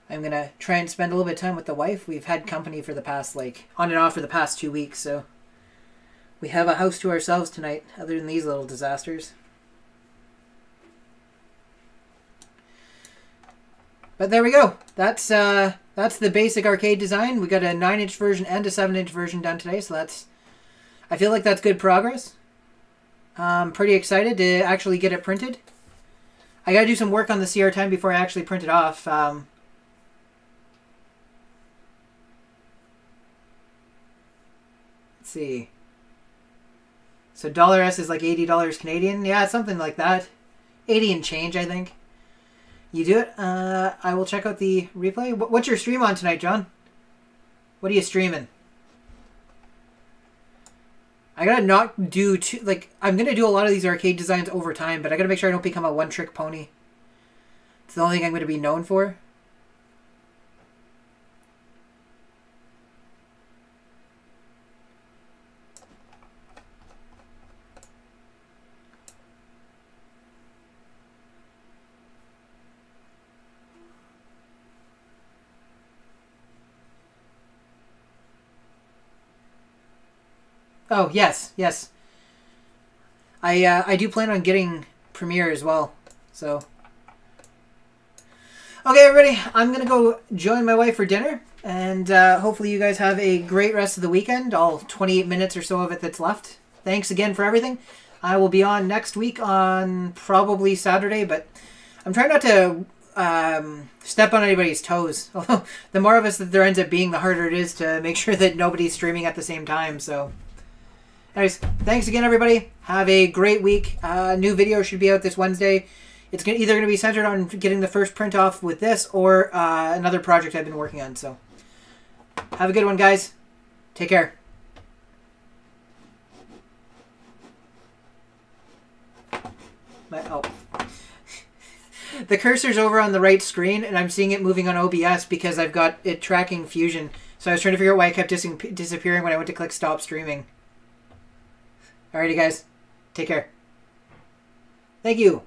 I'm going to try and spend a little bit of time with the wife. We've had company for the past, like, on and off for the past 2 weeks, so we have a house to ourselves tonight, other than these little disasters. But there we go. That's the basic arcade design. We got a 9-inch version and a 7-inch version done today, so that's... I feel like that's good progress. I'm pretty excited to actually get it printed. I gotta do some work on the CR time before I actually print it off. Let's see. So $S is like $80 Canadian. Yeah, something like that. 80 and change, I think. You do it. I will check out the replay. What's your stream on tonight, John? What are you streaming? I gotta not do too, like, I'm gonna do a lot of these arcade designs over time, but I gotta make sure I don't become a one-trick pony. It's the only thing I'm gonna be known for. Oh, yes, yes. I do plan on getting Premiere as well, so. Okay, everybody, I'm going to go join my wife for dinner, and hopefully you guys have a great rest of the weekend, all 28 minutes or so of it that's left. Thanks again for everything. I will be on next week on probably Saturday, but I'm trying not to step on anybody's toes. Although the more of us that there ends up being, the harder it is to make sure that nobody's streaming at the same time, so. Anyways, thanks again, everybody. Have a great week. New video should be out this Wednesday. It's either going to be centered on getting the first print off with this or another project I've been working on. So, have a good one, guys. Take care. The cursor's over on the right screen, and I'm seeing it moving on OBS because I've got it tracking Fusion. So I was trying to figure out why it kept disappearing when I went to click stop streaming. Alrighty, guys. Take care. Thank you.